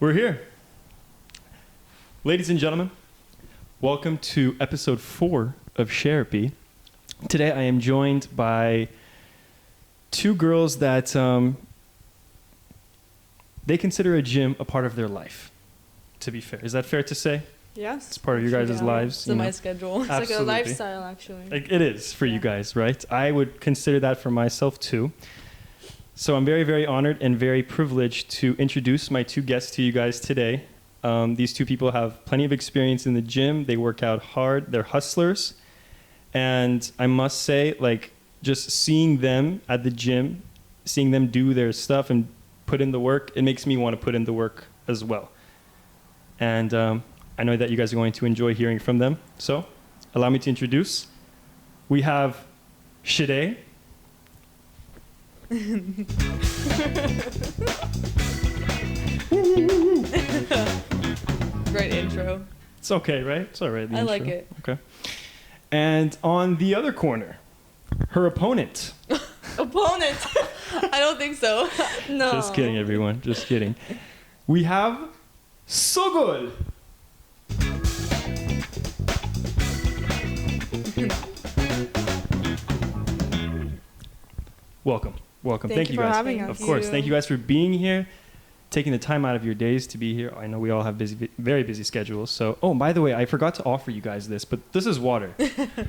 We're here. Ladies and gentlemen, welcome to episode 4 of Sherapy. Today I am joined by two girls that they consider a gym a part of their life, to be fair. Is that fair to say? Yes. It's part of your guys' lives. It's in my schedule. It's Absolutely. like a lifestyle, actually. It is for you guys, right? I would consider that for myself too. So I'm very, very honored and very privileged to introduce my two guests to you guys today. These two people have plenty of experience in the gym. They work out hard. They're hustlers. And I must say, like, just seeing them at the gym, seeing them do their stuff and put in the work, it makes me want to put in the work as well. And I know that you guys are going to enjoy hearing from them. So allow me to introduce. We have Shaday. Great intro. It's okay, right? It's all right. I like it. Okay. And on the other corner, her opponent. Opponent? I don't think so. No. Just kidding, everyone. Just kidding. We have Sogol. Welcome. Thank you for guys. having us. Of course. Thank you guys for being here, taking the time out of your days to be here. I know we all have very busy schedules. So, by the way, I forgot to offer you guys this, but this is water.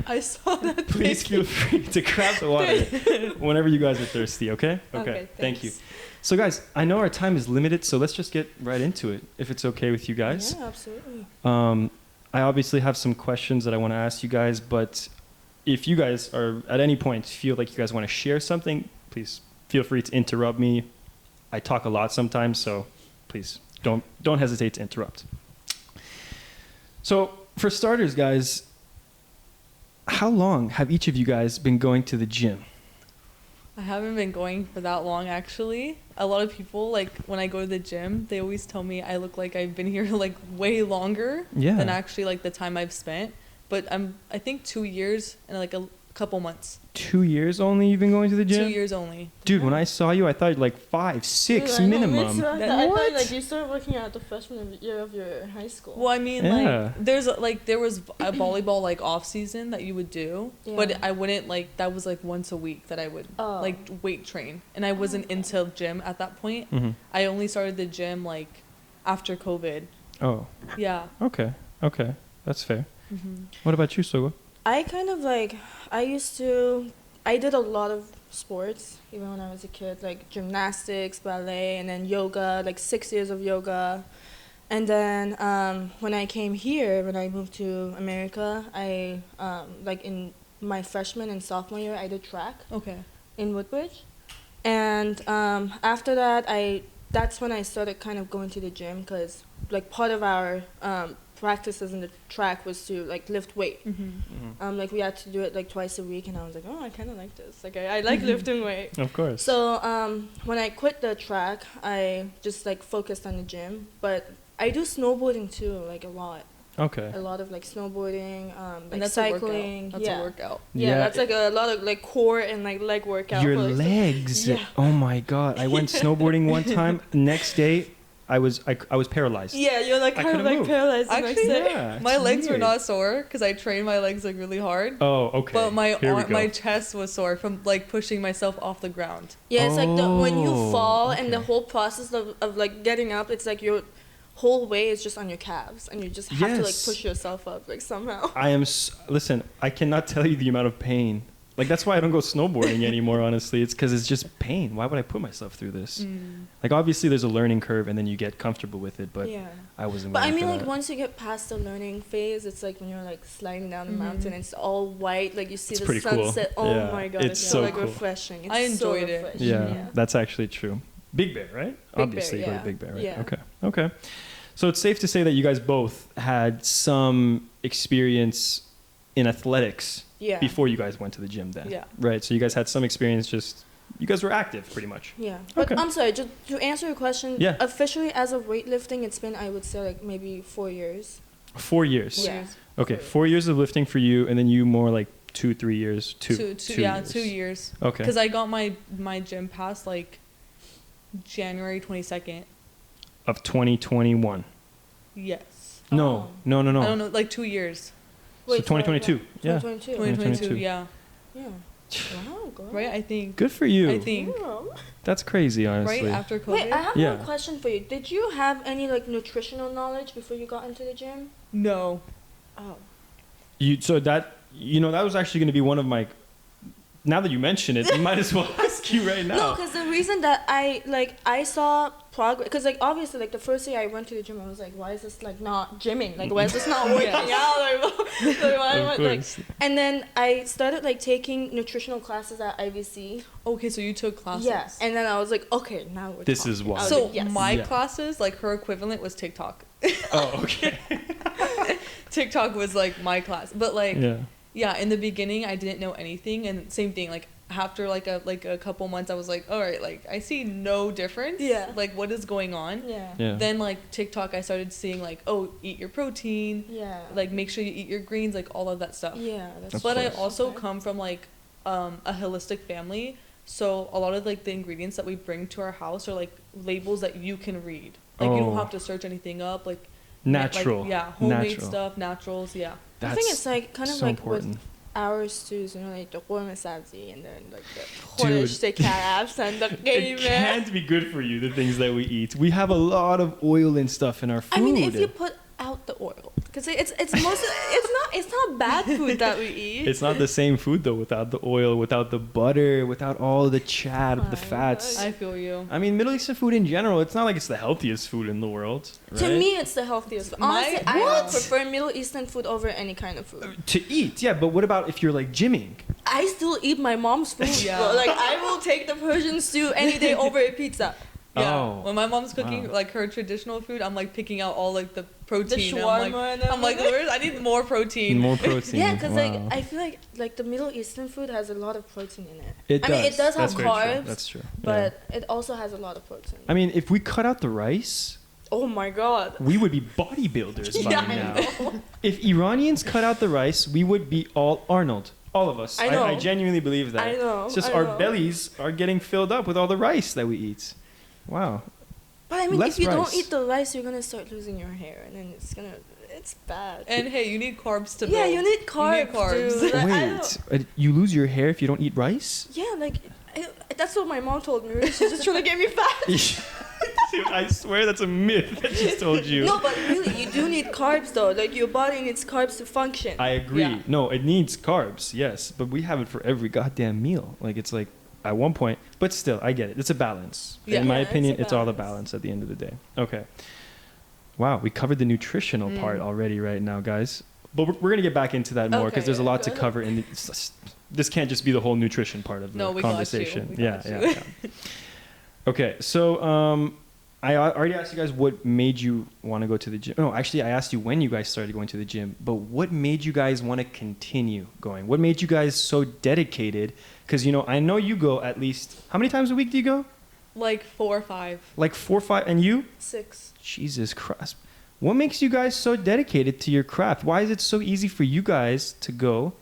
I saw that. Please feel free to grab the water whenever you guys are thirsty, okay? Okay, thank you. So, guys, I know our time is limited, so let's just get right into it, if it's okay with you guys. Yeah, absolutely. I obviously have some questions that I want to ask you guys, but if you guys are at any point feel like you guys want to share something, please feel free to interrupt me. I talk a lot sometimes, so please don't hesitate to interrupt. So for starters, guys, how long have each of you guys been going to the gym? I haven't been going for that long, actually. A lot of people, like, when I go to the gym, they always tell me I look like I've been here, like, way longer than actually, like, the time I've spent. But I think 2 years and, like, a couple months. 2 years only you've been going to the gym? 2 years only. Dude, when I saw you, I thought like 5, 6 Dude, minimum. I thought like you started working out the freshman year of your high school. Well, I mean, like, there was a volleyball like off season that you would do, but I wouldn't like that was like once a week that I would like weight train, and I wasn't into gym at that point. Mm-hmm. I only started the gym like after COVID. Oh. Yeah. Okay, that's fair. Mm-hmm. What about you, Sogo? I kind of like, I did a lot of sports even when I was a kid, like gymnastics, ballet, and then yoga, like 6 years of yoga. And then when I came here, when I moved to America, I, like in my freshman and sophomore year, I did track in Woodbridge. And after that, that's when I started kind of going to the gym because like part of our practices in the track was to like lift weight. Like we had to do it like twice a week, and I was like, I kind of like this. Like I like lifting weight. Of course. So when I quit the track, I just like focused on the gym. But I do snowboarding too, like a lot. Okay. A lot of like snowboarding, like and that's cycling. That's a workout. Yeah, that's like a lot of like core and like leg workout. Your legs. Yeah. Oh my God! I went snowboarding one time. Next day, I was paralyzed. Yeah, you're like kind of like paralyzed. Actually, yeah, my legs were not sore because I trained my legs like really hard. Oh, okay. But my chest was sore from like pushing myself off the ground. Yeah, it's like when you fall and the whole process of like getting up, it's like your whole weight is just on your calves, and you just have to like push yourself up like somehow. Listen, I cannot tell you the amount of pain. Like that's why I don't go snowboarding anymore, honestly. It's because it's just pain. Why would I put myself through this? Like obviously there's a learning curve and then you get comfortable with it, but I wasn't. But I mean, like once you get past the learning phase, it's like when you're like sliding down the mountain, it's all white, like you see the sunset. Cool. Oh my God, it's so like cool. refreshing. It's I enjoyed it. Yeah, that's actually true. Big Bear, right? Obviously, you go to Big Bear, right? Yeah. Okay. So it's safe to say that you guys both had some experience in athletics before you guys went to the gym then. Yeah. Right. So you guys had some experience, you guys were active pretty much. Yeah. But I'm sorry, just to answer your question, officially as of weightlifting, it's been, I would say, like maybe 4 years. 4 years? Yeah. Okay, 4 years of lifting for you, and then you more like 2-3 years. Two years. 2 years. Okay. Because I got my gym pass like January 22nd. of 2021. Yes. No. I don't know, like 2 years. Wait, so 2022. Yeah. 2022. Yeah. Yeah. Wow, girl. Right, I think. Good for you. I think. Yeah. That's crazy, honestly. Right after COVID. Wait, I have Yeah. one question for you. Did you have any like nutritional knowledge before you got into the gym? No. Oh. That was actually going to be one of my. Now that you mention it, I might as well ask you right now. No, because the reason that I saw progress, because like obviously like the first day I went to the gym, I was like, why is this like not gymming? Like why is this not working out? Like why am I, like? And then I started like taking nutritional classes at IVC. Okay, so you took classes. Yeah, and then I was like, okay, now we're This talking. is why. So like, yes. my classes, like her equivalent was TikTok. Oh, okay. TikTok was like my class, but like. Yeah. Yeah, in the beginning I didn't know anything, and same thing, like after like a couple months I was like, all right, like I see no difference. Yeah. Like what is going on? Yeah. Then like TikTok I started seeing like, oh, eat your protein. Yeah. Like make sure you eat your greens, like all of that stuff. Yeah. That's But I course. also come from like a holistic family, so a lot of like the ingredients that we bring to our house are like labels that you can read. Like you don't have to search anything up. Like Natural. Like, yeah, homemade Natural. stuff, naturals. Yeah. I think it's like kind of so like important. with our stews, you know, like the warm sabzi and then like the Dude. Polish calves and the It game. can't be good for you, the things that we eat. We have a lot of oil and stuff in our food. I mean, if you put out the oil, because it's not bad food that we eat. It's not the same food though, without the oil, without the butter, without all the chat, the fats. I feel you. I mean, Middle Eastern food in general, it's not like it's the healthiest food in the world. Right? To me, it's the healthiest. Honestly, I What? prefer Middle Eastern food over any kind of food. To eat, yeah, but what about if you're like gymming? I still eat my mom's food. Yeah. Bro. Like I will take the Persian stew any day over a pizza. Yeah. Oh, When my mom's cooking wow. like her traditional food, I'm like picking out all like the protein. The I'm shawarma and like, everything. I need more protein. More protein. Yeah, because wow. like I feel like the Middle Eastern food has a lot of protein in it. It I mean, it does have That's very true. carbs. That's true. But it also has a lot of protein. I mean, if we cut out the rice, Oh my god. we would be bodybuilders by Yeah, now. I know. If Iranians cut out the rice, we would be all Arnold. All of us. I know. I genuinely believe that. I know. It's just I our know. bellies are getting filled up with all the rice that we eat. Wow. But I mean, Less if you rice. don't eat the rice, you're gonna start losing your hair, and then it's bad. And hey, you need carbs to yeah, build. you need carbs. carbs. Dude. Like, I don't- Wait, you lose your hair if you don't eat rice? Yeah, like that's what my mom told me. Really. She's just trying to get me fat. Dude, I swear that's a myth that she's told you. No, but really, you do need carbs though. Like your body needs carbs to function. I agree. Yeah. No, it needs carbs, yes, but we have it for every goddamn meal. Like it's like at one point, but still, I get it. It's a balance. Yeah. In my Yeah, it's opinion, a it's all the balance. balance at the end of the day. Okay. Wow, we covered the nutritional part already right now, guys. But we're going to get back into that more because Okay, there's a lot to good. cover. And this can't just be the whole nutrition part of the No, we got you. conversation. We got you. Yeah. Okay, so I already asked you guys what made you want to go to the gym. No, actually, I asked you when you guys started going to the gym. But what made you guys want to continue going? What made you guys so dedicated? Because, I know you go at least, how many times a week do you go? Like 4 or 5. Like 4 or 5. And you? 6. Jesus Christ. What makes you guys so dedicated to your craft? Why is it so easy for you guys to go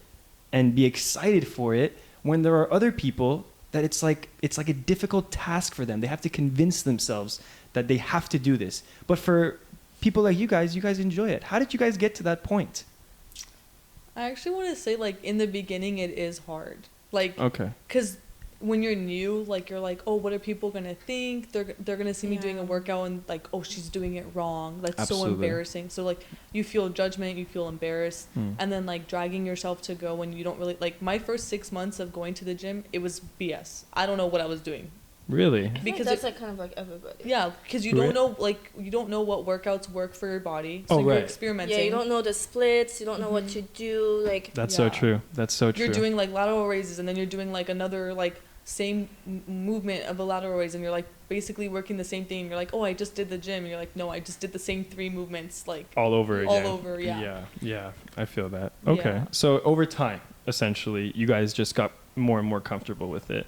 and be excited for it when there are other people that it's like a difficult task for them? They have to convince themselves that they have to do this. But for people like you guys enjoy it. How did you guys get to that point? I actually want to say like in the beginning it is hard. Like Okay. because when you're new, like you're like, oh, what are people gonna think? They're gonna see me doing a Yeah. workout and like, oh, she's doing it wrong. That's Absolutely. so embarrassing. So like you feel judgment, you feel embarrassed, Hmm. and then like dragging yourself to go when you don't really like. My first 6 months of going to the gym, it was BS. I don't know what I was doing. Really? Because Because that's it- like kind of like everybody. Yeah, because you Right. don't know what workouts work for your body. So Oh, you're right. experimenting. Yeah, you don't know the splits. You don't know what to do. Like That's so Yeah. true. That's so true. You're doing like lateral raises, and then you're doing like another like same movement of a lateral raise, and you're like basically working the same thing. You're like, oh, I just did the gym. And you're like, no, I just did the same 3 movements. Like all over again. All over, yeah. Yeah, I feel that. Okay. Yeah. So over time, essentially, you guys just got more and more comfortable with it.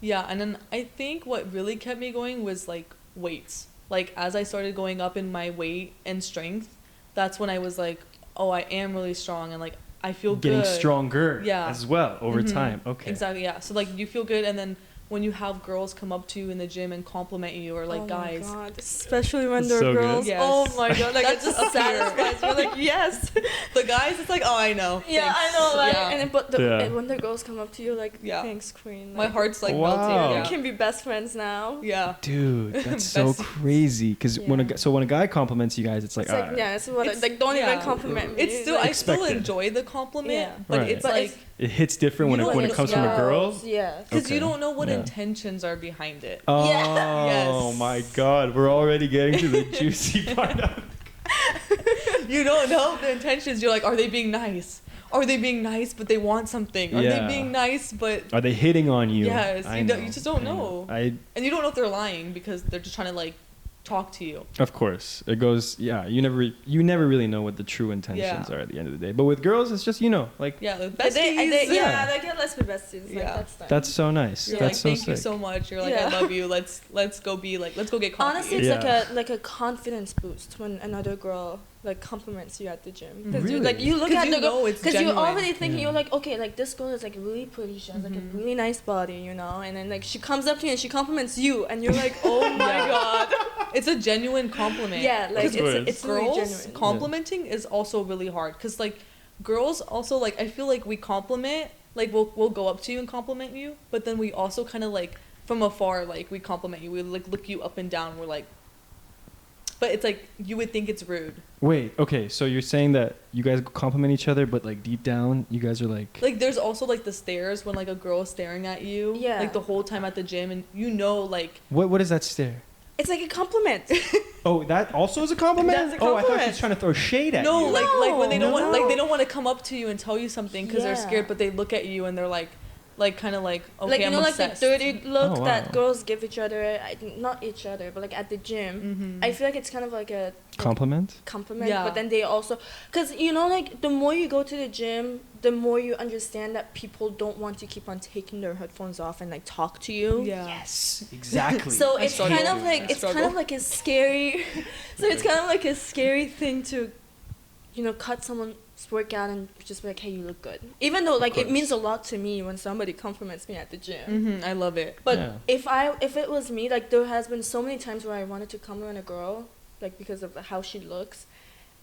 Yeah, and then I think what really kept me going was like weights. Like as I started going up in my weight and strength, that's when I was like, oh, I am really strong, and like I feel Getting good. stronger Yeah. as well over Mhm. time. Okay. Exactly, yeah. So like you feel good, and then when you have girls come up to you in the gym and compliment you, or like guys. Oh my God. Especially when It's they're so girls. Yes. Oh my God. Like, it That's just up here. satisfies you. Like, yes. The guys, it's like, oh, I know. Yeah, Thanks. I know. Like, Yeah. and then, but and when the girls come up to you, like, Yeah. thanks, queen. My Like, heart's like Wow. melting. we Yeah. can be best friends now. Yeah. Dude, that's so Besties. crazy. Because when Yeah. when a guy compliments you guys, it's like, It's like, alright. yeah, it's what It's- like, don't yeah. even compliment me. It's still, I still Expected. enjoy the compliment, Yeah. but Right. it's But like, It hits different when You it don't when it know- comes from a yeah. girl. Yeah. because Okay. you don't know what Yeah. intentions are behind it. Oh Yes. my God, we're already getting to the juicy part of it. You don't know the intentions. You're like, are they being nice? Are they being nice, but they want something? Are Yeah. they being nice, but Are they hitting on you? Yes, I you don't- know, you just don't I know. I and you don't know if they're lying because they're just trying to like talk to you. Of course, it goes. Yeah, you never really know what the true intentions Yeah. are at the end of the day. But with girls, it's just like Yeah, the But besties. yeah, like, yeah, let's be besties. Like, Yeah. that's fine. that's so nice. You're That's like, so thank you sick. so much. You're like, Yeah. I love you. Let's go get coffee. Honestly, it's Yeah. like a confidence boost when another girl like compliments you at the gym. Because Really? you like you look 'Cause at you the girl know it's because you're genuine. already thinking Yeah. you're like, okay, like this girl is like really pretty. She has like a Mhm. really nice body, you know. And then like she comes up to you and she compliments you, and you're like, oh my Yeah. God. It's a genuine compliment. Yeah, like That's what it is. it's really girls genuine. complimenting is also really hard because like girls also like I feel like we compliment, like we'll go up to you and compliment you, but then we also kind of like from afar like we compliment you, we like look you up and down, we're like, but it's like you would think it's rude. Wait, okay, so you're saying that you guys compliment each other, but like deep down, you guys are like. Like there's also like the stares when like a girl is staring at you, Yeah. like the whole time at the gym, and you know like What is that stare? It's like a compliment. Oh, that also is a compliment. That's a Oh, I thought she compliment. was trying to throw shade at no, you. like when they don't want No. like they don't want to come up to you and tell you something because they're Yeah. scared, but they look at you and they're like kind of like okay, like you I'm know, obsessed. like the dirty look Oh, wow. that girls give each other. Not each other, but like at the gym. Mhm. I feel like it's kind of like a Compliment? compliment, Yeah. but then they also because you know like the more you go to the gym, the more you understand that people don't want to keep on taking their headphones off and like talk to you. Yeah. Yes, exactly. So I it's struggle. kind of I like it's kind struggle. of like a scary so it's kind of like a scary thing to cut someone's workout and just be like, hey, you look good, even though like it course. means a lot to me when somebody compliments me at the gym. Mm-hmm, I love it. But Yeah. if it was me, like there has been so many times where I wanted to compliment a girl, like because of how she looks,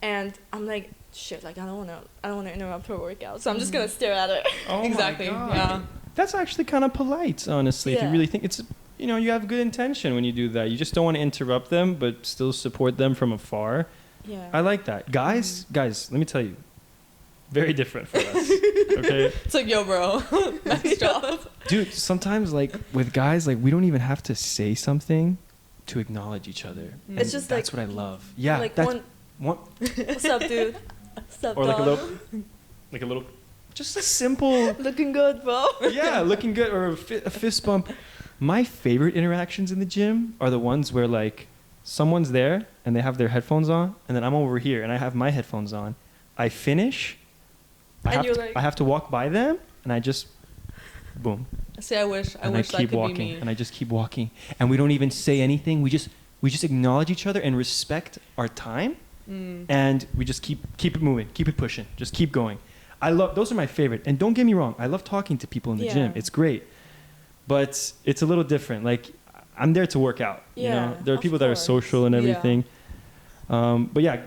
and I'm like, shit, like I don't wanna interrupt her workout, so I'm just gonna stare at her. Oh my Exactly, God. yeah. That's actually kind of polite, honestly. If you Yeah. really think it's, you have good intention when you do that. You just don't want to interrupt them, but still support them from afar. Yeah. I like that. Guys, let me tell you, very different for us. Okay, It's like, yo, bro, nice job. dude. Sometimes, like with guys, like we don't even have to say something to acknowledge each other. It's And just that's like- what I love. Yeah, like that's one, one, what's up, dude? What's up, or like a dog? little, just a simple. Looking good, bro. Yeah, looking good, or a fist bump. My favorite interactions in the gym are the ones where like someone's there and they have their headphones on, and then I'm over here and I have my headphones on. I finish. And you're like- I have to walk by them, and I just, boom, See, I wish and I that keep could walking, be me. and I just keep walking, and we don't even say anything. We just acknowledge each other and respect our time, and we just keep it moving, keep it pushing, just keep going. Those are my favorite. And don't get me wrong, I love talking to people in the Yeah. gym. It's great. But it's a little different. Like, I'm there to work out. Yeah, There are of people that are course. social and Yeah. everything. But yeah,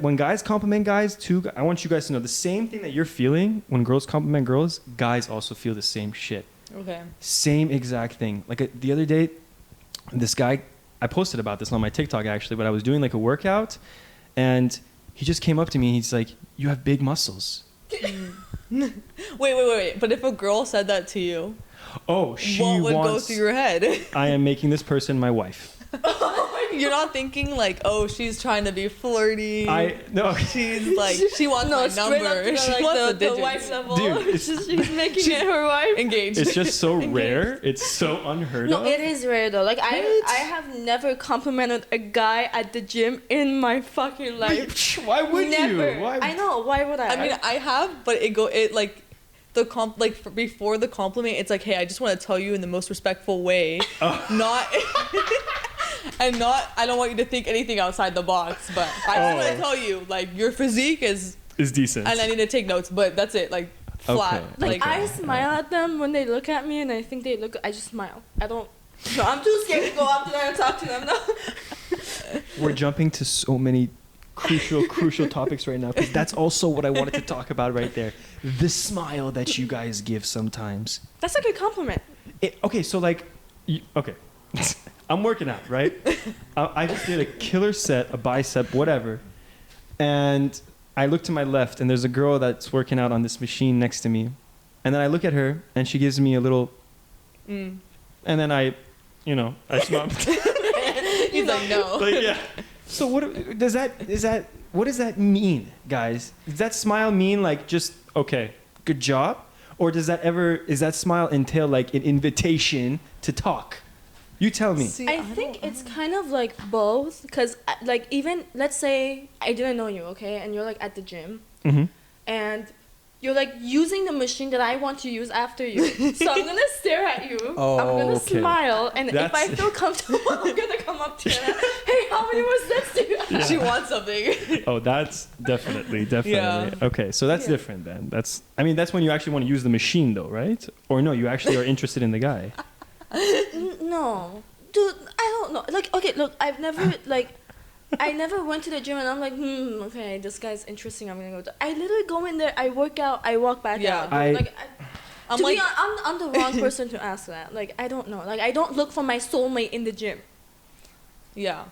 when guys compliment guys too, I want you guys to know the same thing that you're feeling when girls compliment girls, guys also feel the same shit. Okay. Same exact thing. Like the other day, this guy, I posted about this on my TikTok actually, but I was doing like a workout, and he just came up to me and he's like, "You have big muscles." Wait. But if a girl said that to you, Oh, she what would go wants. through your head? I am making this person my wife. You're not thinking like, oh, she's trying to be flirty. No. She's like, she wants No, my straight up number. to She like wants the the digits. wife level. Dude, it's- she's making it her wife. Engaged. It's just so rare. It's so unheard No, of. it is rare though. Like Right? I have never complimented a guy at the gym in my fucking life. Why would Never. you? Why? I know. Why would I? I mean, I have, but it like the before the compliment, it's like, hey, I just want to tell you in the most respectful way, not. I don't want you to think anything outside the box, but I just want to tell you, like, your physique is Is decent. and I need to take notes, but that's it. Like, flat. Okay. Like I smile at them when they look at me, and I think they look. I just smile. I don't. No, I'm too scared to go up to them and talk to them. No. We're jumping to so many crucial topics right now, because that's also what I wanted to talk about right there. The smile that you guys give sometimes. That's like a compliment. Okay, so like, okay, I'm working out, right? I just did a killer set, a bicep, whatever, and I look to my left, and there's a girl that's working out on this machine next to me, and then I look at her, and she gives me a little, and then I smile. He's like, no. Like, yeah. So what does that? What does that mean, guys? Does that smile mean like just okay, good job, or is that smile entail like an invitation to talk? You tell me. See, I think it's kind of like both, because like even let's say I didn't know you, okay, and you're like at the gym, and you're like using the machine that I want to use after you. So I'm gonna stare at you. Oh, I'm gonna okay. smile, and if I feel comfortable, I'm gonna come up to you. And, hey, how many more sets do you have? Yeah. She wants something. Oh, that's definitely. Yeah. Okay, so that's different then. That's when you actually want to use the machine, though, right? Or no, you actually are interested in the guy. No, dude, I don't know. Like, okay, look, I never went to the gym and I'm like, okay, this guy's interesting. I'm gonna go. I literally go in there, I work out, I walk back out. I'm the wrong person to ask that. Like, I don't know. Like, I don't look for my soulmate in the gym. Yeah.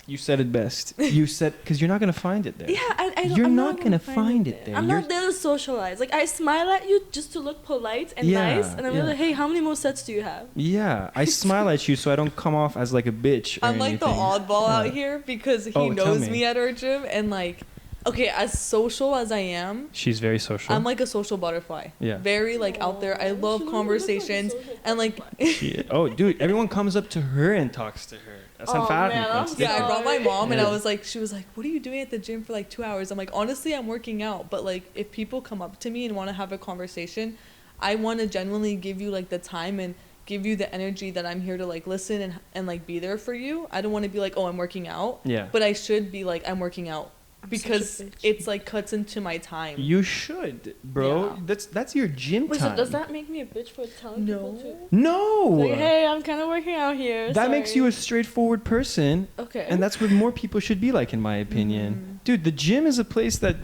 You said it best. You said, because you're not gonna find it there. Yeah, You're not gonna find it there. I'm not there to socialize. Like, I smile at you just to look polite and nice, and I'm like, hey, how many more sets do you have? Yeah, I smile at you so I don't come off as like a bitch. I'm like the oddball out here because he knows me at our gym, and like, okay, as social as I am, she's very social. I'm like a social butterfly. Yeah. Very like out there. I love conversations and like. Dude, everyone comes up to her and talks to her. Yeah, I brought my mom and I was like, she was like, what are you doing at the gym for like 2 hours? I'm like, honestly, I'm working out. But like, if people come up to me and want to have a conversation, I want to genuinely give you like the time and give you the energy that I'm here to like listen and like be there for you. I don't want to be like, oh, I'm working out. Yeah. But I should be like, I'm working out. Because it's like cuts into my time. You should, bro. Yeah. That's your gym time. So does that make me a bitch for telling people to? No. Like, hey, I'm kind of working out here. That makes you a straightforward person. Okay. And that's what more people should be like, in my opinion. Dude, the gym is a place that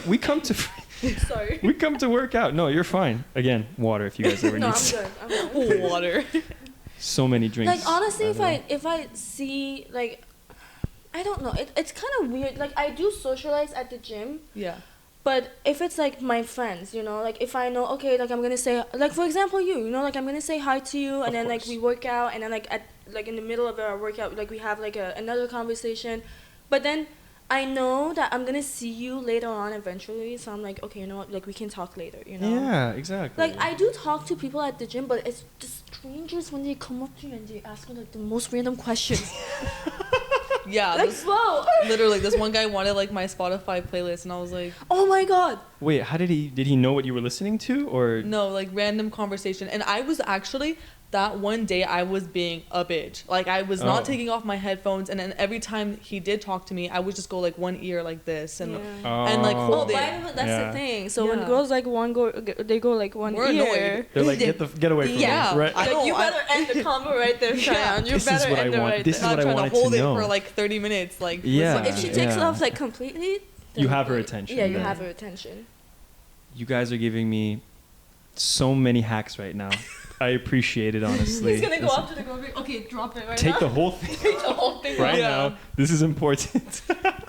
we come to. Sorry. We come to work out. No, you're fine. Again, water if you guys ever need. I'm good. Water. So many drinks. Like honestly, if I see like. I don't know. It's kind of weird. Like, I do socialize at the gym. Yeah. But if it's, like, my friends, you know, like, if I know, okay, like, I'm going to say, like, for example, you know, like, I'm going to say hi to you, and then, like, we work out, and then, like, in the middle of our workout, like, we have, like, another conversation. But then I know that I'm going to see you later on eventually, so I'm like, okay, you know what, like, we can talk later, you know? Yeah, exactly. Like, I do talk to people at the gym, but it's just strangers when they come up to you and they ask you, like, the most random questions. Yeah, like, whoa. Literally, this one guy wanted like my Spotify playlist, and I was like, oh my god. Wait, how did he know what you were listening to, or no, like random conversation? And I was actually that one day I was being a bitch. Like I was not taking off my headphones, and then every time he did talk to me, I would just go like one ear like this and like hold it. That's the thing. So when girls like they go like one We're ear. Annoyed. They're like get away from me. Right? Like you better end the combo right there, Cheyenne. You better end it right there. This is what I wanted to know. I'm trying to hold it for like 30 minutes. Like yeah. If she takes it off like completely, you have her attention. Yeah, you have her attention. You guys are giving me so many hacks right now. I appreciate it, honestly. He's gonna go up to the girl. Okay, drop it right now. Take the whole thing. Take the whole thing right now. This is important.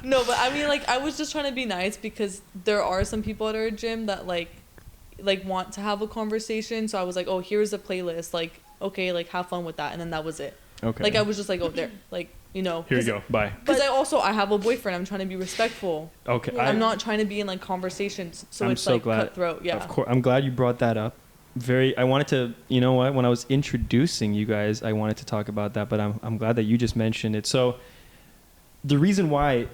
No, but I mean, like, I was just trying to be nice because there are some people at our gym that like want to have a conversation. So I was like, oh, here's a playlist. Like, okay, like have fun with that, and then that was it. Okay. Like I was just like, oh, there, like you know. Here you go. Bye. Because I have a boyfriend. I'm trying to be respectful. Okay. I'm not trying to be in like conversations. So it's so like cutthroat. Yeah. Of course. I'm glad you brought that up. I wanted to, you know what, when I was introducing you guys, I wanted to talk about that, but I'm glad that you just mentioned it. So the reason why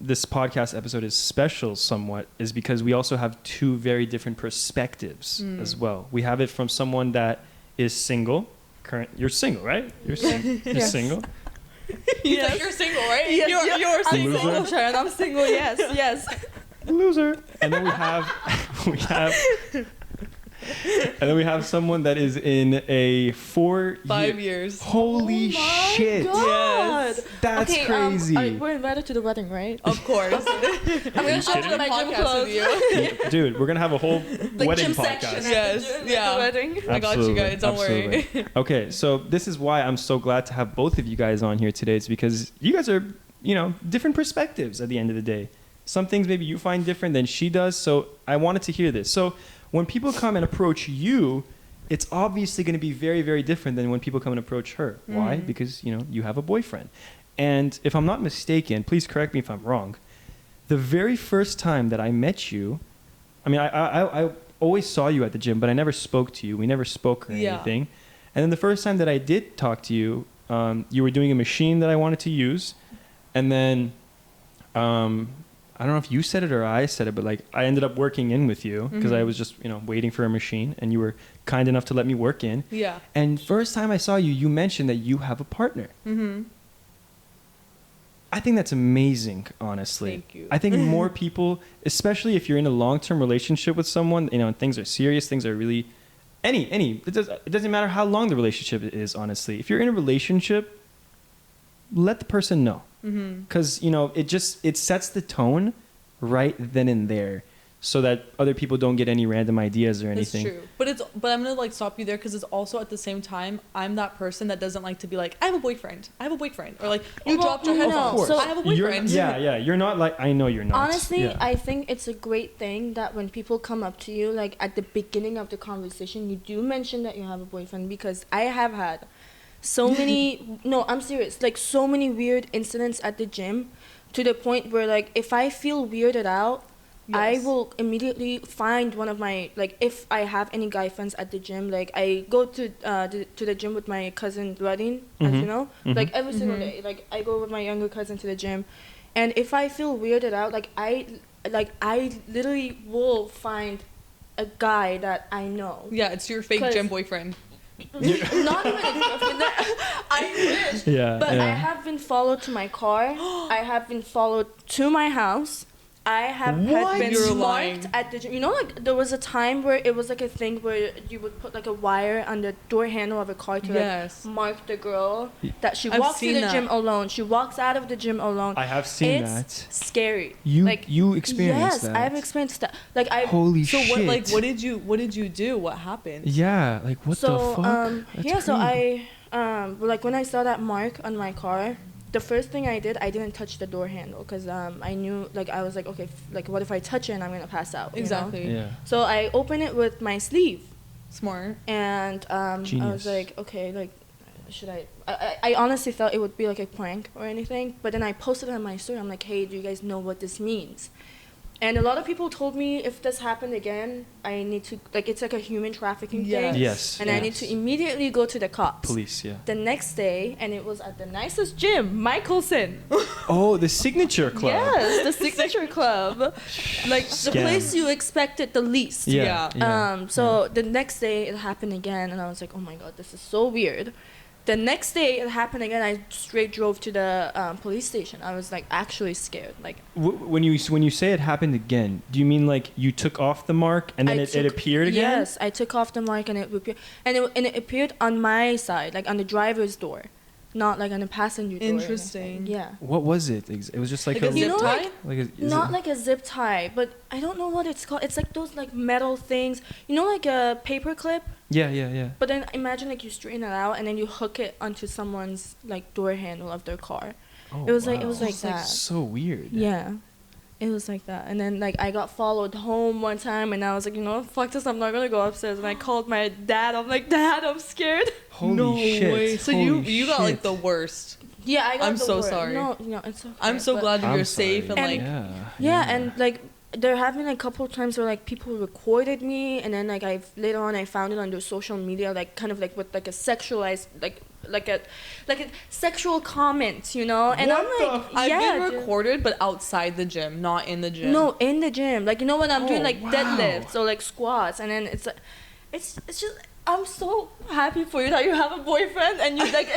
this podcast episode is special somewhat is because we also have two very different perspectives as well. We have it from someone that is single. You're single, right? You're single. Yes. Like, you're single, right? Yes, you're single. I'm single, Sharon. I'm single. Yes. Loser. And then we have we have and then we have someone that is in a 5 years. Holy shit. God. Yes. That's okay, crazy. we're invited to the wedding, right? Of course. I'm gonna show up kidding? with my gym Podcast clothes. with you. Dude, we're gonna have a whole wedding gym podcast. section. Yes, At the yeah. wedding. I got you guys, don't worry. Okay, so this is why I'm so glad to have both of you guys on here today. It's because you guys are, different perspectives at the end of the day. Some things maybe you find different than she does, so I wanted to hear this. So when people come and approach you, it's obviously going to be very, very different than when people come and approach her. Mm-hmm. Why? Because, you have a boyfriend. And if I'm not mistaken, please correct me if I'm wrong, the very first time that I met you, I mean, I always saw you at the gym, but I never spoke to you. We never spoke or anything. And then the first time that I did talk to you, you were doing a machine that I wanted to use. And then, I don't know if you said it or I said it, but like I ended up working in with you because I was just, waiting for a machine, and you were kind enough to let me work in. Yeah. And first time I saw you, you mentioned that you have a partner. Mm-hmm. I think that's amazing, honestly. Thank you. I think more people, especially if you're in a long-term relationship with someone, and things are serious, things are really, it doesn't matter how long the relationship is, honestly. If you're in a relationship, let the person know. Because, it sets the tone right then and there, so that other people don't get any random ideas or anything. That's true. But I'm going to stop you there, because it's also at the same time, I'm that person that doesn't like to be like, I have a boyfriend. Or like, you dropped your headphones. So I have a boyfriend. You're not like, I know you're not. Honestly, I think it's a great thing that when people come up to you, like at the beginning of the conversation, you do mention that you have a boyfriend, because I have had so many, no, I'm serious, like so many weird incidents at the gym, to the point where like if I feel weirded out, I will immediately find one of my, like if I have any guy friends at the gym, like I go to the gym with my cousin Radin, as you know, like every single day, like I go with my younger cousin to the gym, and if I feel weirded out, I literally will find a guy that I know. Yeah, it's your fake gym boyfriend. Not even a girlfriend. I wish. But I have been followed to my car. I have been followed to my house. I have had been marked at the gym. Like there was a time where it was like a thing where you would put like a wire on the door handle of a car to like mark the girl that she walks to the gym alone. She walks out of the gym alone. I have seen that. It's scary. You experienced that? Yes, I've experienced that. Holy shit. So what did you do? What happened? Yeah, like what the fuck? So I like when I saw that mark on my car, the first thing I didn't touch the door handle, because I knew, like I was like, okay, like what if I touch it and I'm gonna pass out? Exactly. Yeah. So I opened it with my sleeve. Smart. And I was like, okay, like should I honestly thought it would be like a prank or anything, but then I posted it on my story. I'm like, hey, do you guys know what this means? And a lot of people told me if this happened again, I need to, like, it's like a human trafficking thing. Yes. And I need to immediately go to the cops. Police, yeah. The next day, and it was at the nicest gym, Michelson. Oh, the Signature Club. Yes, the Signature Club. Like, the place you expected the least. So the next day, it happened again, and I was like, oh my God, this is so weird. The next day it happened again. I straight drove to the police station. I was like actually scared. Like when you say it happened again, do you mean like you took off the mark and then it appeared again? Yes, I took off the mark and it appeared, and it appeared on my side, like on the driver's door, not like on the passenger door. Interesting. Yeah. What was it? It was just like a zip tie? Not like a zip tie, but I don't know what it's called. It's like those like metal things. Like a paper clip. Yeah. But then imagine like you straighten it out and then you hook it onto someone's like door handle of their car. Oh, it was wow. like that. Like so weird. Yeah. It was like that. And then like I got followed home one time and I was like, fuck this, I'm not gonna go upstairs. And I called my dad. I'm like, Dad, I'm scared. Holy shit. Way. So you got like the worst. Yeah, I got I'm the so worst. sorry. No, it's okay. I'm so glad that you're safe and like and like there have been a couple of times where like people recorded me, and then like later on I found it on their social media, like kind of like with like a sexualized like a sexual comment, And what I'm like, I've been recorded, but outside the gym, not in the gym. No, in the gym. Like when I'm doing like deadlifts or like squats, and then it's just I'm so happy for you that you have a boyfriend, and you like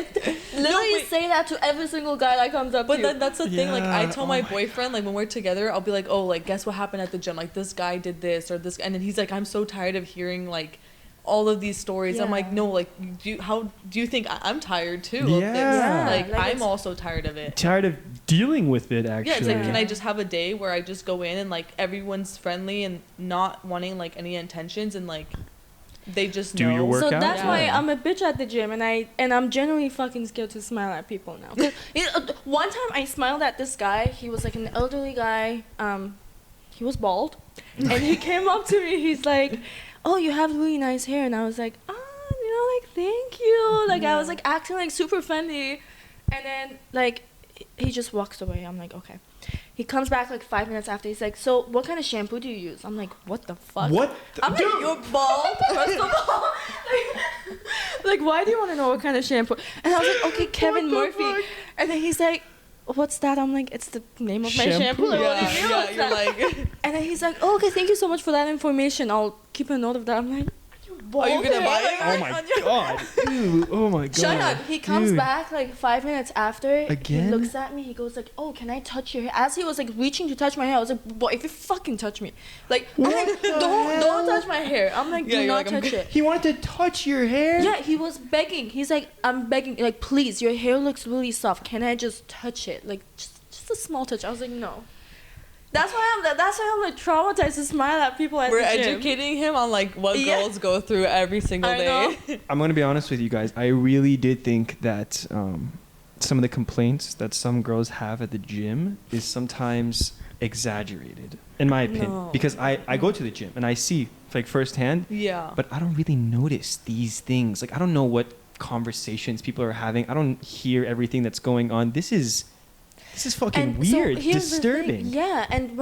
literally say that to every single guy that comes up to you. But that's the thing. Like, I tell my boyfriend, like, when we're together, I'll be like, oh, like, guess what happened at the gym? Like, this guy did this or this, and then he's like, I'm so tired of hearing like all of these stories. I'm like, no, like, how do you think I'm tired too? Yeah. Of this? Like I'm also tired of it. Tired of dealing with it, actually. Yeah, it's like, can I just have a day where I just go in and like everyone's friendly and not wanting like any intentions, and like they just do know. your workout. So that's why I'm a bitch at the gym, and I'm genuinely fucking scared to smile at people now. One time I smiled at this guy. He was like an elderly guy. He was bald, and he came up to me. He's like, "Oh, you have really nice hair," and I was like, like, thank you. Like, I was like acting like super friendly, and then like he just walks away. I'm like, okay. He comes back like 5 minutes after. He's like, so what kind of shampoo do you use? I'm like, what the fuck? What? I'm like, you're bald, first of all. like, why do you want to know what kind of shampoo? And I was like, okay, Kevin Murphy. Fuck? And then he's like, what's that? I'm like, it's the name of my shampoo. Like, yeah, you're like. And then he's like, oh, okay, thank you so much for that information. I'll keep a note of that. I'm like, are you gonna buy it? Oh my god. Dude, oh my god. Shut up. He comes back like 5 minutes after. Again? He looks at me. He goes like, oh, can I touch your hair? As he was like reaching to touch my hair, I was like, boy, if you fucking touch me. Like, I'm like, don't touch my hair. I'm like, do not touch it. He wanted to touch your hair? Yeah, he was begging. He's like, I'm begging. Like, please, your hair looks really soft. Can I just touch it? Like, just a small touch. I was like, no. That's why I'm like traumatized to smile at people at We're the gym. educating him on like what girls go through every single day. I'm gonna be honest with you guys. I really did think that some of the complaints that some girls have at the gym is sometimes exaggerated, in my opinion. Because I go to the gym and I see like firsthand. Yeah. But I don't really notice these things. Like, I don't know what conversations people are having. I don't hear everything that's going on. This is fucking weird, so disturbing. Yeah, and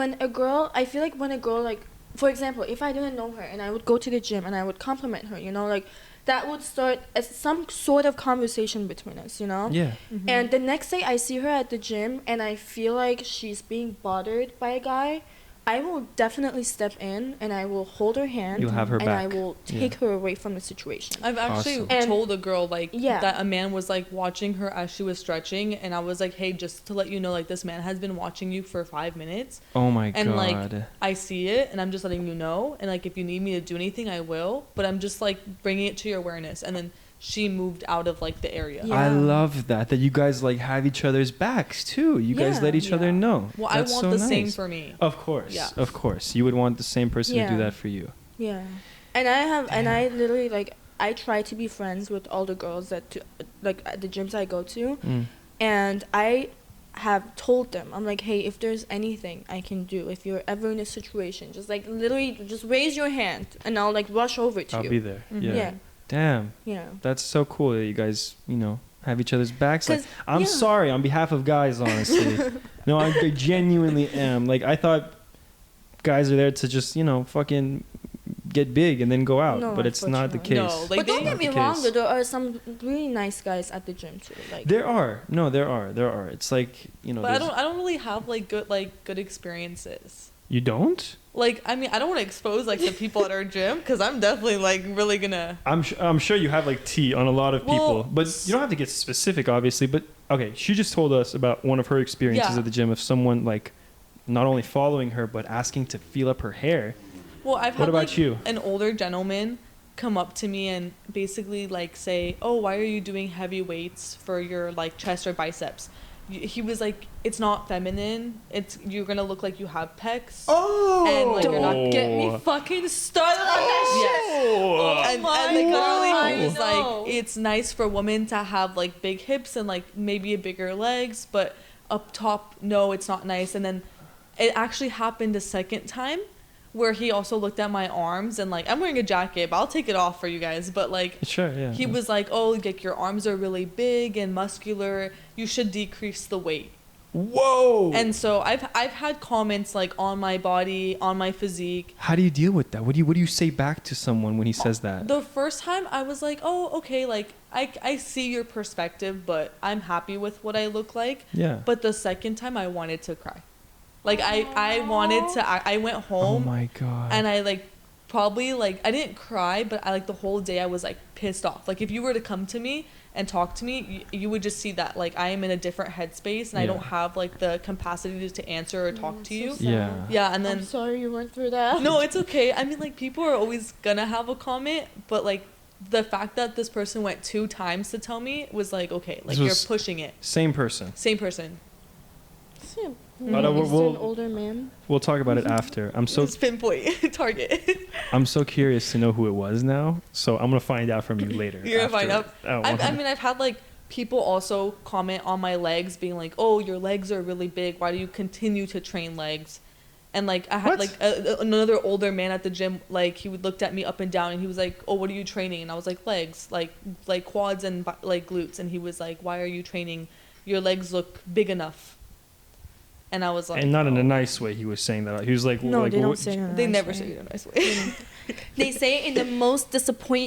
I feel like when a girl, like, for example, if I didn't know her and I would go to the gym and I would compliment her, you know, like, that would start as some sort of conversation between us, you know? Yeah. Mm-hmm. And the next day I see her at the gym and I feel like she's being bothered by a guy, I will definitely step in and I will hold her hand. You'll have her and back. I will take her away from the situation. I've actually told a girl like that a man was like watching her as she was stretching, and I was like, hey, just to let you know, like, this man has been watching you for 5 minutes. Oh my god. And like I see it, and I'm just letting you know, and like if you need me to do anything, I will, but I'm just like bringing it to your awareness. And then she moved out of like the area. Yeah. I love that you guys like have each other's backs too. You guys let each other know. Well, That's I want so the nice. same for me. Of course. Yeah. Of course. You would want the same person to do that for you. Yeah. And I literally like, I try to be friends with all the girls that like at the gyms I go to. And I have told them, I'm like, hey, if there's anything I can do, if you're ever in a situation, just like literally just raise your hand and I'll like rush over to you. I'll be there. Mm-hmm. Yeah. Damn. Yeah. That's so cool that you guys, have each other's backs. Like, I'm sorry on behalf of guys, honestly. No, I genuinely am. Like, I thought guys are there to just, fucking get big and then go out. No, but it's not the case. No, like, but don't get me wrong, though, there are some really nice guys at the gym too. Like, there are. No, there are. It's like, But I don't really have good experiences. You don't? Like, I mean, I don't want to expose like the people at our gym, because I'm definitely like really gonna. I'm sure you have like tea on a lot of people, but you don't have to get specific, obviously. But okay, she just told us about one of her experiences at the gym of someone like not only following her but asking to feel up her hair. Well, I've had like an older gentleman come up to me and basically like say, "Oh, why are you doing heavy weights for your like chest or biceps?" He was like, it's not feminine. You're gonna look like you have pecs. Oh, and like you're not get me fucking started on that shit. And literally he was like, it's nice for women to have like big hips and like maybe bigger legs, but up top, no, it's not nice. And then it actually happened a second time, where he also looked at my arms and like, I'm wearing a jacket, but I'll take it off for you guys. But like, he was like, oh, like your arms are really big and muscular. You should decrease the weight. Whoa. And so I've had comments like on my body, on my physique. How do you deal with that? What do you say back to someone when he says that? The first time I was like, oh, okay, like I see your perspective, but I'm happy with what I look like. Yeah. But the second time I wanted to cry. Like I wanted to, I went home. Oh my god. And I like probably like I didn't cry, but I like the whole day I was like pissed off. Like if you were to come to me and talk to me, you would just see that like I am in a different headspace and I don't have like the capacity to answer or talk to you. Yeah. Yeah, and then I'm sorry you went through that. no, it's okay. I mean, like people are always gonna have a comment, but like the fact that this person went 2 times to tell me was like, okay, like you're pushing it. Same person. Same person. Same. We'll, an older man. We'll talk about it after. I'm so it's pinpoint target. I'm so curious to know who it was now, so I'm gonna find out from you later. You're gonna find out. I mean, I've had like people also comment on my legs, being like, "Oh, your legs are really big. Why do you continue to train legs?" And like I had like another older man at the gym, like he would looked at me up and down, and he was like, "Oh, what are you training?" And I was like, "Legs, like quads and like glutes." And he was like, "Why are you training? Your legs look big enough." And I was like, and not in a nice way. He was saying that. He was like, no, like, they don't say it in a nice way. They never say it in a nice way. They say it in the most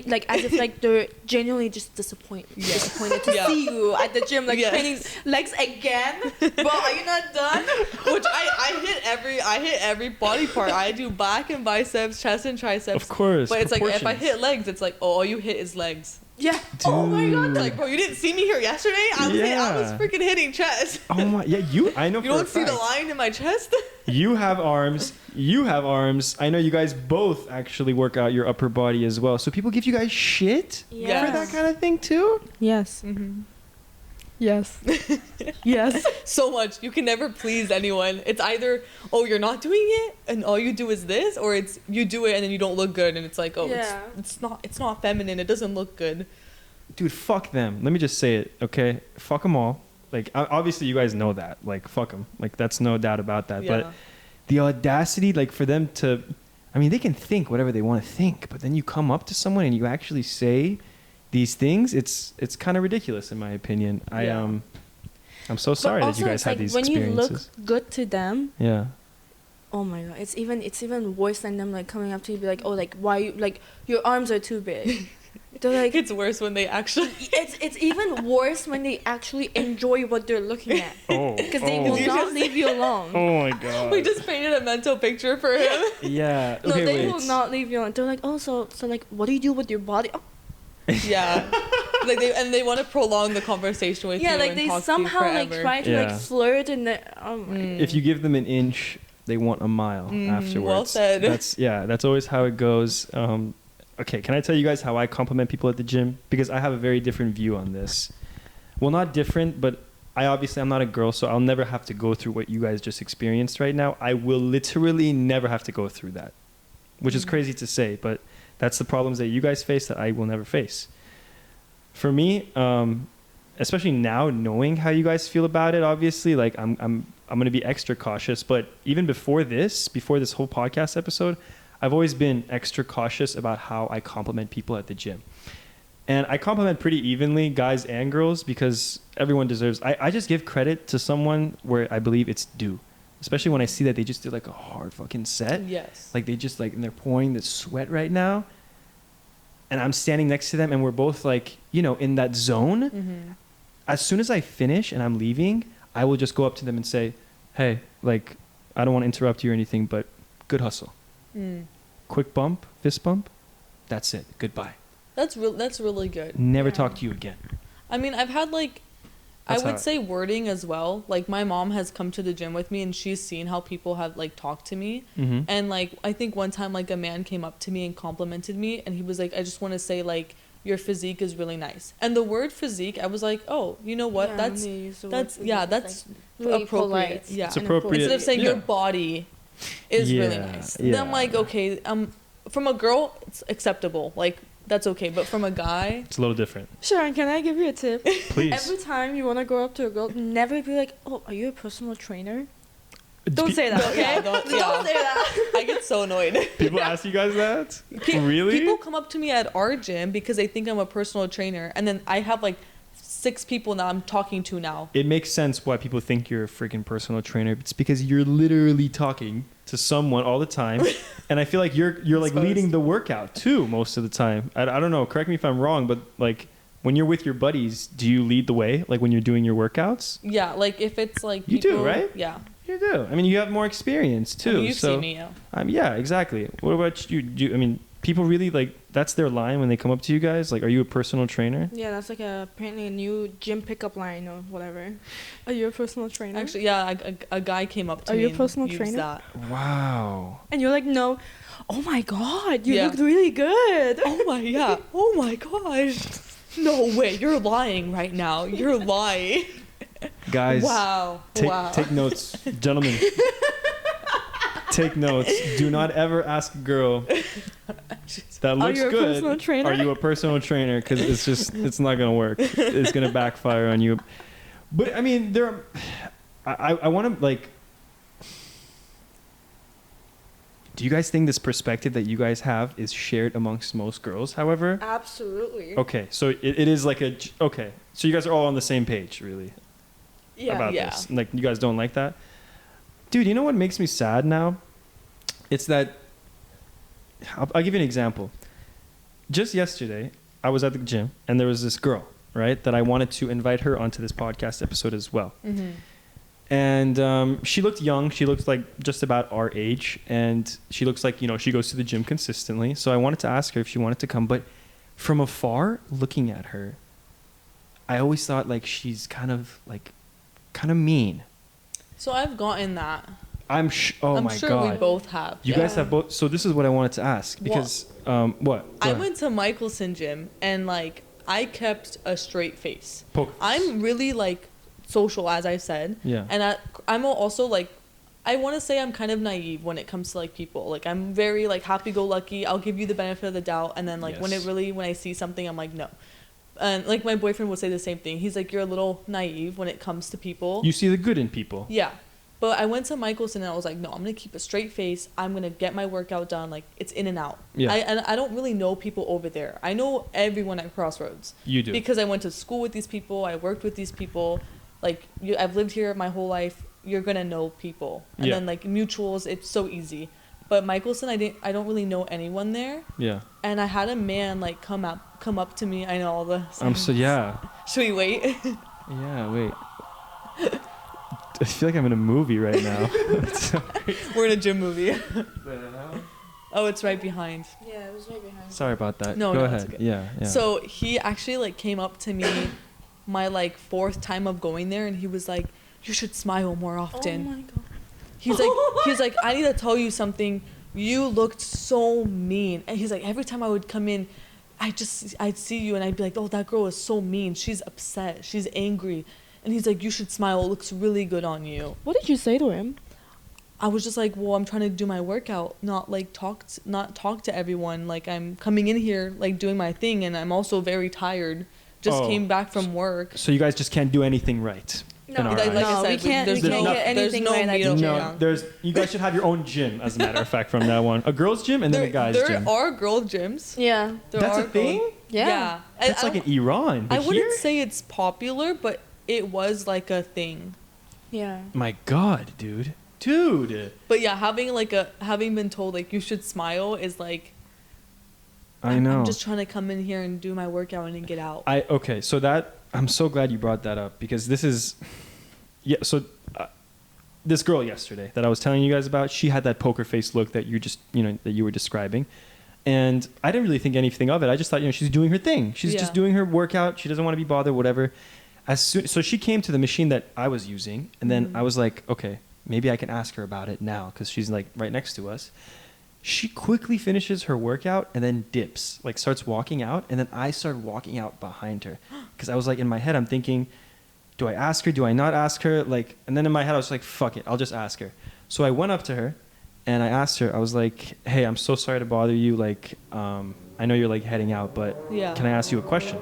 like as if like they're genuinely just disappointed to see you at the gym, like training legs again. Bro, are you not done? Which I hit every body part. I do back and biceps, chest and triceps. Of course. But it's like if I hit legs, it's like, oh, all you hit is legs. Yeah. Dude. Oh my god. Like, bro, you didn't see me here yesterday? I was freaking hitting chest. Oh my, yeah, I know. You don't see the line in my chest? You have arms. I know you guys both actually work out your upper body as well. So people give you guys shit for that kind of thing too? Yes. Mm-hmm. Yes. Yes. So much. You can never please anyone. It's either, oh, you're not doing it and all you do is this, or it's you do it and then you don't look good and it's like, oh, it's not feminine. It doesn't look good. Dude, fuck them. Let me just say it, okay? Fuck them all. Like, obviously you guys know that. Like, fuck them. Like, that's no doubt about that. Yeah. But the audacity, like, for them to, I mean, they can think whatever they want to think, but then you come up to someone and you actually say these things, it's kind of ridiculous in my opinion. I'm so sorry that you guys had these experiences. When you look good to them, yeah. Oh my god, it's even worse than them like coming up to you and be like, oh, like why you like your arms are too big. They're like, it's worse when they actually. It's even worse when they actually enjoy what they're looking at. Oh. Because they will not leave you alone. Oh my god. We just painted a mental picture for him. Yeah. No, they will not leave you alone. They're like, oh, so like, what do you do with your body? Oh. Yeah. Like they want to prolong the conversation with you. Yeah, like and they talk somehow to you like try to like flirt and if you give them an inch, they want a mile afterwards. Well said. That's always how it goes. Okay, can I tell you guys how I compliment people at the gym? Because I have a very different view on this. Well, not different, but I'm not a girl, so I'll never have to go through what you guys just experienced right now. I will literally never have to go through that, which is crazy to say, but that's the problems that you guys face that I will never face. For me, especially now knowing how you guys feel about it, obviously, like I'm going to be extra cautious. But even before this whole podcast episode, I've always been extra cautious about how I compliment people at the gym. And I compliment pretty evenly, guys and girls, because everyone deserves. I just give credit to someone where I believe it's due. Especially when I see that they just did like a hard fucking set. Yes. Like they just like, and they're pouring the sweat right now. And I'm standing next to them and we're both like, in that zone. Mm-hmm. As soon as I finish and I'm leaving, I will just go up to them and say, hey, like, I don't want to interrupt you or anything, but good hustle. Quick bump, fist bump. That's it. Goodbye. That's really good. Never talk to you again. I mean, I've had like, I would say wording as well. Like my mom has come to the gym with me and she's seen how people have like talked to me. Mm-hmm. And like, I think one time like a man came up to me and complimented me and he was like, I just want to say like, your physique is really nice. And the word physique, I was like, oh, you know what? Yeah, that's really appropriate. Yeah. It's appropriate. Instead of saying your body is really nice. Yeah. Then I'm like, okay, from a girl, it's acceptable. Like, that's okay. But from a guy, it's a little different. Sharon, can I give you a tip? Please. Every time you want to go up to a girl, never be like, oh, are you a personal trainer? Don't say that, okay? Don't say that. I get so annoyed. People ask you guys that? Really? People come up to me at our gym because they think I'm a personal trainer. And then I have like 6 people now I'm talking to now. It makes sense why people think you're a freaking personal trainer. It's because you're literally talking to someone all the time. And I feel like you're like leading the workout too most of the time. I don't know. Correct me if I'm wrong, but like when you're with your buddies, do you lead the way? Like when you're doing your workouts? Yeah, like if it's like you do, right? Yeah. You do. I mean, you have more experience too. You've seen me, yeah. Yeah, exactly. What about you? I mean, people really like that's their line when they come up to you guys. Like, are you a personal trainer? Yeah, that's like apparently a new gym pickup line or whatever. Are you a personal trainer? Actually, yeah, a guy came up to me. Are you a personal and trainer? used that. Wow. And you're like, no. Oh my god, you looked really good. Oh my gosh. No way, you're lying right now. You're lying. Guys, wow. Take notes, gentlemen. Take notes. Do not ever ask a girl that looks you a good. personal trainer? Are you a personal trainer? Because it's not gonna work. It's gonna backfire on you. But I mean, I want to like. Do you guys think this perspective that you guys have is shared amongst most girls? However, Absolutely. okay, so it is like okay. So you guys are all on the same page, really. Yeah. About this. Like, you guys don't like that? Dude, you know what makes me sad now? It's that I'll give you an example. Just yesterday, I was at the gym and there was this girl, right, that I wanted to invite her onto this podcast episode as well. Mm-hmm. And she looked young. She looked like just about our age, and she looks like, she goes to the gym consistently. So I wanted to ask her if she wanted to come, but from afar, looking at her, I always thought like she's kind of mean. So I've gotten that. I'm sure we both have. You guys have both. So this is what I wanted to ask because what? I went to Michelson gym and like I kept a straight face. Poker. I'm really like social, as I said. Yeah. And I'm also like, I want to say I'm kind of naive when it comes to like people. Like I'm very like happy-go-lucky. I'll give you the benefit of the doubt, and then like when I see something, I'm like no. And like my boyfriend would say the same thing. He's like, you're a little naive when it comes to people. You see the good in people. Yeah. But I went to Michelson and I was like, no, I'm going to keep a straight face. I'm going to get my workout done. Like, it's in and out. Yeah. And I don't really know people over there. I know everyone at Crossroads. You do. Because I went to school with these people. I worked with these people. Like, I've lived here my whole life. You're going to know people. And then, like, mutuals, it's so easy. But Michelson, I don't really know anyone there. Yeah. And I had a man, like, come up to me. I know all the... yeah. Should we wait? Yeah, wait. I feel like I'm in a movie right now. We're in a gym movie. Oh, it's right behind. Yeah, it was right behind. Sorry about that. No, Go it's ahead. okay. Yeah. So he actually like came up to me my like 4th time of going there, and he was like, you should smile more often. Oh my god. He's like, I need to tell you something. You looked so mean. And he's like, every time I would come in, I'd see you and I'd be like, oh, that girl is so mean. She's upset. She's angry. And he's like, you should smile. It looks really good on you. What did you say to him? I was just like, well, I'm trying to do my workout, not talk to everyone. Like, I'm coming in here, like, doing my thing, and I'm also very tired. Just came back from work. So you guys just can't do anything right. No, like I said, we can't get anything right at the gym. You guys should have your own gym, as a matter of fact, from that one. A girl's gym and then a guy's gym. There are girl gyms. Yeah. That's a thing? Yeah. That's like in Iran. I wouldn't say it's popular, but it was like a thing. Yeah. My God, dude. But yeah, having been told like you should smile is like, I know. I'm just trying to come in here and do my workout and then get out. So that I'm so glad you brought that up, because this is this girl yesterday that I was telling you guys about, she had that poker face look that you were describing. And I didn't really think anything of it. I just thought, she's doing her thing. She's just doing her workout. She doesn't want to be bothered, whatever. So she came to the machine that I was using, and then I was like, okay, maybe I can ask her about it now, because she's like right next to us. She quickly finishes her workout and then dips, like starts walking out, and then I started walking out behind her, because I was like, in my head I'm thinking, do I ask her? Do I not ask her? Like, and then in my head I was like, fuck it, I'll just ask her. So I went up to her and I asked her. I was like, hey, I'm so sorry to bother you. Like, I know you're like heading out, but can I ask you a question?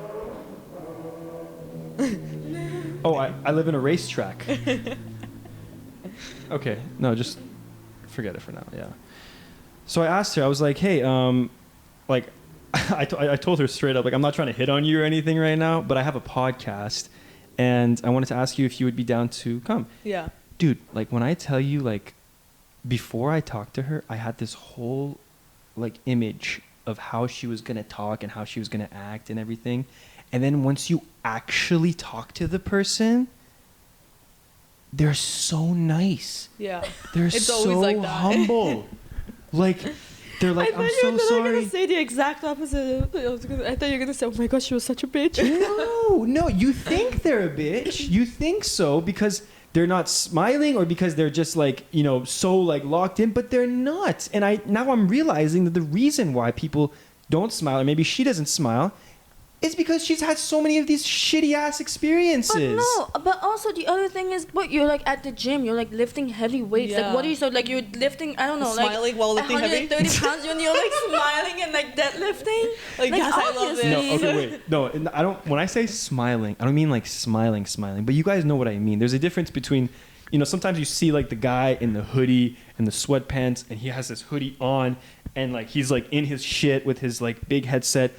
Oh, I live in a racetrack. Okay, no, just forget it for now. Yeah. So I asked her. I was like, hey, like, I told her straight up, like, I'm not trying to hit on you or anything right now, but I have a podcast, and I wanted to ask you if you would be down to come. Yeah. Dude, like, when I tell you, like, before I talked to her, I had this whole, like, image of how she was gonna talk and how she was gonna act and everything. And then once you actually talk to the person, they're so nice. Yeah. They're It's so always like that. humble. Like, they're like, I'm so sorry. I was gonna say the exact opposite. I thought you were gonna say, oh my gosh, she was such a bitch. No, you think they're a bitch. You think so because they're not smiling or because they're just like, you know, so like locked in, but they're not. And I'm realizing that the reason why people don't smile, or maybe she doesn't smile, is because she's had so many of these shitty ass experiences. But also the other thing is, but you're like at the gym, you're like lifting heavy weights. Yeah. Like what are you so like you're lifting? I don't know, Smiling like while lifting heavy? 130 pounds, and you're like smiling and like deadlifting. Like yes, I love it. No, okay, wait. No, I don't. When I say smiling, I don't mean like smiling. But you guys know what I mean. There's a difference between, you know, sometimes you see like the guy in the hoodie and the sweatpants, and he has this hoodie on, and like he's like in his shit with his like big headset.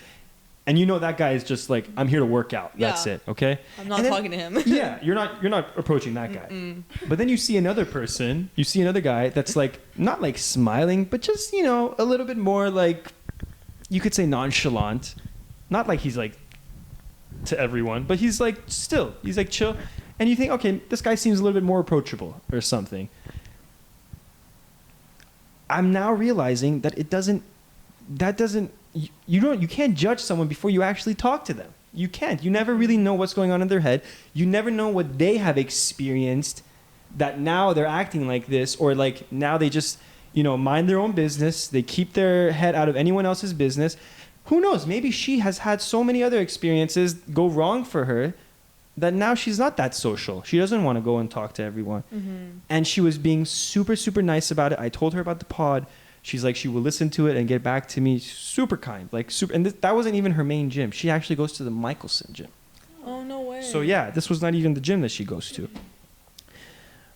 And you know that guy is just like, I'm here to work out. That's it, okay? I'm not talking to him. Yeah, you're not approaching that guy. But then you see another person, you see another guy that's like not like smiling, but just, you know, a little bit more like, you could say nonchalant. Not like he's like to everyone, but he's like he's like chill. And you think, okay, this guy seems a little bit more approachable or something. I'm now realizing that you can't judge someone before you actually talk to them. You can't. You never really know what's going on in their head. You never know what they have experienced that now they're acting like this, or like now they just, you know, mind their own business. They keep their head out of anyone else's business. Who knows? Maybe she has had so many other experiences go wrong for her that now she's not that social. She doesn't want to go and talk to everyone. And she was being super, super nice about it. I told her about the pod. She's like, she will listen to it and get back to me. Super kind, like super. And that wasn't even her main gym. She actually goes to the Michelson gym. Oh, no way. So yeah, this was not even the gym that she goes to.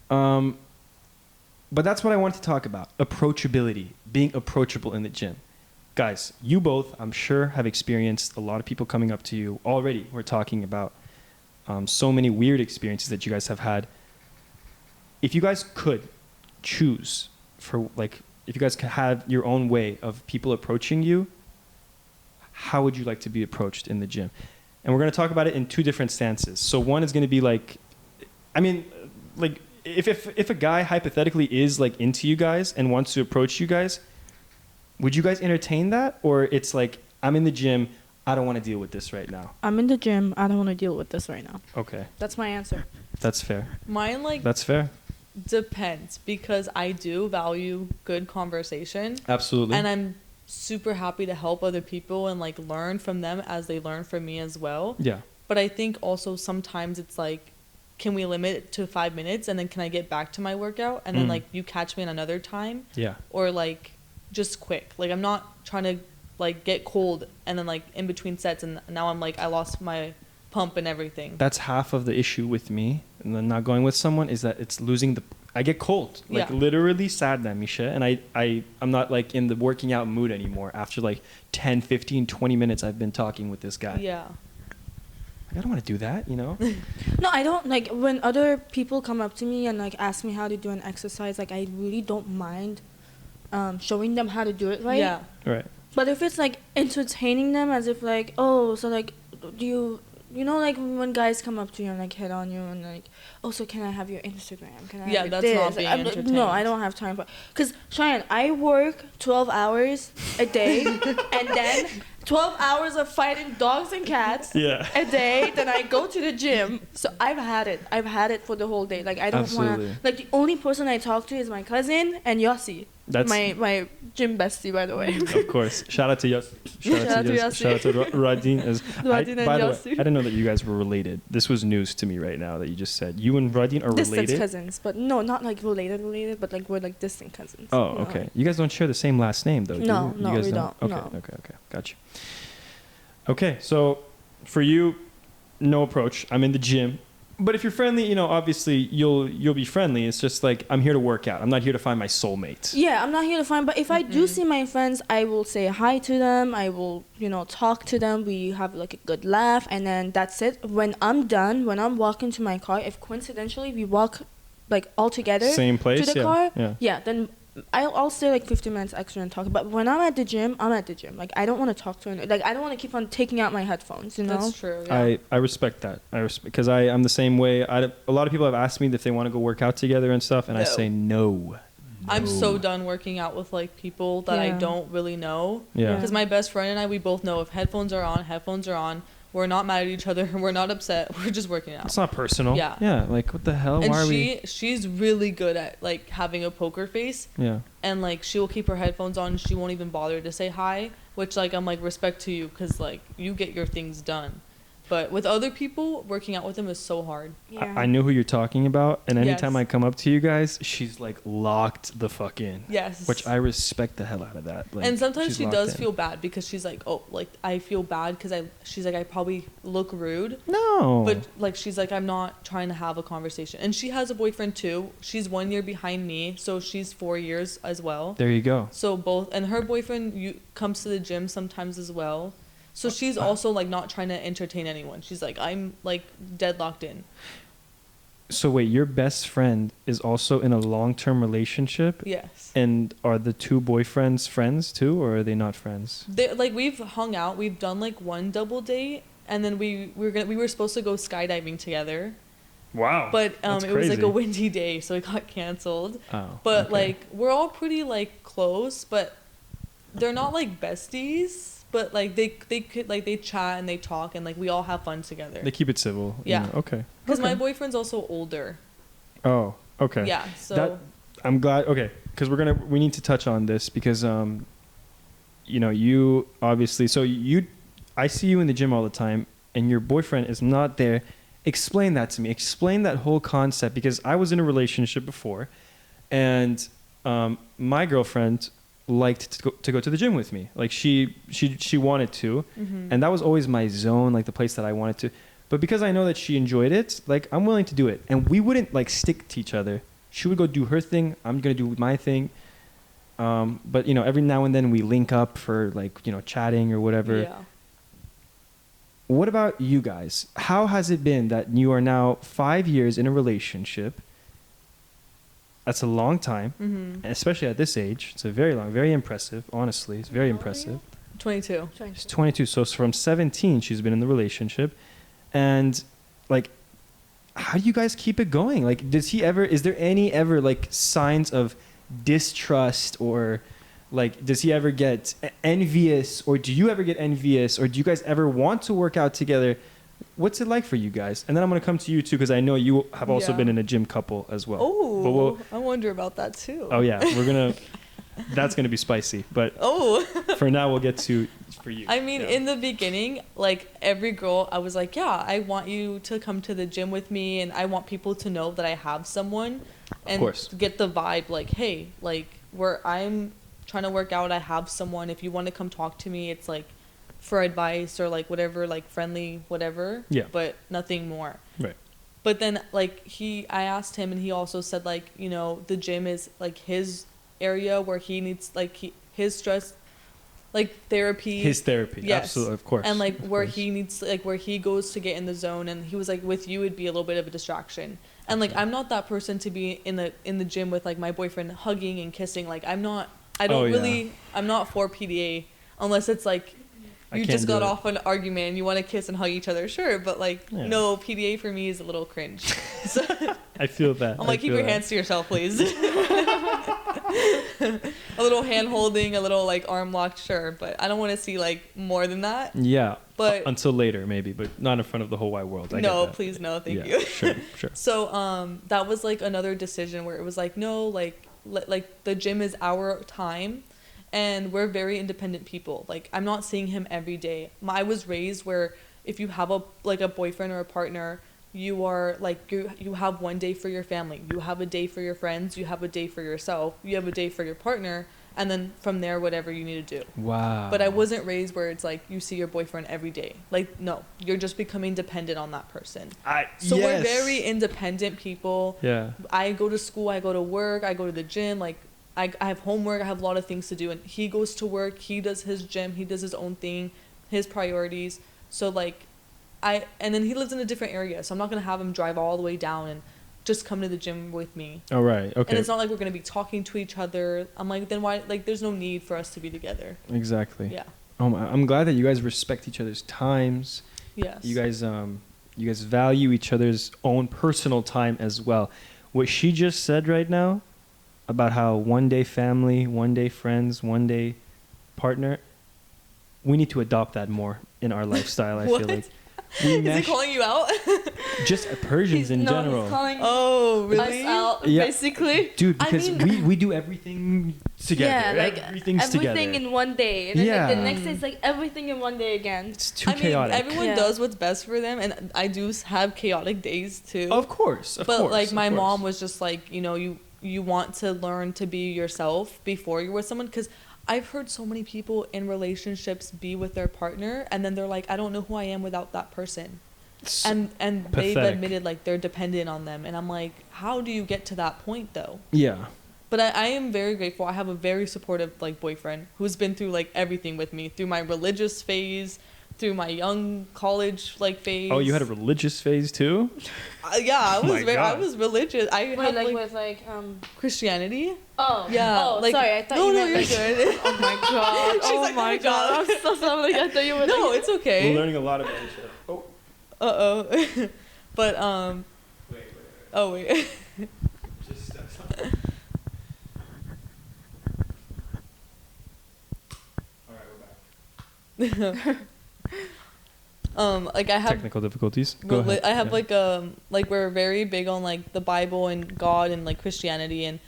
But that's what I want to talk about. Approachability, being approachable in the gym. Guys, you both, I'm sure, have experienced a lot of people coming up to you already. We're talking about so many weird experiences that you guys have had. If you guys could choose for like, if you guys could have your own way of people approaching you, how would you like to be approached in the gym? And we're going to talk about it in two different stances. So one is going to be like, I mean, like if a guy hypothetically is like into you guys and wants to approach you guys, would you guys entertain that? Or it's like, I'm in the gym, I don't want to deal with this right now. I'm in the gym, I don't want to deal with this right now. Okay. That's my answer. That's fair. Mine like That's fair. Depends, because I do value good conversation. Absolutely. And I'm super happy to help other people and like learn from them as they learn from me as well. Yeah. But I think also sometimes it's like, can we limit it to 5 minutes and then can I get back to my workout and then like you catch me in another time? Yeah. Or like just quick. Like I'm not trying to like get cold and then like in between sets and now I'm like I lost my pump and everything. That's half of the issue with me and then not going with someone is that it's losing I get cold, like literally sad, Misha, and I'm not like in the working out mood anymore after like 10, 15, 20 minutes I've been talking with this guy. Yeah. I don't want to do that, you know? No, I don't, like when other people come up to me and like ask me how to do an exercise, like I really don't mind showing them how to do it right. Yeah. Right. But if it's like entertaining them as if like, oh, so like, do you know, like when guys come up to you and like hit on you and like, oh, so can I have your Instagram? Can I have your that's this? not being entertained. No, I don't have time for. Because Cheyenne, I work 12 hours a day and then 12 hours of fighting dogs and cats a day. Then I go to the gym. So I've had it. I've had it for the whole day. Like I don't want to. Like the only person I talk to is my cousin and Yossi. That's my gym bestie, by the way. Of course. Shout out to Yossi. Shout out to Radin. By the way, I didn't know that you guys were related. This was news to me right now that you just said. You and Radin are related? Distant cousins. But no, not like related, but like we're like distant cousins. Oh, okay. Like, you guys don't share the same last name, though, do you? No, you guys we don't. Okay, no. okay. Gotcha. Okay, so for you, no approach. I'm in the gym. But if you're friendly, you know, obviously you'll be friendly. It's just like, I'm here to work out. I'm not here to find my soulmate. Yeah, I'm not here to find, but if I do see my friends, I will say hi to them. I will, you know, talk to them. We have like a good laugh and then that's it. When I'm done, when I'm walking to my car, if coincidentally we walk like all together same place to the car, then I'll stay like 15 minutes extra and talk. But when I'm at the gym, I'm at the gym. Like, I don't want to talk to anyone. Like, I don't want to keep on taking out my headphones, you know? That's true, yeah. I respect that. Because I'm the same way. A lot of people have asked me if they want to go work out together and stuff, and I say no. I'm so done working out with like people that I don't really know. Yeah. Because my best friend and I, we both know if headphones are on. We're not mad at each other. We're not upset. We're just working out. It's not personal. Yeah. Yeah. Like, what the hell? And why are we? she's really good at like having a poker face. Yeah. And like she will keep her headphones on. She won't even bother to say hi. Which like I'm like, respect to you, because like you get your things done. But with other people, working out with them is so hard. Yeah. I know who you're talking about, and anytime I come up to you guys, she's like locked the fuck in. Yes. Which I respect the hell out of that. Like, and sometimes she does in. feel bad because she's like, oh, like I feel bad because she's like, I probably look rude. No. But like she's like, I'm not trying to have a conversation. And she has a boyfriend too. She's 1 year behind me, so she's 4 years as well. There you go. So both, and her boyfriend comes to the gym sometimes as well. So she's also like not trying to entertain anyone. She's like, I'm like deadlocked in. So wait, your best friend is also in a long-term relationship? Yes. And are the two boyfriends friends too, or are they not friends? They like, we've hung out. We've done like one double date, and then we were supposed to go skydiving together. Wow. But it was like a windy day, so it got canceled. Oh. But okay. like we're all pretty like close, but they're not like besties. But like they could like they chat and they talk and like we all have fun together. They keep it civil. Yeah. You know? Okay. Because okay. my boyfriend's also older. Oh. Okay. Yeah. So I'm glad. Okay. Because we need to touch on this because you know, you obviously I see you in the gym all the time and your boyfriend is not there. Explain that to me. Explain that whole concept, because I was in a relationship before, and my girlfriend liked to go to the gym with me. Like she wanted to, and that was always my zone, like the place that I wanted to. But because I know that she enjoyed it, like I'm willing to do it. And we wouldn't like stick to each other. She would go do her thing. I'm gonna do my thing. But you know, every now and then we link up for like, you know, chatting or whatever. Yeah. What about you guys? How has it been that you are now 5 years in a relationship? That's a long time, especially at this age. It's a very long, very impressive. Honestly, it's very impressive. 22. She's 22. So from 17, she's been in the relationship. And like, how do you guys keep it going? Like, is there any ever like signs of distrust, or like, does he ever get envious, or do you ever get envious, or do you guys ever want to work out together? What's it like for you guys? And then I'm going to come to you too, because I know you have also been in a gym couple as well. Oh, I wonder about that too. Oh yeah, that's going to be spicy. But for now, we'll get to for you. I mean, in the beginning, like every girl, I was like, yeah, I want you to come to the gym with me, and I want people to know that I have someone, and get the vibe like, hey, like I'm trying to work out, I have someone. If you want to come talk to me, it's like for advice or like whatever, like friendly, whatever. Yeah. But nothing more. Right. But then like I asked him, and he also said like, you know, the gym is like his area where he needs like his stress, like therapy. His therapy. Yes. Absolutely, of course. And like where he needs, like where he goes to get in the zone. And he was like, with you, it'd be a little bit of a distraction. And like, I'm not that person to be in the gym with like my boyfriend hugging and kissing. Like I'm not for PDA unless it's like you just got off an argument and you want to kiss and hug each other, sure, but like no, PDA for me is a little cringe. So, I feel that. I'm like, keep your hands to yourself, please. A little hand holding, a little like arm locked, sure, but I don't want to see like more than that. Yeah, but until later maybe, but not in front of the whole wide world. No, please, no, thank you. Sure. So that was like another decision where it was like, no, like the gym is our time. And we're very independent people. Like, I'm not seeing him every day. I was raised where if you have a boyfriend or a partner, you are like, you have one day for your family. You have a day for your friends. You have a day for yourself. You have a day for your partner. And then from there, whatever you need to do. Wow. But I wasn't raised where it's like you see your boyfriend every day. Like, no, you're just becoming dependent on that person. We're very independent people. Yeah. I go to school. I go to work. I go to the gym. Like, I have homework, I have a lot of things to do, and he goes to work, he does his gym, he does his own thing, his priorities. So like and then he lives in a different area, so I'm not going to have him drive all the way down and just come to the gym with me. Oh, right. Okay. And it's not like we're going to be talking to each other. I'm like, then why? Like, there's no need for us to be together. Exactly. Yeah. I'm glad that you guys respect each other's times. Yes. You guys value each other's own personal time as well. What she just said right now about how one day family, one day friends, one day partner, we need to adopt that more in our lifestyle. I feel like is he calling you out? Just Persians in general. He's calling really? us out, Yeah. basically. Dude, because we do everything together. Yeah, like everything's together. everything in one day, and then Yeah. like the next day it's like everything in one day again. It's too chaotic. Everyone does what's best for them, and I do have chaotic days too. Of course, but like my mom was just like, you want to learn to be yourself before you're with someone, because I've heard so many people in relationships be with their partner and then they're like, I don't know who I am without that person. And they've admitted like they're dependent on them. And I'm like, how do you get to that point though? Yeah. But I am very grateful. I have a very supportive like boyfriend who's been through like everything with me, through my religious phase, through my young college like phase. Oh, you had a religious phase too? Yeah, I was religious. I Wait, had like with like Christianity. Oh yeah. Oh, like, sorry. I thought no, you no, meant you're like, good. oh my god. She's like, my god. I'm so sorry. I thought you were. No, like, it's okay. We're learning a lot about each other. Oh. Uh-oh. But Wait. Oh wait. Just step up. All right, we're back. Like I have technical difficulties. Go ahead. I have like we're very big on like the Bible and God and like Christianity, and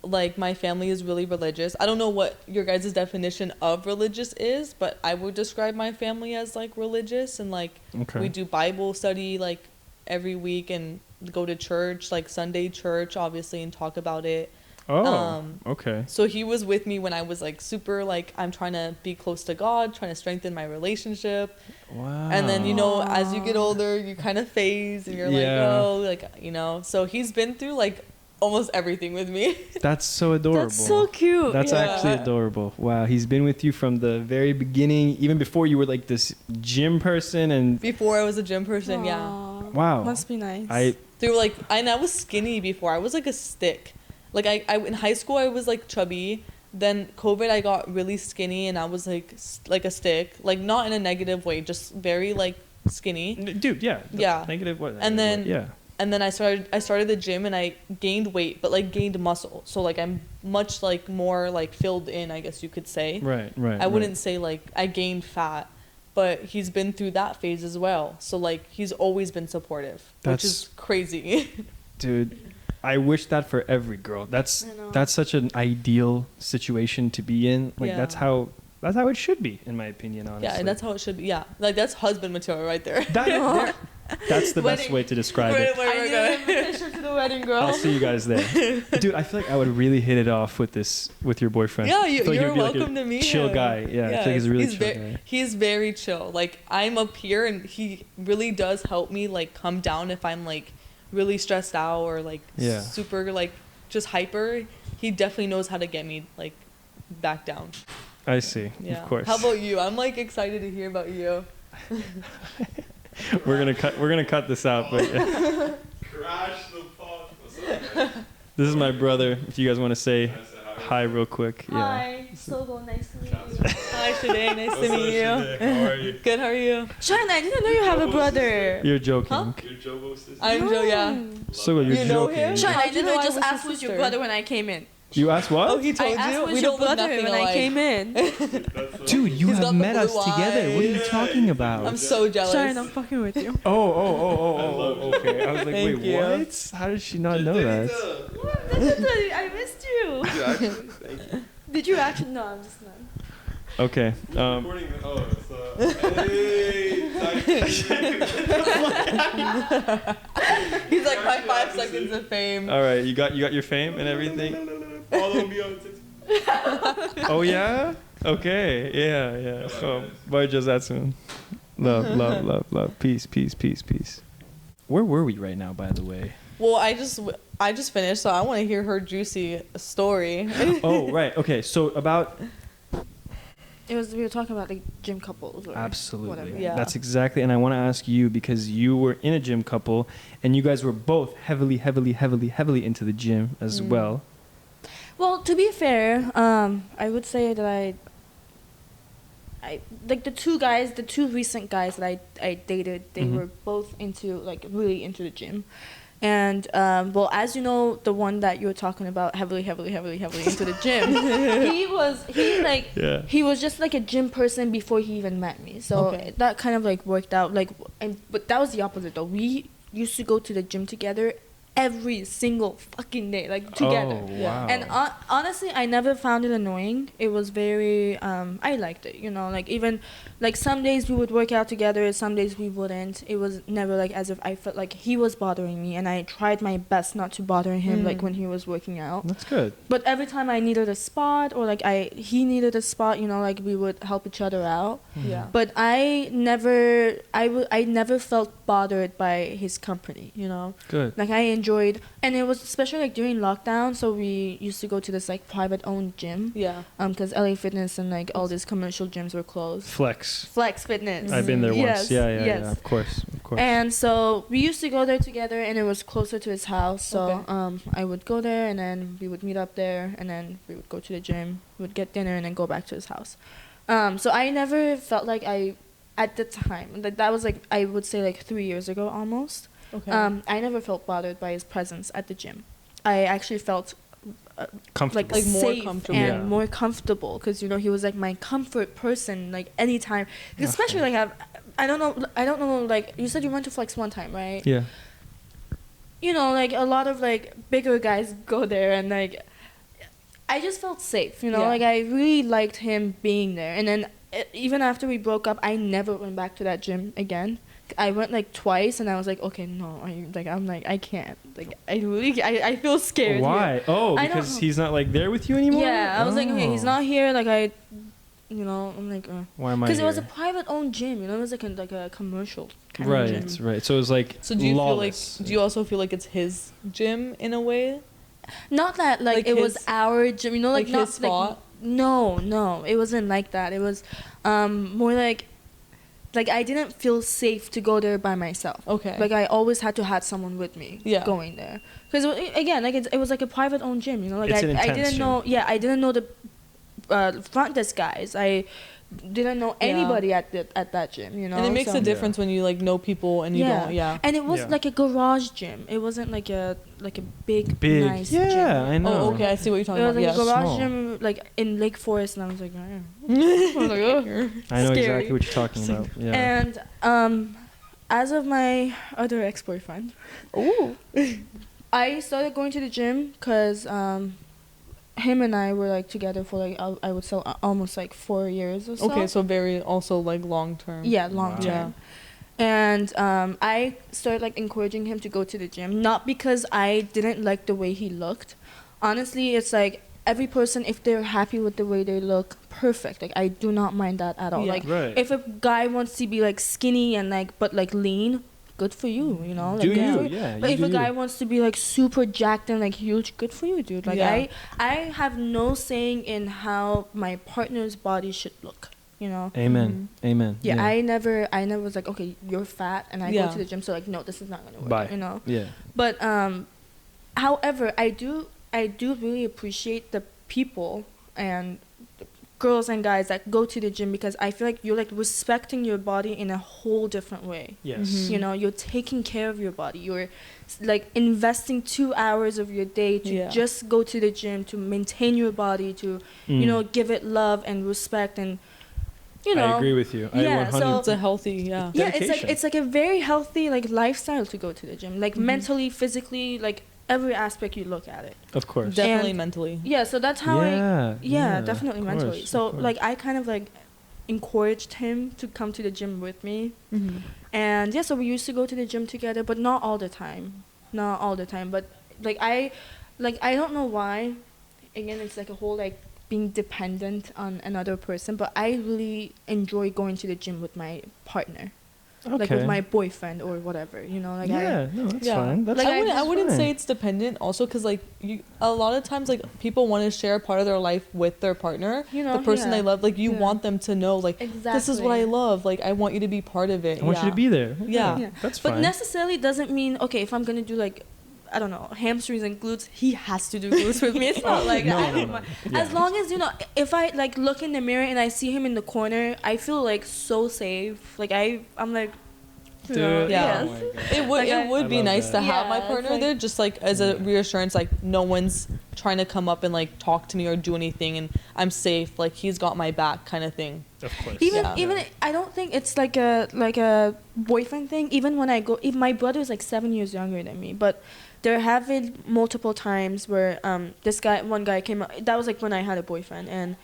like my family is really religious. I don't know what your guys' definition of religious is, but I would describe my family as like religious, and like we do Bible study like every week and go to church, like Sunday church obviously, and talk about it. Oh, okay. So he was with me when I was like super like I'm trying to be close to God, trying to strengthen my relationship. Wow. And then as you get older, you kind of phase and you're like, so he's been through like almost everything with me. That's so adorable. That's so cute. That's actually adorable. Wow, he's been with you from the very beginning, even before you were like this gym person and before I was a gym person. Aww. Yeah. Wow. Must be nice. I was skinny before. I was like a stick. Like I in high school I was like chubby. Then COVID I got really skinny and I was like a stick. Like not in a negative way, just very like skinny. Dude, yeah. Yeah. Negative what? And then yeah. And then I started the gym and I gained weight, but like gained muscle. So like I'm much like more like filled in, I guess you could say. Right. I wouldn't say like I gained fat, but he's been through that phase as well. So like he's always been supportive, which is crazy. Dude, I wish that for every girl. That's such an ideal situation to be in. Like that's how it should be, in my opinion, honestly. Yeah, and that's how it should be. Yeah, like that's husband material right there. That's the best way to describe it. I need an invitation to the wedding, girl. I'll see you guys there. Dude, I feel like I would really hit it off with your boyfriend. Yeah, you're welcome to meet chill him. guy. Yeah, I think he's a really chill guy. He's very chill. Like I'm up here and he really does help me like come down if I'm like really stressed out or like super like just hyper. He definitely knows how to get me like back down. I see. Yeah. Of course. How about you? I'm like excited to hear about you. We're gonna cut this out, but Crash the pod. This is my brother. If you guys want to say hi real quick. Hi, Sogol, nice to meet you. Hi, Shaday, nice to meet you. How are you? Good, how are you? China, I didn't know you have a brother. You're joking. Huh? Your Jobo sister. I'm Joe, yeah. So you're You know joking. him? China, I How'd you know literally I just was asked his who's your sister? brother when I came in. You asked what? Oh, he told I asked you? who's We your don't look brother nothing when I alike. came in. Dude, you He's have got the met us blue together. What are you eyes. talking about? I'm so jealous. China, I'm fucking with you. Oh, okay. I was like, Thank wait, you. what? How did she not know that? I missed you. Thank you. Did you actually? No, I'm just not. Okay. Recording. Oh, it's He's like my 5 seconds of fame. All right, you got your fame and everything. Follow me on TikTok. Oh yeah. Okay. Yeah. Oh, bye, Josatsun. Love. Peace. Where were we right now, by the way? Well, I just finished, so I want to hear her juicy story. Oh, right. Okay. So about we were talking about like gym couples or Absolutely. whatever. Yeah. That's exactly. And I want to ask you, because you were in a gym couple and you guys were both heavily into the gym as well. Well, to be fair, I would say that I like the two recent guys that I dated, they were both really into the gym. And well, as you know, the one that you were talking about heavily into the gym, he was just like a gym person before he even met me. So that kind of like worked out. But that was the opposite though. We used to go to the gym together every single fucking day, like together. Oh, wow. And honestly, I never found it annoying. It was very I liked it, you know, like even like some days we would work out together, some days we wouldn't. It was never like as if I felt like he was bothering me, and I tried my best not to bother him like when he was working out. That's good. But every time I needed a spot or like he needed a spot, you know, like we would help each other out. Yeah. But I never felt bothered by his company, you know. Good. Like I enjoyed, and it was especially like during lockdown, so we used to go to this like private owned gym. Yeah. Because LA Fitness and like all these commercial gyms were closed. Flex Fitness. I've been there once. Yes, Yeah, yes. of course. And so we used to go there together, and it was closer to his house. So I would go there, and then we would meet up there, and then we would go to the gym. We would get dinner, and then go back to his house. So I never felt like at the time, like that was like I would say like 3 years ago almost. Okay. I never felt bothered by his presence at the gym. I actually felt comfortable. like more safe comfortable. and more comfortable, because you know he was like my comfort person, like anytime. Especially like I don't know. Like you said, you went to Flex one time, right? Yeah. You know, like a lot of like bigger guys go there, and like I just felt safe. You know, like I really liked him being there. And then even after we broke up, I never went back to that gym again. I went like twice, and I was like, okay, no, I can't. Like I feel scared. Why? Here. Oh, because he's not like there with you anymore. Yeah, I was like, okay, he's not here. Like you know, I'm like, why am I? Because it was a private owned gym. You know, it was like a commercial kind of gym. Right. So it was like So do you lawless. feel like? Do you also feel like it's his gym in a way? Not that like it was our gym. You know, like not his spot. Like, no, it wasn't like that. It was more like I didn't feel safe to go there by myself. Okay. Like I always had to have someone with me. Going there. Because again, like it was like a private owned gym. You know, like I didn't know. Yeah, I didn't know the front desk guys. I didn't know anybody at that gym. You know. And it makes a difference when you like know people and you don't. Yeah. And it was like a garage gym. It wasn't like a big nice gym. Yeah, I know. Oh, okay. I see what you're talking about. It was like a garage small. gym, like in Lake Forest, and I was like, I was like, oh, I know scary. exactly what you're talking about. Yeah. And as of my other ex-boyfriend, I started going to the gym because him and I were like together for like I would say almost like 4 years or so. Okay, so very also like long term. Yeah, long term. And I started like encouraging him to go to the gym, not because I didn't like the way he looked. Honestly, it's like every person, if they're happy with the way they look, perfect. Like I do not mind that at all. Like if a guy wants to be like skinny and like but like lean, good for you, you know. Like, do you? Yeah. But if a guy wants to be like super jacked and like huge, good for you, dude. Like I have no saying in how my partner's body should look. You know. Amen. Amen. Yeah, I never was like, okay, you're fat, and I go to the gym, so like, no, this is not gonna work. Bye. You know. Yeah. But however, I do really appreciate the people and girls and guys that go to the gym, because I feel like you're like respecting your body in a whole different way. Yes. You know, you're taking care of your body. You're like investing 2 hours of your day to just go to the gym, to maintain your body, to you know, give it love and respect, and you know. I agree with you. So it's a healthy it's like a very healthy like lifestyle to go to the gym, like mentally, physically, like every aspect you look at it. Of course. Definitely mentally. Yeah, so that's how definitely course, mentally. So like I kind of like encouraged him to come to the gym with me. And so we used to go to the gym together, but not all the time. But like I don't know why. Again, it's like a whole like being dependent on another person, but I really enjoy going to the gym with my partner. like with my boyfriend or whatever, like that's fine. That's like I wouldn't fine. say it's dependent also, because like a lot of times like people want to share part of their life with their partner, the person they love, like you want them to know like this is what I love, like I want you to be part of it. I want you to be there. That's fine. But necessarily doesn't mean, okay, if I'm gonna do like, I don't know, hamstrings and glutes, he has to do glutes with me. It's not like as long as if I like look in the mirror and I see him in the corner, I feel like so safe. Like I'm like, dude, it would be nice to have my partner there, just like as a reassurance, like no one's trying to come up and like talk to me or do anything, and I'm safe. Like he's got my back, kind of thing. Of course. Even I don't think it's like a boyfriend thing. Even when I go, if my brother is like 7 years younger than me, but there have been multiple times where one guy came up. That was like when I had a boyfriend, and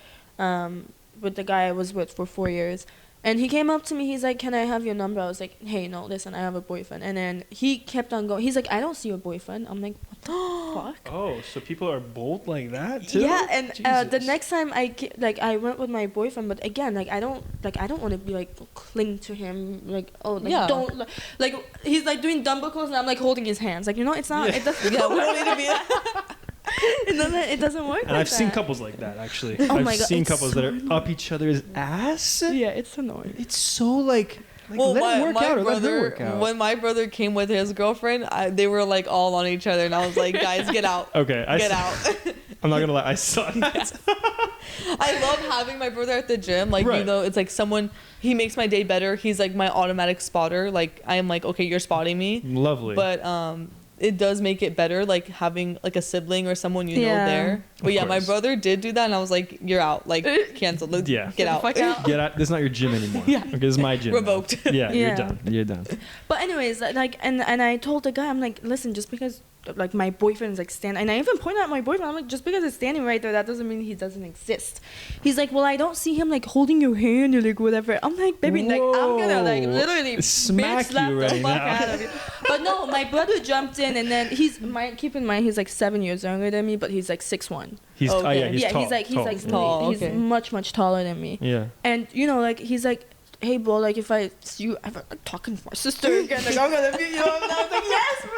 with the guy I was with for 4 years. And he came up to me, he's like, can I have your number? I was like, hey, no, listen, I have a boyfriend. And then he kept on going. He's like, I don't see your boyfriend. I'm like, what the fuck? Oh, so people are bold like that too? Yeah, and the next time I went with my boyfriend, but again, like I don't want to be like cling to him, like don't like he's like doing dumbbell curls and I'm like holding his hands, like it's not it doesn't we don't need to be it doesn't work. And I've seen couples like that actually. Oh I've my God, seen couples that are up each other's ass. Yeah, it's annoying. It's so like well, let him work out or let her work out. When my brother came with his girlfriend, they were like all on each other, and I was like, guys, get out. Okay, get out. I'm not gonna lie, I saw that. I love having my brother at the gym. Like, it's like he makes my day better. He's like my automatic spotter. Like, I am like, okay, you're spotting me. Lovely. But it does make it better, like having like a sibling or someone know there. But my brother did do that, and I was like, you're out. Like, cancel. Get out. Get out. This is not your gym anymore. Okay, this is my gym. Revoked. Yeah, you're done. But anyways, like, and I told the guy, I'm like, listen, just because like my boyfriend is like standing, and I even pointed out my boyfriend, I'm like, just because he's standing right there, that doesn't mean he doesn't exist. He's like, well, I don't see him like holding your hand or like whatever. I'm like, baby, like I'm gonna like literally smack you right now. Out of you. But no, my brother jumped in, and then keep in mind he's like 7 years younger than me, but he's like 6'1". He's tall. He's tall. He's much taller than me. Yeah. And like he's like, hey bro, like if I see you ever like talking to my sister again, like I'm gonna beat you up. And I was like, yes, bro.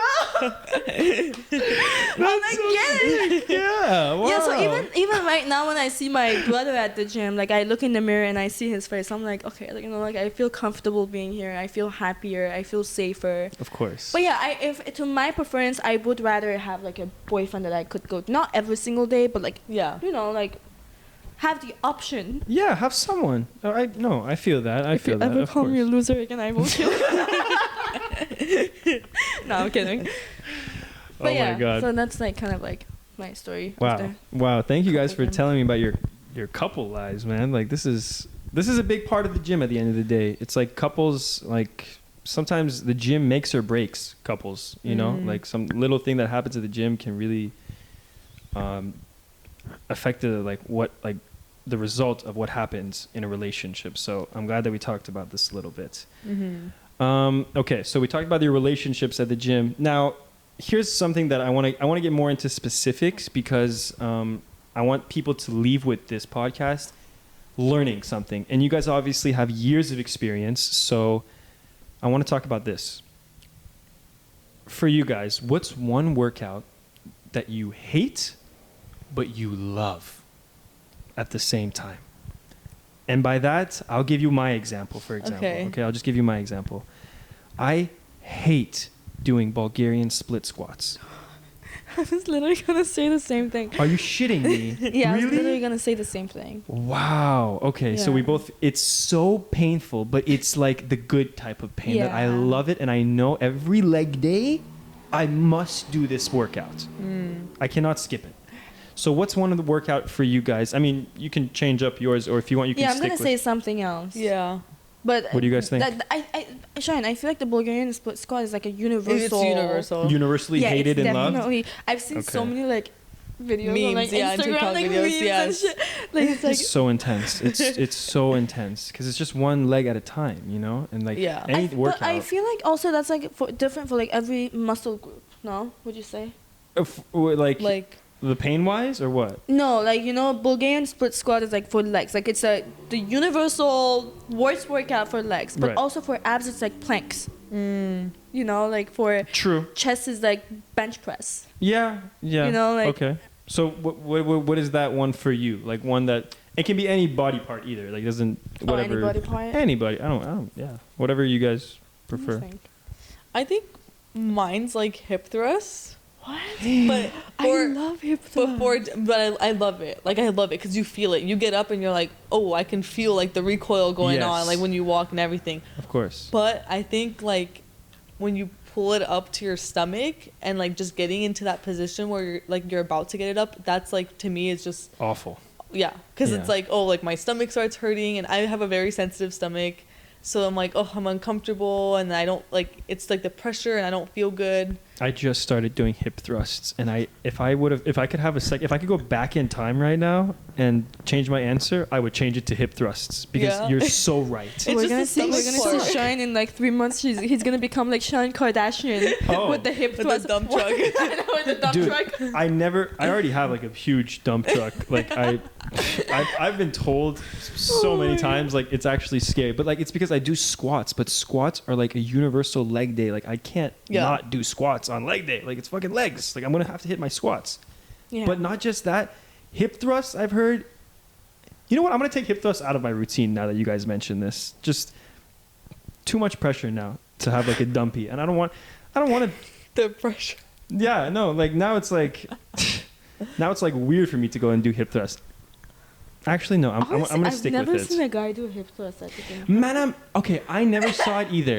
I'm like, yes. Yeah. Wow. Yeah. So even right now, when I see my brother at the gym, like I look in the mirror and I see his face, I'm like, okay, like like I feel comfortable being here. I feel happier. I feel safer. Of course. But yeah, if to my preference, I would rather have like a boyfriend that I could go not every single day, but like like. Have the option. Yeah, have someone. I feel that. If you ever call me a loser again, I will kill you. No, I'm kidding. But my God. So that's like kind of like my story. Wow. Thank you guys for telling me about your couple lives, man. Like this is a big part of the gym at the end of the day. It's like couples, like sometimes the gym makes or breaks couples, like some little thing that happens at the gym can really affect the result of what happens in a relationship. So I'm glad that we talked about this a little bit. Okay, so we talked about your relationships at the gym. Now, here's something that I want to get more into specifics, because I want people to leave with this podcast learning something. And you guys obviously have years of experience, so I want to talk about this. For you guys, what's one workout that you hate but you love at the same time? And by that, I'll give you my example, for example. Okay, I'll just give you my example. I hate doing Bulgarian split squats. I was literally going to say the same thing. Are you shitting me? Yeah, really? I was literally going to say the same thing. Wow. Okay, so we both, it's so painful, but it's like the good type of pain that I love it, and I know every leg day I must do this workout. I cannot skip it. So what's one of the workout for you guys? I mean, you can change up yours, or if you want, you can stick with... Yeah, I'm going to say something else. Yeah. But what do you guys think? Shine, I feel like the Bulgarian split squat is like a universal... It's universal. Universally hated and loved? I've seen so many like videos memes, on like Instagram, like videos, memes and shit. Like, it's so intense. It's so intense because it's just one leg at a time, and like any workout. But I feel like also that's like different for like every muscle group. No, would you say? The pain wise or what? No, like, you know, Bulgarian split squat is like for legs. Like, it's the universal worst workout for legs. But Right. also for abs, it's like planks. You know, like for True. chest is like bench press. Yeah. Yeah. You know, like- Okay. So what is that one for you? Like one that it can be any body part either. Like doesn't whatever. Any body part. Anybody. I don't. Yeah. Whatever you guys prefer. I think mine's like hip thrusts. What? But I love hip thrust. I love it. Like I love it because you feel it. You get up and you're like, oh, I can feel like the recoil going Yes. on, like when you walk and everything. Of course. But I think like when you pull it up to your stomach and like just getting into that position where you're about to get it up, that's like to me is just Awful. yeah, because Yeah. it's like, oh, like my stomach starts hurting and I have a very sensitive stomach. So I'm like, oh, I'm uncomfortable and I don't like, it's like the pressure and I don't feel good. I just started doing hip thrusts, and if I could go back in time right now and change my answer, I would change it to hip thrusts because Yeah. you're so right. It's we're just gonna the see stomach part. Shine in like 3 months. He's gonna become like Shine Kardashian Oh. with the hip With thrust. the dump truck. I know, with the dump Dude, truck. I already have like a huge dump truck. Like I've been told so many times like it's actually scary, but like it's because I do squats, but squats are like a universal leg day. Like I can't Yeah. not do squats on leg day. Like it's fucking legs. Like I'm gonna have to hit my squats. Yeah. But not just that, hip thrusts. I've heard. You know what? I'm gonna take hip thrusts out of my routine now that you guys mentioned this. Just too much pressure now to have like a dumpy, and I don't want to. The pressure. Yeah, no, like now it's like weird for me to go and do hip thrust. Actually, no, I'm gonna stick I've never with seen it. a guy do a hip thrust at the gym. Man, I never saw it either.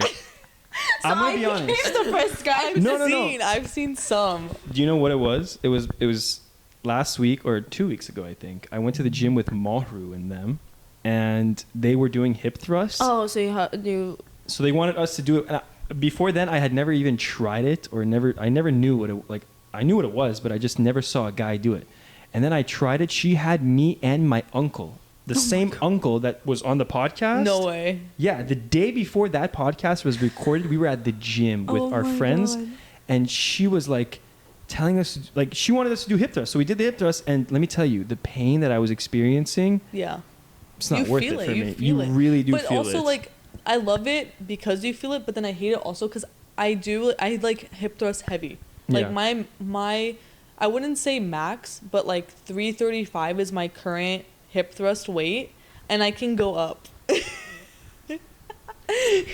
I'm gonna be honest. He's the first guy. No. I've seen some. Do you know what it was? It was last week or 2 weeks ago, I think. I went to the gym with Mahru and them, and they were doing hip thrusts. Oh, so you So they wanted us to do it. And before then, I had never even tried it, or I never knew what it like. I knew what it was, but I just never saw a guy do it. And then I tried it. She had me and my uncle, the same uncle that was on the podcast. No way. Yeah, the day before that podcast was recorded, we were at the gym with Oh our my friends, God. and she was like telling us, like she wanted us to do hip thrust. So we did the hip thrust, and let me tell you, the pain that I was experiencing, Yeah. it's not You worth feel it for you me. feel You it. really do but feel it. also like I love it because you feel it, but then I hate it also because I like hip thrust heavy. Like Yeah. my I wouldn't say max, but like 335 is my current hip thrust weight, and I can go up.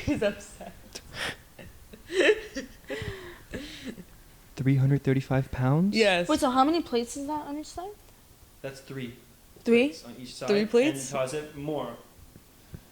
He's upset. 335 pounds? Yes. Wait, so how many plates is that on each side? That's 3. 3? On each side. 3 plates? And it more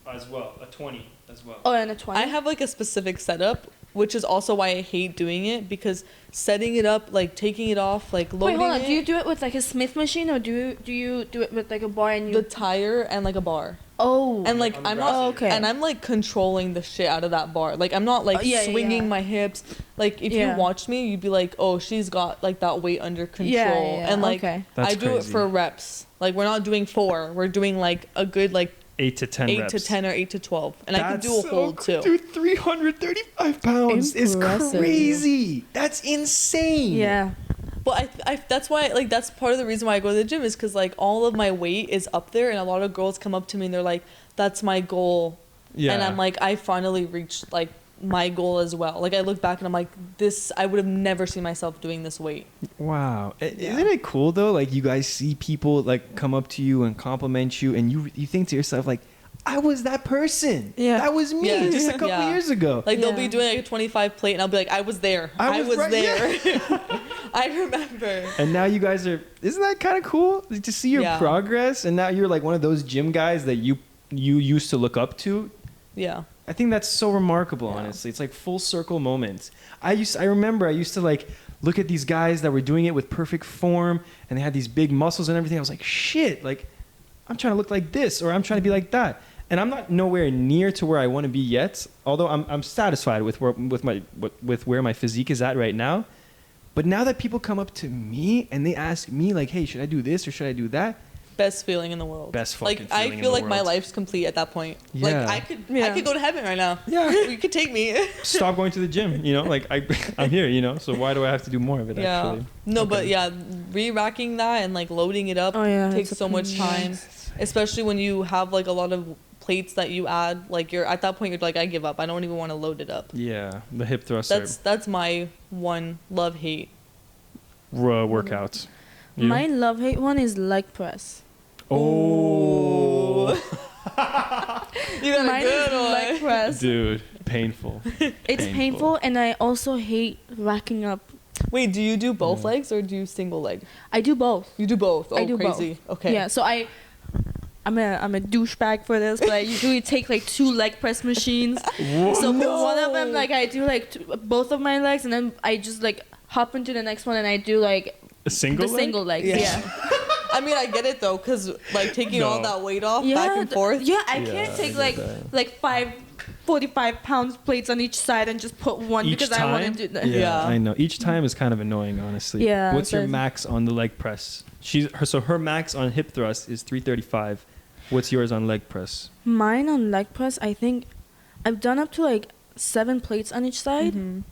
as well, a 20 as well. Oh, and a 20? I have like a specific setup, which is also why I hate doing it, because setting it up, like taking it off, like Wait, loading hold on. it, Do you do it with like a Smith machine, or do you do it with like a bar and you? the tire and like a bar. Oh. And like On the I'm ground. not Oh, okay. and I'm like controlling the shit out of that bar. Like I'm not like Yeah, yeah, swinging yeah. my hips. Like if Yeah. you watched me, you'd be like, "Oh, she's got like that weight under control." Yeah. And like okay. That's I do it crazy. for reps. Like we're not doing 4. We're doing like a good like 8 to 10 8 reps. to 10 or 8 to 12. And I can That's do a so hold cool. too. Dude, 335 pounds is Impressive. crazy. That's insane. Yeah. But I that's why like that's part of the reason why I go to the gym is because like all of my weight is up there, and a lot of girls come up to me and they're like, "That's my goal." Yeah. And I'm like, I finally reached like my goal as well. Like I look back and I'm like, this I would have never seen myself doing this weight. Wow. Yeah. Isn't it cool though? Like you guys see people like come up to you and compliment you, and you think to yourself like, I was that person. Yeah. That was me Yeah. just a couple Yeah. years ago. Like they'll Yeah. be doing like a 25 plate and I'll be like, I was there. I was right- there. yeah. I remember. And now you guys are, isn't that kind of cool to see your Yeah. progress? And now you're like one of those gym guys that you used to look up to. Yeah. I think that's so remarkable, Yeah. honestly. It's like full circle moments. I remember I used to like look at these guys that were doing it with perfect form, and they had these big muscles and everything. I was like, shit, like I'm trying to look like this, or I'm trying to be like that. And I'm not nowhere near to where I want to be yet. Although I'm satisfied with where my physique is at right now. But now that people come up to me and they ask me like, hey, should I do this or should I do that? Best feeling in the world. Best fucking like feeling I in feel the like my world. life's complete at that point. Yeah. Like I could go to heaven right now. Yeah. You could take me. Stop going to the gym, you know, like I'm here, you know, so why do I have to do more of it actually? No, Okay. but yeah, re-racking that and like loading it up takes so much time, especially when you have like a lot of plates that you add. Like you're at that point, you're like, I give up. I don't even want to load it up. Yeah, the hip thruster That's my one love hate workouts. You? My love hate one is leg press. Oh, You got Mine a good is leg one. press. dude, painful. It's painful, and I also hate racking up. Wait, do you do both Yeah. legs or do you single leg? I do both. You do both. Oh, I do both. crazy. Okay. Yeah, so I'm a douchebag for this, but I usually take like 2 leg press machines. So for one of them, like I do like both of my legs, and then I just like hop into the next one, and I do like A single the leg? single legs. Yeah. Yeah. I mean, I get it though, cause like taking all No. that weight off Yeah, back and forth. Yeah, I Yeah, can't I take get like that. 5 45-pound plates on each side and just put one Each because time? I want to do that. Yeah, Yeah. I know. Each time is kind of annoying, honestly. Yeah, What's your so- max on the leg press? So her max on hip thrust is 335. What's yours on leg press? Mine on leg press, I think I've done up to like 7 plates on each side. Mhm.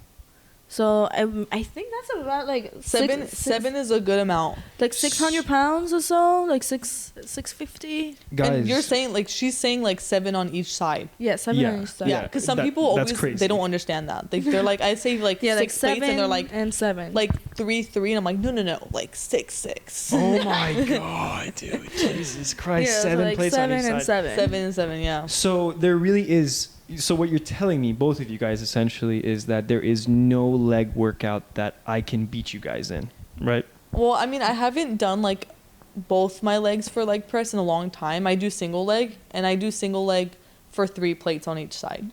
So I think that's about like Seven is a good amount. like 600 pounds or so, like 650. Guys, And you're saying like she's saying like 7 on each side. Yeah, 7 Yeah, on each side. Yeah, because some that- people that's always crazy. they don't understand that. They're like I say like Yeah, 6 like 7 plates and they're like and 7. like 3, and I'm like no like 6. oh my god, dude, Jesus Christ, yeah, so 7 like plates 7 on each and side. 7. 7 and 7, yeah. So there really is. So what you're telling me, both of you guys, essentially, is that there is no leg workout that I can beat you guys in, right? Well, I mean, I haven't done like both my legs for leg press in a long time. I do single leg, and I do single leg for 3 plates on each side.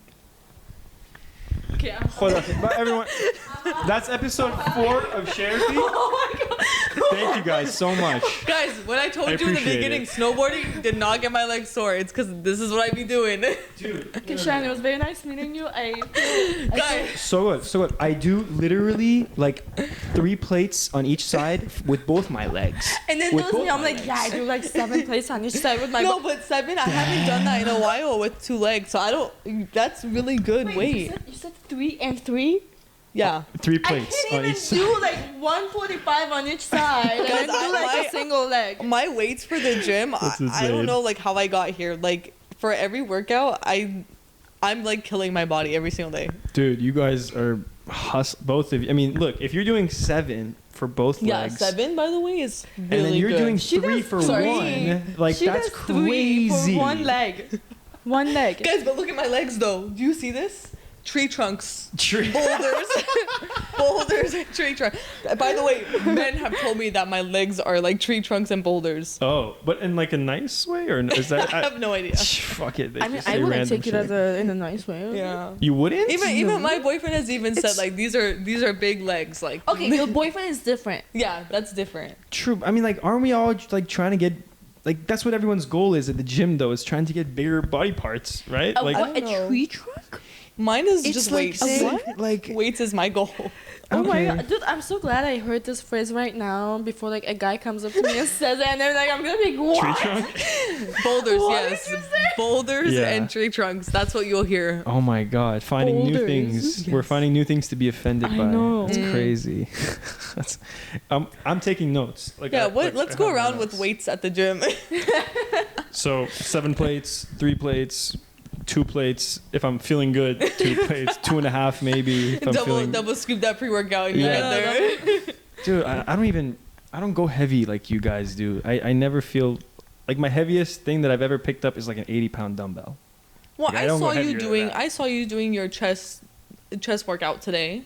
Okay, Hold on, but everyone. That's episode 4 of Sherapy. Oh my god. Thank you guys so much. Guys, when I told I you in the appreciate beginning, it. snowboarding did not get my legs sore. It's because this is what I be doing. Dude. Okay, Shannon, it was very nice meeting you. Guys, So good. I do literally like 3 plates on each side with both my legs. And then With those both me, I'm my like, yeah, I do like 7 plates on each side with my. no, but 7, I haven't done that in a while with 2 legs, so I don't. That's really good weight. You said 3 and 3. Yeah. 3 I plates can't on even each side. do like 145 on each side. And Guys, then do like a single leg. My weights for the gym, That's I insane. don't know like how I got here. Like for every workout, I'm like killing my body every single day. Dude, you guys are both of you. I mean, look, if you're doing 7 for both Yeah, legs, 7 by the way is really and then you're good. doing She 3 does for 3. 1, like She that's does 3 crazy. for 1 leg. 1 leg. Guys, but look at my legs though. Do you see this? Tree trunks. Tree- Boulders. Boulders and tree trunks. By the way, men have told me that my legs are like tree trunks and boulders. Oh, but in like a nice way, or is that? I have no idea. Fuck it. They I mean, just I say wouldn't random take it shit. as in a nice way. Yeah. You wouldn't? Even my boyfriend has even said It's- like these are big legs like Okay, your boyfriend is different. yeah, that's different. True. I mean, like, aren't we all like trying to get? Like, that's what everyone's goal is at the gym, though, is trying to get bigger body parts, right? A like, what? I don't A know. tree trunk? Mine is it's just like weights. what? Like, Weights is my goal. Oh my okay. god, dude! I'm so glad I heard this phrase right now before like a guy comes up to me and says it, and then like I'm gonna be like, Tree what? trunk? Boulders, What yes. did you say? Boulders Yeah. and tree trunks. That's what you'll hear. Oh my God! Finding new Boulders. things. We're Yes. finding new things to be offended I by. know. It's Mm. crazy. That's, I'm taking notes. Like, Yeah, like, let's I go have my around with notes. weights at the gym. So 7 plates, 3 plates, 2 plates. If I'm feeling good, 2 plates, 2.5 maybe. If I'm feeling, double scoop that pre-workout and Yeah. get there. dude, I don't go heavy like you guys do. I never feel like my heaviest thing that I've ever picked up is like an 80-pound dumbbell. Well, Like, I I don't go saw you heavier than doing that. I saw you doing your chest workout today.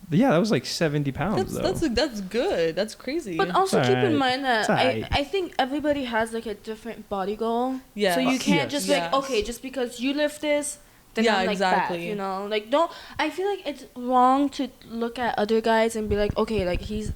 But yeah, that was like 70 pounds That's good. That's crazy. But also It's keep in alright. mind that It's alright. I think everybody has like a different body goal. Yeah. So you can't Yes. just be like, Yes. okay, just because you lift this, then Yeah, I'm like exactly. that, you know? Like don't I feel like it's wrong to look at other guys and be like, okay, like he's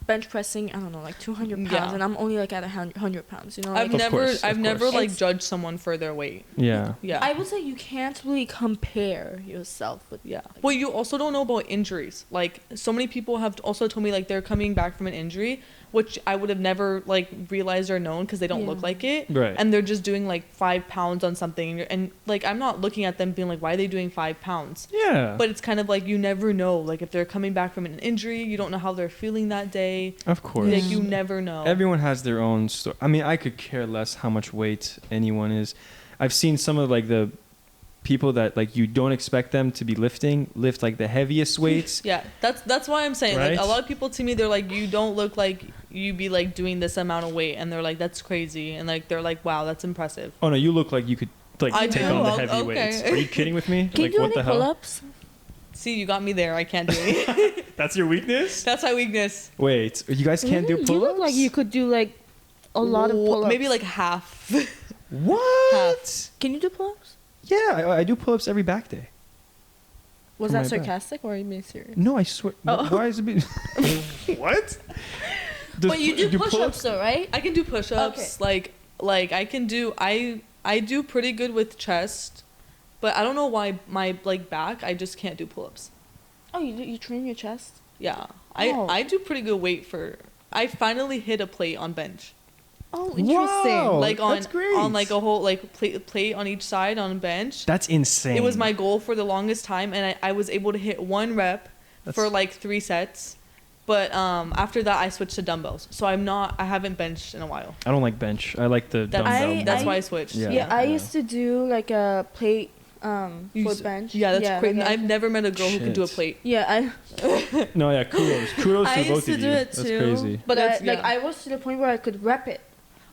bench pressing, I don't know, like 200 pounds Yeah. and I'm only like at 100 pounds, you know? I've Like, Of never course. like It's- judged someone for their weight. Yeah. Yeah. I would say you can't really compare yourself with Yeah. Well, you also don't know about injuries. Like, so many people have also told me, like, they're coming back from an injury, which I would have never like realized or known because they don't look like it. Right. And they're just doing like 5 pounds on something, and like I'm not looking at them being like, why are they doing 5 pounds? Yeah. But it's kind of like you never know. Like if they're coming back from an injury, you don't know how they're feeling that day. Of course. Like you never know. Everyone has their own story. I mean, I could care less how much weight anyone is. I've seen some of like the people that like you don't expect them to be lift like the heaviest weights. Yeah, that's why I'm saying Right? like a lot of people to me, they're like, you don't look like you be like doing this amount of weight, and they're like, that's crazy, and like they're like, wow, that's impressive. Oh no, you look like you could like I take do? on the Oh, heavy okay. weights. Are you kidding with me? Can Like you do what any the hell? pull-ups? See, you got me there. I can't do it. That's your weakness? That's my weakness. Wait, you guys can't do Really? pull-ups? You look like you could do like a lot of pull-ups. Maybe like half. What? Half. Can you do pull-ups? Yeah, I do pull-ups every back day. Was For that my back. sarcastic or are you being serious? No, I swear. Oh. Why is it being... What? Does- But you do push-ups pull-ups- though, right? I can do push-ups. Like I can do. I do pretty good with chest, but I don't know why my like back. I just can't do pull-ups. Oh, you train your chest? Yeah, Oh. I do pretty good weight for. I finally hit a plate on bench. Oh, interesting. Wow. Like that's great. on like a whole like plate on each side on bench. That's insane. It was my goal for the longest time, and I was able to hit 1 rep for That's- like 3 sets. But after that, I switched to dumbbells. So I haven't benched in a while. I don't like bench. I like the That's, dumbbell. that's why I switched. Yeah. Yeah, I yeah. used to do like a plate You for s- bench. Yeah, that's crazy. like I've never met a girl who can do a Shit. plate. yeah, No, yeah, kudos. Kudos I to used both to of do you. it That's too. crazy. But That's- like yeah. I was to the point where I could rep it.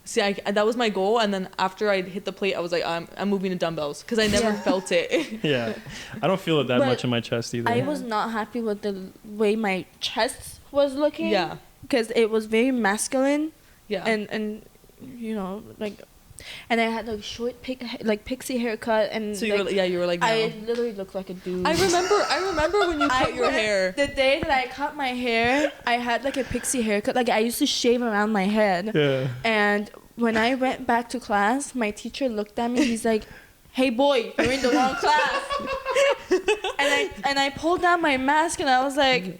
See, that was my goal, and then after I hit the plate, I was like, I'm moving to dumbbells because I never Yeah. felt it. Yeah. I don't feel it that But much in my chest either. I was not happy with the way my chest was looking. Yeah, Because it was very masculine yeah. and you know like, and I had like short pixie haircut and So you like, were like, no. I literally looked like a dude. I remember when you cut your hair. The day that I cut my hair, I had like a pixie haircut. Like I used to shave around my head. Yeah. And when I went back to class, my teacher looked at me. He's like, "Hey boy, you're in the wrong class." and I pulled down my mask and I was like,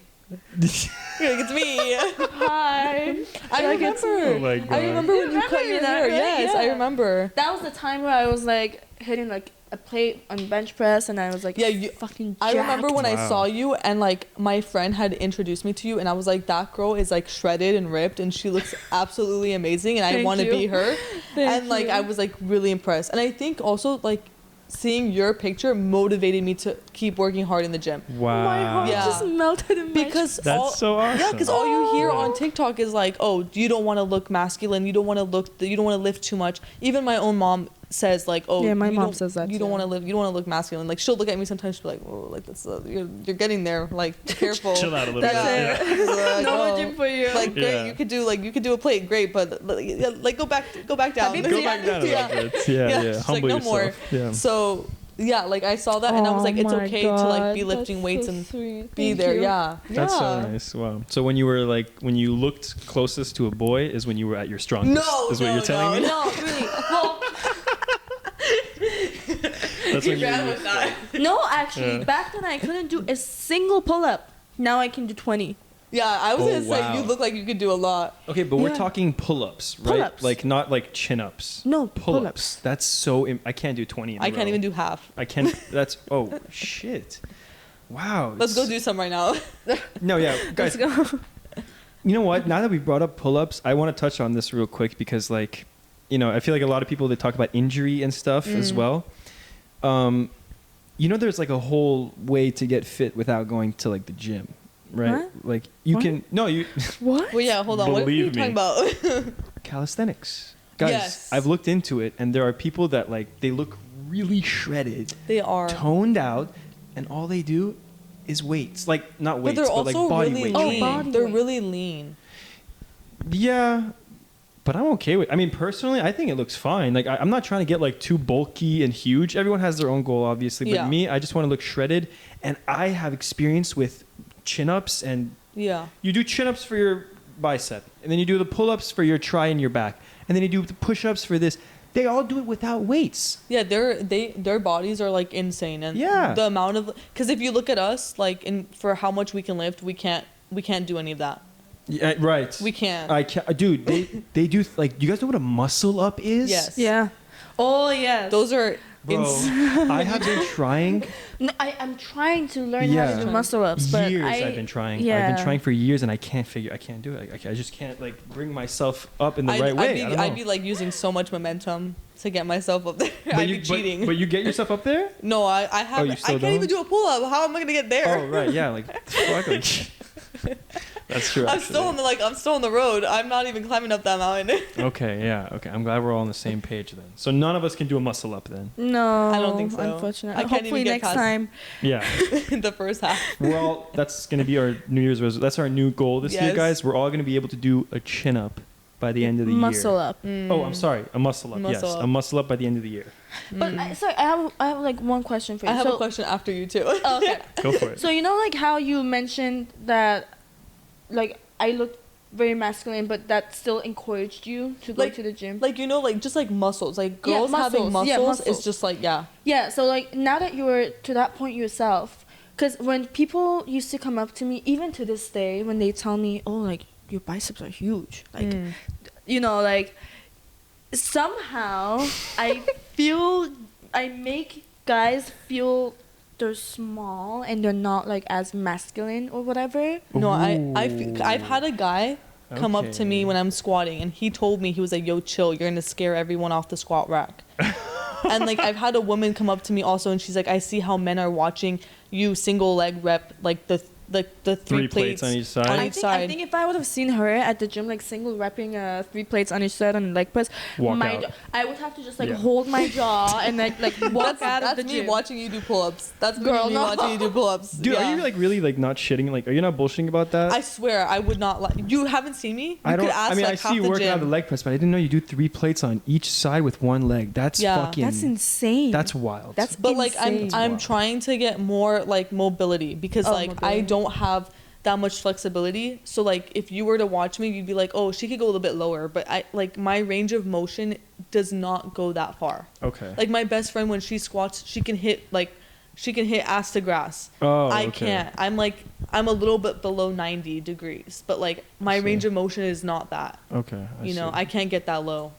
You're like, it's me. "Hi." I Like, it's- Oh remember. my God. I remember when you cut remember your that, hair. right? Yes, I Yeah. remember. That was the time where I was like hitting like a plate on bench press, and I was like, Yeah, you- fucking. I remember when I Wow. saw you and like my friend had introduced me to you and I was like, that girl is like shredded and ripped and she looks absolutely amazing and I Thank want to you. be her. Thank And like you. I was like really impressed. And I think also like seeing your picture motivated me to keep working hard in the gym. Wow. My heart Yeah. just melted in my Because That's all, so awesome. yeah, because all you hear on TikTok is like, oh, you don't want to look masculine, you don't want to lift too much. Even my own mom says like, oh, Yeah, my you mom don't- says that you don't too. want to live, you don't want to look masculine. Like she'll look at me sometimes, she'll be like, oh, like that's you're getting there, like careful. Chill out a little That's bit. it. Yeah. Like, No oh, more gym for you. Like great, Yeah. you could do a plate, great, but like go back down. Habibi, Go back down a Yeah. little bit. Yeah, Yeah, yeah. she's Humble like, no more. yourself. Yeah. So yeah, like I saw that and I was like, it's Oh my okay to like be God, lifting that's weights so and sweet. be Thank there. you. Yeah, That's yeah. so nice. Wow. So when you looked closest to a boy is when you were at your strongest. No, is what no, you're telling me? No, really. Well, That's when you ran were with that. no, actually, Yeah. back then I couldn't do a single pull-up. Now I can do 20. Yeah, I was Oh, gonna say wow. you look like you could do a lot. Okay, but we're Yeah. talking pull-ups, right? Pull-ups. Like not like chin-ups. No, Pull-ups. pull-ups. That's so I can't do 20 in a I can't row. even do half. I can't. That's oh shit. Wow. Let's go it's- do some right now. No, yeah, guys. Let's go. You know what? Now that we brought up pull-ups, I want to touch on this real quick because, like, you know, I feel like a lot of people they talk about injury and stuff as well. You know, there's like a whole way to get fit without going to like the gym, right? What? Like you What? can no you What? Well, yeah, hold on. What are you Believe me. talking about? calisthenics, guys. Yes. I've looked into it, and there are people that like they look really shredded, They are. toned out, and all they do is weights, like not But weights, they're but like also body really weight. Oh, lean. training. body They're weight. really lean. Yeah, but I'm okay with. I mean, personally, I think it looks fine. Like, I'm not trying to get like too bulky and huge. Everyone has their own goal, obviously. But Yeah. me, I just want to look shredded. And I have experience with chin-ups, and Yeah. you do chin-ups for your bicep, and then you do the pull-ups for your tri and your back, and then you do the push-ups for this. They all do it without weights. Yeah, their bodies are like insane, and Yeah. the amount of because if you look at us, like for how much we can lift, we can't do any of that. Yeah, right. We can't. I can't, dude. They do like. You guys know what a muscle up is? Yes. Yeah. Oh yes. Those are Bro, I have been trying. No, I'm trying to learn how to do muscle ups, but Years I've been trying. Yeah. I've been trying for years, and I can't do it. I just can't like bring myself up in the right way. I'd be like using so much momentum to get myself up there. I'd be cheating. But you get yourself up there? No, I have. I can't even do a pull up. How am I gonna get there? Oh right, yeah, like fuck. That's true. I'm still on the road. I'm not even climbing up that mountain. Okay, yeah, okay. I'm glad we're all on the same page then. So none of us can do a muscle up then. No, I don't think so. Unfortunately, I can't hopefully even get next past time. Yeah. In the first half. Well, that's gonna be our New Year's resolution. That's our new goal this year, guys. We're all gonna be able to do a chin up by the end of the muscle year. Up. Oh, I'm sorry, a muscle up. A muscle up by the end of the year. But sorry, I have like one question for you. I have a question after you too. Okay. Go for it. So you know like how you mentioned that, like I look very masculine, but that still encouraged you to go to the gym. Like like just like muscles. Like girls having muscles is just like Yeah. So like now that you're to that point yourself, because when people used to come up to me, even to this day, when they tell me, "Oh, like your biceps are huge," like you know, like somehow I make guys feel they're small and they're not like as masculine or whatever. No, I've had a guy come up to me when I'm squatting, and he told me, he was like, "Yo, chill, you're gonna scare everyone off the squat rack." And like I've had a woman come up to me also, and she's like, "I see how men are watching you single leg rep like the three plates on each side. I think if I would have seen her at the gym like single repping 3 plates on each side on leg press, I would have to just like hold my jaw and like walk out of the gym. That's me watching you do pull-ups. That's me watching you do pull-ups. Dude, are you like really like not shitting? Like, are you not bullshitting about that? I swear, I would not like. You haven't seen me? I see you working out the leg press, but I didn't know you do 3 plates on each side with one leg. That's fucking. That's insane. That's wild. But like I'm trying to get more like mobility because I don't have that much flexibility. So like if you were to watch me, you'd be like, "Oh, she could go a little bit lower," but I like my range of motion does not go that far. Okay. Like my best friend, when she squats, she can hit ass to grass. Oh, I can't. I'm a little bit below 90 degrees, but like my range of motion is not that. Okay. I can't get that low.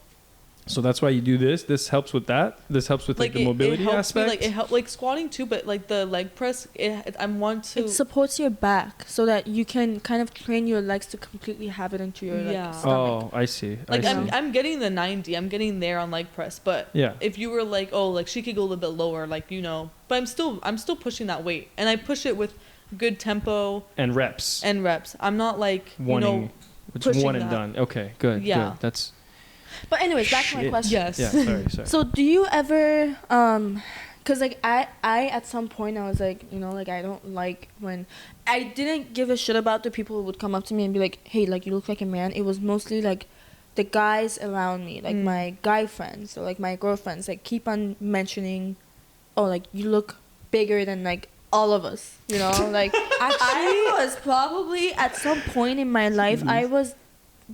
So that's why you do this. This helps with that. This helps with like the mobility aspect. It helps like squatting too, but like the leg press, it supports your back so that you can kind of train your legs to completely have it into your stomach. Oh, I see. Like I'm getting the 90. I'm getting there on leg press, but if you were like, "Oh, like she could go a little bit lower," like but I'm still pushing that weight, and I push it with good tempo and reps. I'm not like it's one and done. Okay, good. Yeah, good. That's. But anyways, back to my question. Yes. Yeah, sorry. So do you ever, cause like I at some point I was like, like I don't like when, I didn't give a shit about the people who would come up to me and be like, "Hey, like you look like a man." It was mostly like the guys around me, like my guy friends or like my girlfriends, like keep on mentioning, "Oh, like you look bigger than like all of us," like I was probably at some point in my life, I was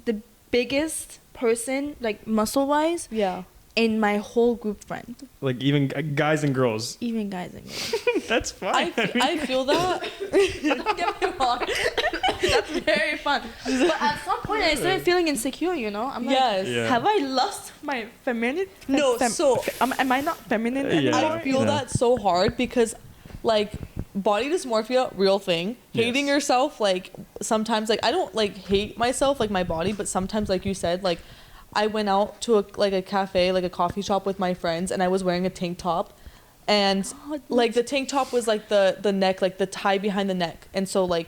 the biggest person like muscle wise in my whole group friend, like even guys and girls. That's fine. I feel that. Don't get me wrong. That's very fun, but at some point I started feeling insecure. I'm like, have I lost my feminine? No, am I not feminine anymore? I feel that so hard because like body dysmorphia, real thing. Hating yourself, like sometimes like I don't like hate myself, like my body, but sometimes like you said, like I went out to a cafe, like a coffee shop with my friends, and I was wearing a tank top, and like the tank top was like the neck, like the tie behind the neck, and so like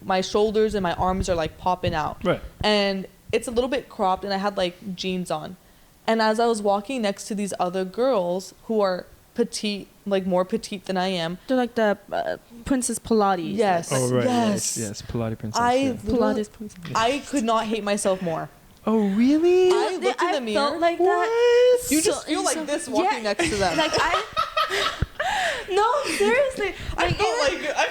my shoulders and my arms are like popping out, right, and it's a little bit cropped, and I had like jeans on, and as I was walking next to these other girls who are petite, like more petite than I am. They're like the Princess Pilates. Yes. Oh right. Yes. Yes. Pilates princess. Pilates princess. I could not hate myself more. Oh really? I looked in the mirror. Felt like that. You just feel like this walking next to them. Like No, seriously. I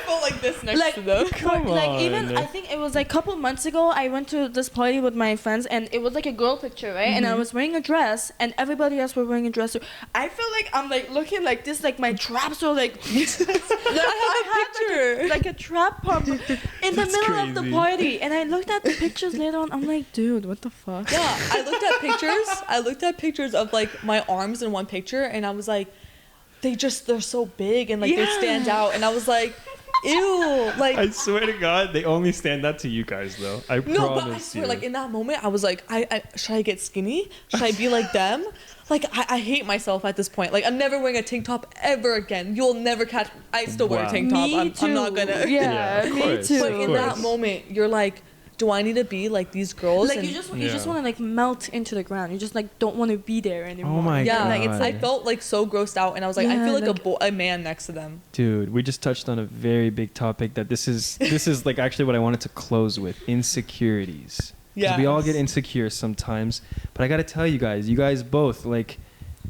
felt like this next to them. Come like even on. I think it was like a couple months ago I went to this party with my friends and it was like a girl picture, right? And I was wearing a dress and everybody else were wearing a dress too. I feel like I'm like looking like this, like my traps are like I had like a trap pump in the That's middle of the crazy. party, and I looked at the pictures later on. I'm like, dude, what the fuck? Yeah, I looked at pictures of like my arms in one picture, and I was like, they're so big and like they stand out, and I was like, ew, like. I swear to God, they only stand out to you guys, though. I No, promise but I swear, you. like in that moment, I was like, I should I get skinny? Should I be like them? Like I hate myself at this point. Like I'm never wearing a tank top ever again. You'll never catch. I still wear a Wow. tank top. Me I'm not gonna. Yeah, of me course, too. But of in that course. moment, you're like, do I need to be like these girls? Like And you just Yeah. want to like melt into the ground. You just like don't want to be there anymore. Oh my yeah, God. like it's I felt like so grossed out, and I was like, I Yeah, feel like, like- a man next to them. Dude, we just touched on a very big topic that this is like actually what I wanted to close with, insecurities. Yeah. We all get insecure sometimes, but I got to tell you guys both, like,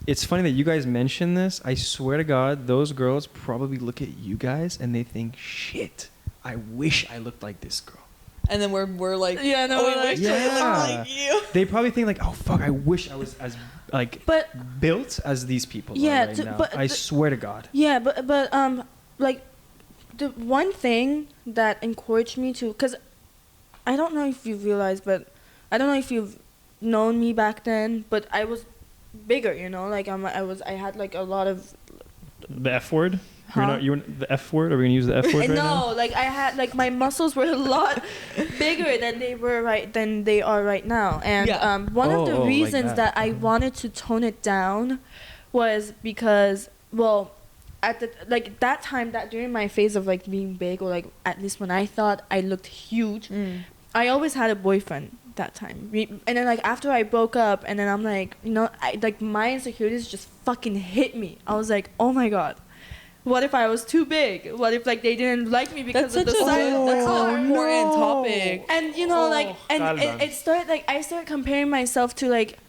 it's funny that you guys mentioned this. I swear to God, those girls probably look at you guys and they think, shit, I wish I looked like this girl. And then we're like, Yeah, no, oh, we like- wish I looked Yeah. like you. They probably think like, oh fuck, I wish I was as like But built as these people Yeah, are right to- now. but I the- swear to God. yeah, but like the one thing that encouraged me to, cause I don't know if you realize, but I don't know if you've known me back then, but I was bigger, you know, like I had like a lot of. The F word? Huh? You're the F word? Are we gonna use the F word right now? No, like I had like my muscles were a lot bigger than they are right now, and Yeah. one of the Oh, like reasons that. that I wanted to tone it down was because, well, at the like that time, that during my phase of like being big, or like at least when I thought I looked huge, I always had a boyfriend that time. And then like after I broke up, and then I'm like, you know, like my insecurities just fucking hit me. I was like, oh my God, what if I was too big? What if like they didn't like me because That's of such the size of the that's car? an important topic. And you know, like, and Calma. it started like I started comparing myself to like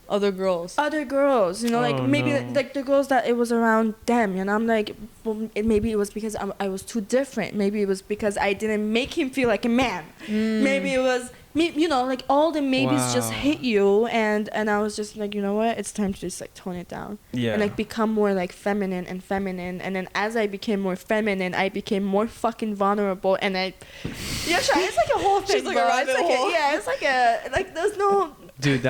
Other girls. other girls, you know, like Oh, maybe no. like the girls that it was around them, and I'm like, well, maybe it was because I was too different. Maybe it was because I didn't make him feel like a man. Maybe it was me, you know, like all the maybes just Wow. hit you, and I was just like, you know what, it's time to just like tone it down Yeah. and like become more like feminine, and then as I became more feminine, I became more fucking vulnerable, and I yeah, sure, it's like a whole thing. She's like a bro. rabbit It's like hole. yeah, it's like there's no. Dude,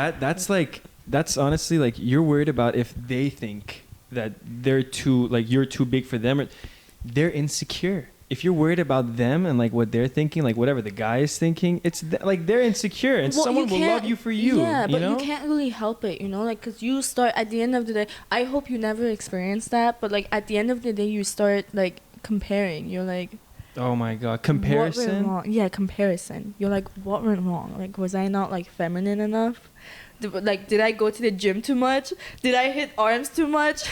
that's honestly like you're worried about if they think that they're too like you're too big for them, or they're insecure. If you're worried about them and like what they're thinking, like whatever the guy is thinking, it's like they're insecure, and Well, someone will can't- love you for you. Yeah, you but know? you can't really help it, you know, like because you start at the end of the day. I hope you never experience that, but like at the end of the day, you start like comparing. You're like, Oh my God, what went comparison. wrong? Yeah, comparison. You're like, what went wrong? Like, was I not like feminine enough? Did I go to the gym too much? Did I hit arms too much?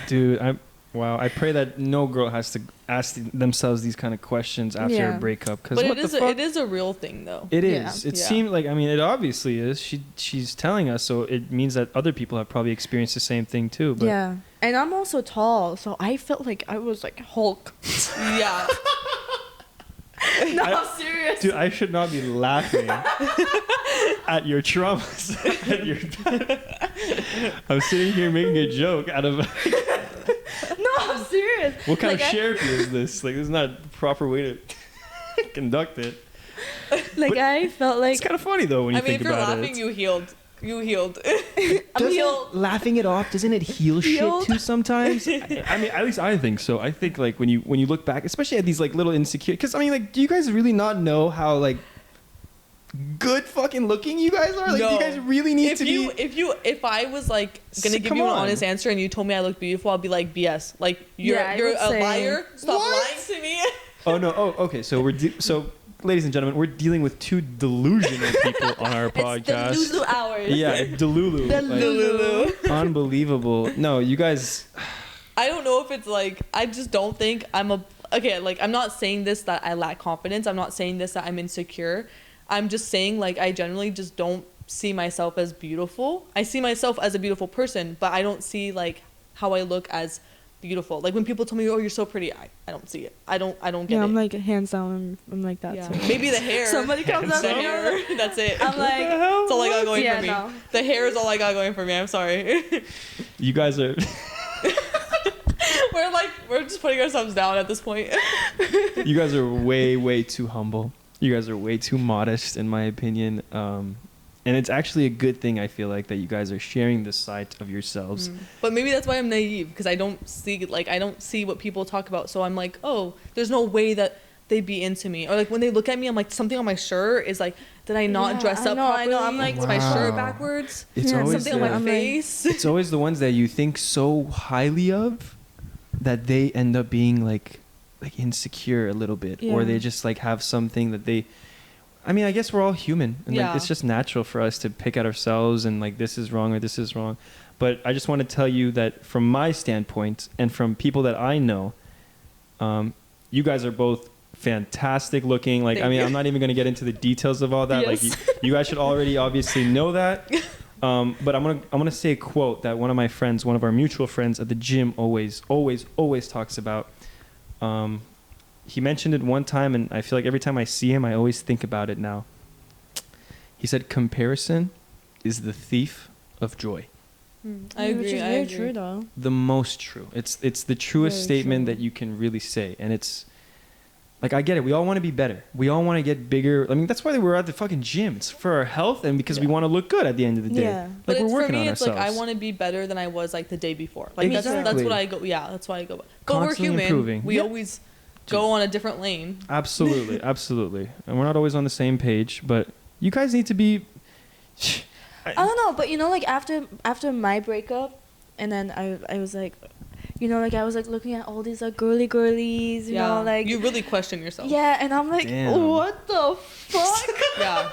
Dude, I pray that no girl has to ask themselves these kind of questions after Yeah. a breakup. Because But what it is the fuck? it is a real thing though. It Yeah. is. It Yeah. seemed like, I mean, it obviously is. She's telling us, so it means that other people have probably experienced the same thing too. But Yeah, and I'm also tall, so I felt like I was like Hulk. Yeah. No, I- serious. dude, I should not be laughing at your traumas. I'm sitting here making a joke out of No, I'm serious. what kind Like, of Sherapy is this? Like, this is not the proper way to conduct it. But I felt like It's kind of funny though when you I mean, think if you're about laughing, it. you healed. You healed. I'm healed. Laughing it off, doesn't it heal Healed? shit too sometimes? I mean, at least I think so. I think like when you look back, especially at these like little insecure, because I mean, like, do you guys really not know how like good fucking looking you guys are? Like, do No. you guys really need if to you be? if I was like gonna So, give come you an on. honest answer and you told me I look beautiful, I'd be like BS. Like you're Yeah, I you're would a say- liar. Stop What? lying to me. Oh no. Oh, okay. So ladies and gentlemen, we're dealing with two delusional people on our podcast. It's the Lulu hours. Yeah, Delulu. The Like, Lulu. unbelievable. No, you guys. I don't know if it's like I just don't think like I'm not saying this that I lack confidence. I'm not saying this that I'm insecure. I'm just saying like I generally just don't see myself as beautiful. I see myself as a beautiful person, but I don't see like how I look as beautiful. Like when people tell me, "Oh, you're so pretty," I don't see it. I don't get Yeah, it. I'm like hands down. I'm like that Yeah. too. Maybe the hair. Somebody comes up the to me. hair. That's it. I'm like, That's all I got going yeah, for me. no. The hair is all I got going for me. I'm sorry. You guys are we're just putting ourselves down at this point. you guys are way too humble. You guys are way too modest, in my opinion. And it's actually a good thing, I feel like, that you guys are sharing this side of yourselves. But maybe that's why I'm naive, because I don't see what people talk about. So I'm like, oh, there's no way that they'd be into me. Or like when they look at me, I'm like, something on my shirt is like, did I not dress up properly? I know. I'm like, is my shirt Wow. backwards? It's always Something on my the, face. it's always the ones that you think so highly of that they end up being like insecure a little bit, or they just like have something that they. I mean, I guess we're all human, and like it's just natural for us to pick at ourselves and like this is wrong or this is wrong. But I just want to tell you that from my standpoint and from people that I know, you guys are both fantastic looking. Like, Thank you. I'm not even going to get into the details of all that. Yes. Like, you guys should already obviously know that. But I'm gonna say a quote that one of my friends, one of our mutual friends at the gym, always talks about. He mentioned it one time, and I feel like every time I see him, I always think about it now. He said, "Comparison is the thief of joy." I agree. Which is I very agree. true, though. The most true. It's the truest Very statement true. that you can really say, and it's like, I get it. We all want to be better. We all want to get bigger. I mean, that's why we're at the fucking gym. It's for our health and because we want to look good at the end of the day. Yeah. But Like, we're it's, working for me, on it's ourselves. like I want to be better than I was like the day before. Like that's Exactly. what I go. Yeah, that's why I go. But Constantly we're human. improving. We Yeah. always go on a different lane. Absolutely, absolutely. And we're not always on the same page, but you guys need to be. I don't know, but you know, like after my breakup, and then I was like, you know, like I was like looking at all these like girlies, you know, like you really question yourself. yeah, and I'm like, Damn. what the fuck? Yeah.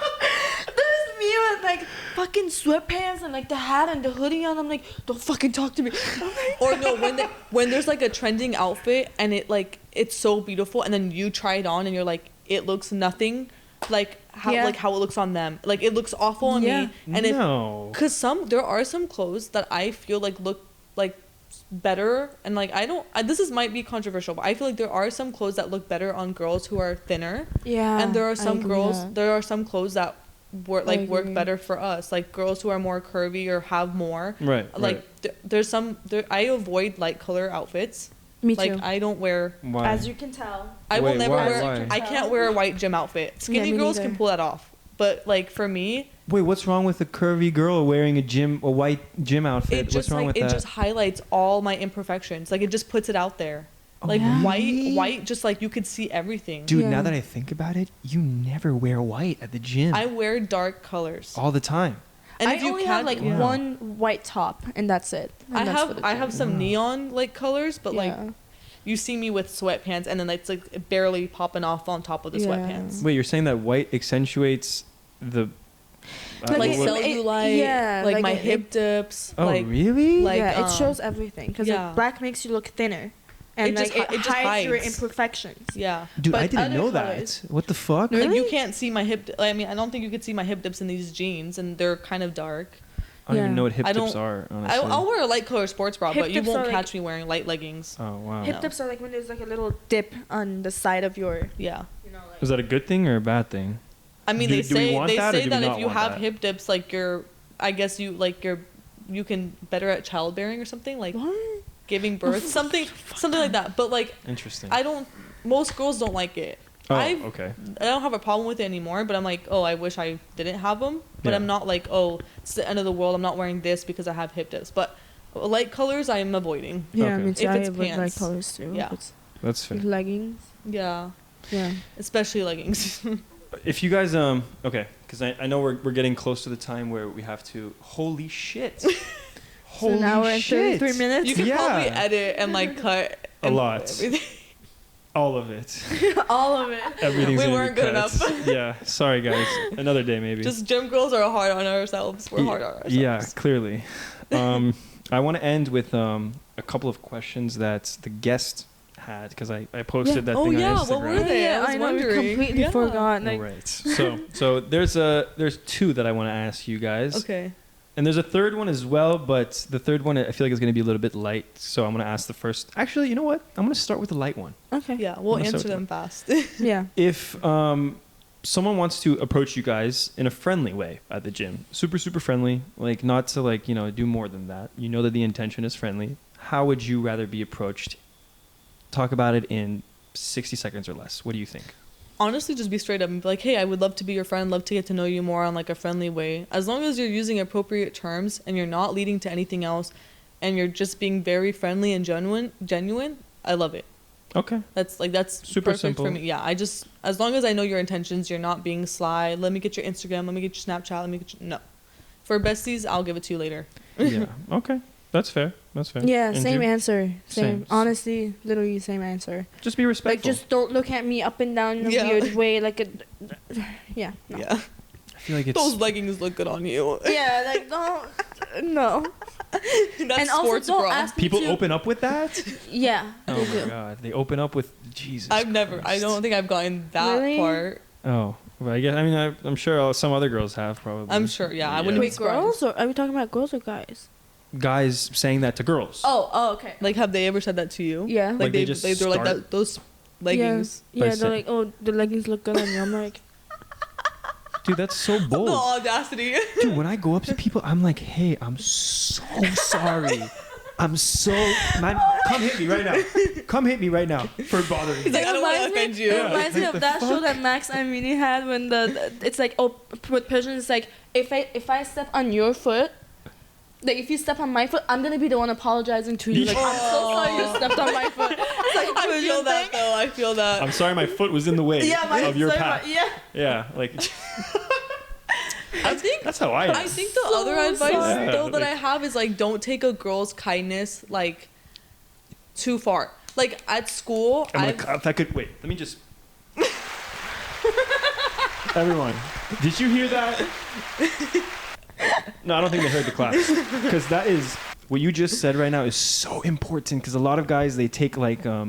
There's me with like fucking sweatpants and like the hat and the hoodie on. I'm like, don't fucking talk to me. Or no, when there's like a trending outfit and it's so beautiful, and then you try it on and you're like, it looks nothing like how it looks on them. Like it looks awful on me. And no. because there are some clothes that I feel like look like better, and like this might be controversial, but I feel like there are some clothes that look better on girls who are thinner. Yeah. And there are some that. there are some clothes that work better for us, like girls who are more curvy or have more. Right. Like there's some I avoid light color outfits. Me too. Like I don't wear. Why? As you can tell. I will Wait, never why? wear. Why? I can't wear a white gym outfit. Skinny me girls neither. can pull that off, but like for me, Wait, what's wrong with a curvy girl wearing a white gym outfit? it What's just wrong like with it that? just highlights all my imperfections. Like it just puts it out there. Like really? white, just like you could see everything. Dude, Yeah. now that I think about it, you never wear white at the gym. I wear dark colors. all the time. And I if you only can't- have like Wow. one white top, and that's it. And I that's for have the I gym. have some neon like colors, but like Yeah. you see me with sweatpants, and then it's like barely popping off on top of the Yeah. sweatpants. Wait, you're saying that white accentuates the Like Like it- cellulite, yeah, like like my it- hip dips. Oh, like, really? like, yeah, it um, shows everything because yeah. like, black makes you look thinner, and It just like hi- it it just hides your hides. imperfections. Yeah. Dude, but I didn't other know colors- that. What the fuck? Really? Like you can't see my hip. I mean, I don't think you could see my hip dips in these jeans, and they're kind of dark. I don't even Yeah. know what hip I dips don't- are, honestly. I'll wear a light color sports bra, Hip but you dips won't are catch me wearing light leggings. Oh, wow. Hip No. dips are like when there's like a little dip on the side of your, Yeah. you know, like. Is that a good thing or a bad thing? I mean, Do- they do we say want they that or say do we that if not you want have that? hip dips, like I guess you can better at childbearing or something, like What? giving birth, something like that. But like Interesting. most girls don't like it. oh, I okay. don't have a problem with it anymore, but I'm like, oh, I wish I didn't have them. But Yeah. I'm not like, oh, it's the end of the world. I'm not wearing this because I have hip dips. But light colors, I am avoiding. Yeah, Okay. me too. If I it's would like pants. colors too. Yeah. It's That's fair. leggings. Yeah, Yeah. especially leggings. If you guys, okay, because I know we're getting close to the time where we have to, holy shit. Holy So now we're at shit. 33 minutes. You can Yeah. probably edit and like cut A and lot. everything. All of it. All of it. Everything's We gonna weren't be good cut. enough. Yeah, sorry guys. Another day maybe. Just gym girls are hard on ourselves. We're hard on ourselves. Yeah, clearly. I want to end with a couple of questions that the guest had because I posted that Oh, thing yeah, on Instagram. what were they? I was I know. We wondering. completely Yeah. forgot. All Like, right. So there's two that I want to ask you guys. Okay. And there's a third one as well, but the third one I feel like is going to be a little bit light. So I'm going to ask the first. Actually, you know what? I'm going to start with the light one. Okay. Yeah, we'll I'm gonna answer start them fast. Yeah. If someone wants to approach you guys in a friendly way at the gym, super, super friendly, like not to like, do more than that. You know that the intention is friendly. How would you rather be approached? Talk about it in 60 seconds or less. What do you think? Honestly, just be straight up and be like, hey, I would love to be your friend, love to get to know you more on like a friendly way. As long as you're using appropriate terms and you're not leading to anything else and you're just being very friendly and genuine, I love it. Okay. That's Super perfect simple. for me. Yeah, as long as I know your intentions, you're not being sly. Let me get your Instagram, let me get your Snapchat, no. For besties, I'll give it to you later. Yeah. Okay. That's fair. Yeah, And same you? answer. Same. Same. Honestly, literally same answer. Just be respectful. Like, just don't look at me up and down in a Yeah. weird way. Like a, yeah. No. Yeah. I feel like it's... Those leggings look good on you. Yeah, like don't. No. That's And also sports don't bra. ask me People to- open up with that? Yeah. Oh they my do. god. They open up with Jesus I Christ. don't think I've gotten that Really? part. Oh. Well, I'm sure some other girls have probably. I'm sure, yeah. I wouldn't be Wait, surprised. girls or are we talking about girls or guys? Guys saying that to girls. Oh, okay. Like, have they ever said that to you? Yeah. Like, Like, they just they're like start- that, those leggings. Yeah, By they're like, oh, the leggings look good on you. I'm like, Dude, that's so The bold. audacity. Dude, when I go up to people, I'm like, hey, I'm so sorry. Man, come hit me right now. Come hit me right now for bothering He's me. like, I don't want to offend you. It reminds me Like of the that show fuck? that Max and Minnie had when it's like, oh, with pigeons, it's like, if I step on your foot, like if you step on my foot, I'm gonna be the one apologizing to you. Like, I'm so sorry you stepped on my foot. It's like a I feel pigeon that, thing. though. I feel that. I'm sorry my foot was in the way of your sorry, path. yeah. Yeah, like I think that's how I am. I think the So other advice sorry. though that Yeah, I have is like, don't take a girl's kindness like too far. Like at school, If I could wait, let me just. Everyone, did you hear that? No, I don't think they heard the clap, because that is what you just said right now is so important. Because a lot of guys, they take like a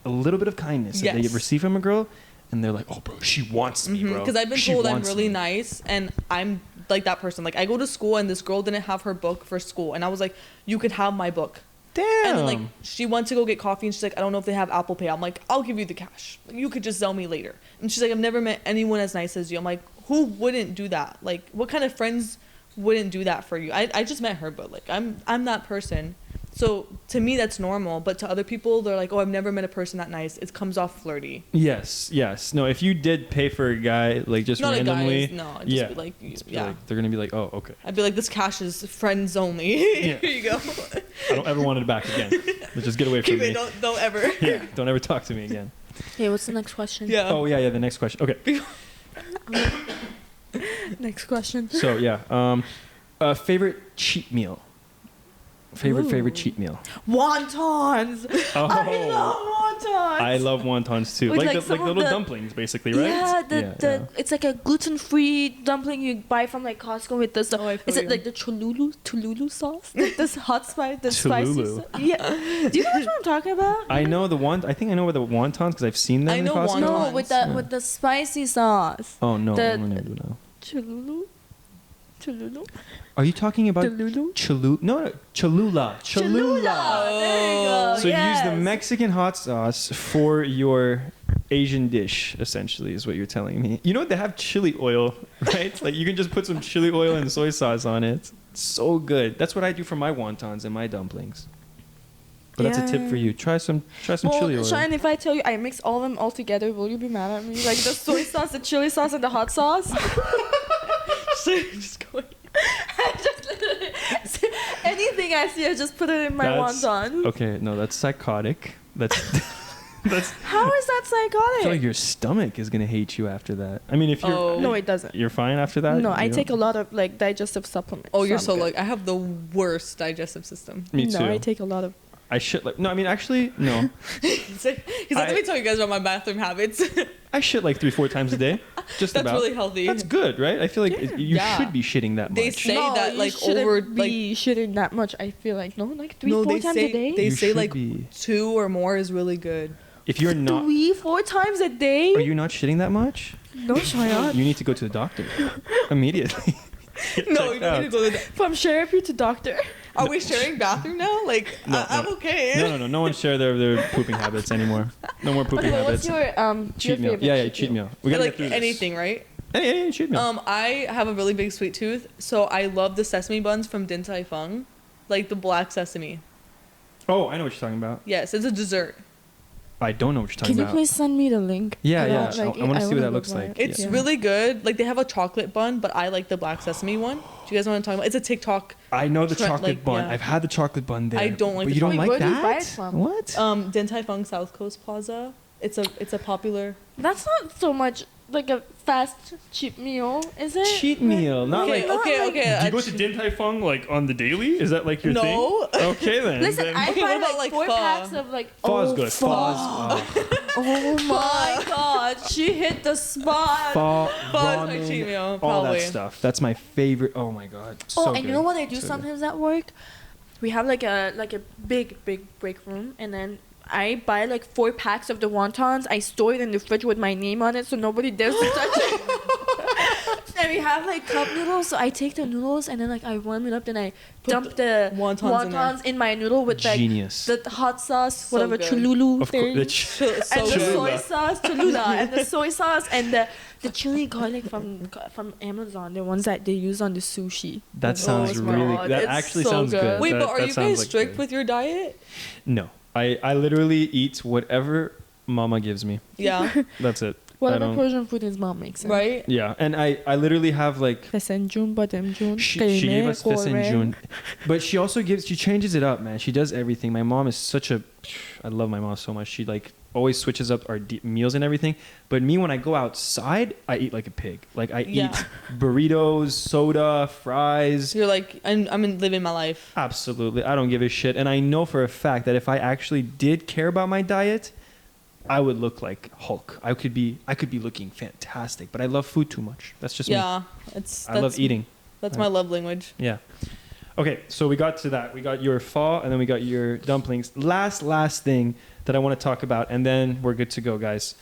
little bit of kindness that they Yes. receive from a girl, and they're like, oh bro, she wants me, bro. because I've been She told I'm wants really me." nice and I'm like that person. Like I go to school and this girl didn't have her book for school and I was like, you could have my book. Damn. And then like she went to go get coffee and she's like, I don't know if they have Apple Pay. I'm like, I'll give you the cash. You could just sell me later. And she's like, I've never met anyone as nice as you. I'm like, who wouldn't do that? Like what kind of friends wouldn't do that for you? I just met her, but like I'm that person. So to me that's normal, but to other people they're like, oh, I've never met a person that nice. It comes off flirty. Yes. No, if you did pay for a guy like just Not randomly, a guy, no. I'd just yeah, be like, just be yeah. like, they're gonna be like, oh, okay. I'd be like, this cash is friends only. Yeah. Here you go. I don't ever want it back again. Let's just get away from Keep me. it. Don't ever. Yeah, don't ever talk to me again. Hey, what's the next question? Yeah. Oh yeah, the next question. Okay. Next question. So yeah, favorite cheat meal. Favorite cheat meal. Wontons. Oh, I love wontons. I love wontons too. With, Like like, the some of little the- dumplings, basically, right? Yeah, it's like a gluten-free dumpling you buy from like Costco with this. Oh, I feel Is it you. like the Cholulu sauce? Like this hot spice, the spicy. Cholulu. Yeah. Do you know what I'm talking about? I know I think I know where the wontons because I've seen them I in know Costco. No, wontons. with the spicy sauce. Oh no, The- I'm gonna do now. Cholulu. Are you talking about Cholulu. Cholula? Cholula. There you go. So you use the yes. Mexican hot sauce for your Asian dish, essentially, is what you're telling me. You know what? They have chili oil, right? Like you can just put some chili oil and soy sauce on it. It's so good. That's what I do for my wontons and my dumplings. But that's a tip for you. Try some chili oil. Shine, if I tell you I mix all of them all together, will you be mad at me? Like the soy sauce, the chili sauce, and the hot sauce? Just going. I just literally anything I see, I just put it in my That's- wonton. Okay, no, that's psychotic. That's How is that I psychotic? feel like your stomach is gonna hate you after that. I mean, if you're Oh. No, it doesn't. you're fine after that. No, I You take a don't- lot of like digestive supplements. Oh, you're I'm so good. like I have the worst digestive system. Me too. No, I take a lot of. I shit like no. I mean, actually, no. He's like, let me tell you guys about my bathroom habits. I shit like 3-4 times a day. Just That's about. really healthy. That's good, right? I feel like you Yeah. should be shitting that much. They say no, that you like shouldn't over be shitting that much. I feel like no, like no, 3-4 they times say a day. they You say should like be. 2 or more is really good. If you're not, 3-4 times a day. are you not shitting that much? No, Shayan. You need to go to the doctor immediately. No, you don't need to go to the. From Sherapy to doctor. Are we sharing bathroom now? Like, I'm okay. No one share their pooping habits anymore. No more pooping Okay, habits. what's your cheat meal? Yeah, cheat meal. We gotta Like get through anything, right? Any cheat meal. I have a really big sweet tooth, so I love the sesame buns from Din Tai Fung, like the black sesame. Oh, I know what you're talking about. Yes, it's a dessert. I don't know what you're talking Can you about. please send me the link? Yeah. I want to see what that wanna looks look like. It's Yeah. really good. Like they have a chocolate bun, but I like the black sesame one. Do you guys want to talk about? It's a TikTok. I know the trend, chocolate like, bun. yeah. I've had the chocolate bun there. I don't like but the you don't chocolate- like Wait, where do you buy that? it from? What? Din Tai Fung South Coast Plaza. It's a popular. That's not so much like a fast cheap meal, is it? Cheat meal, not Okay, like. okay. Do you go to Din Tai Fung like on the daily? Is that like your thing? No. Okay then. Listen, I Okay, buy what about, like like, 4 pho? packs of like. Pho's good. Pho. Oh my god, she hit the spot. Pho, Pho is my ramen, cheat meal, all probably. that stuff. That's my favorite. Oh my god. So And good. you know what I do So good. sometimes at work? We have like a big break room, and then I buy like 4 packs of the wontons. I store it in the fridge with my name on it, so nobody dares to touch it. And we have like cup noodles, so I take the noodles and then like I warm it up, then I dump the wontons in my noodle with like Genius. the hot sauce, So whatever good. Cholulu Of thing. course. So And the good. soy sauce, Cholula, and the soy sauce, and the chili garlic from Amazon, the ones that they use on the sushi. That sounds Oh my really. God, That it's actually so sounds good. Wait, That- but are that you sounds guys like strict good. with your diet? No, I literally eat whatever Mama gives me. Yeah. That's it. I Whatever don't- Persian food his mom makes. Right? Yeah, and I literally have like. She gave us fesenjun, but she also she changes it up, man. She does everything. My mom is such a, I love my mom so much. She like always switches up our meals and everything. But me, when I go outside, I eat like a pig. Like I Yeah. eat burritos, soda, fries. You're like, I'm living my life. Absolutely, I don't give a shit. And I know for a fact that if I actually did care about my diet, I would look like Hulk. I could be looking fantastic, but I love food too much. That's just me. Yeah. I love eating. That's my love language. Yeah. Okay, so we got to that. We got your pho, and then we got your dumplings. Last thing that I want to talk about, and then we're good to go, guys.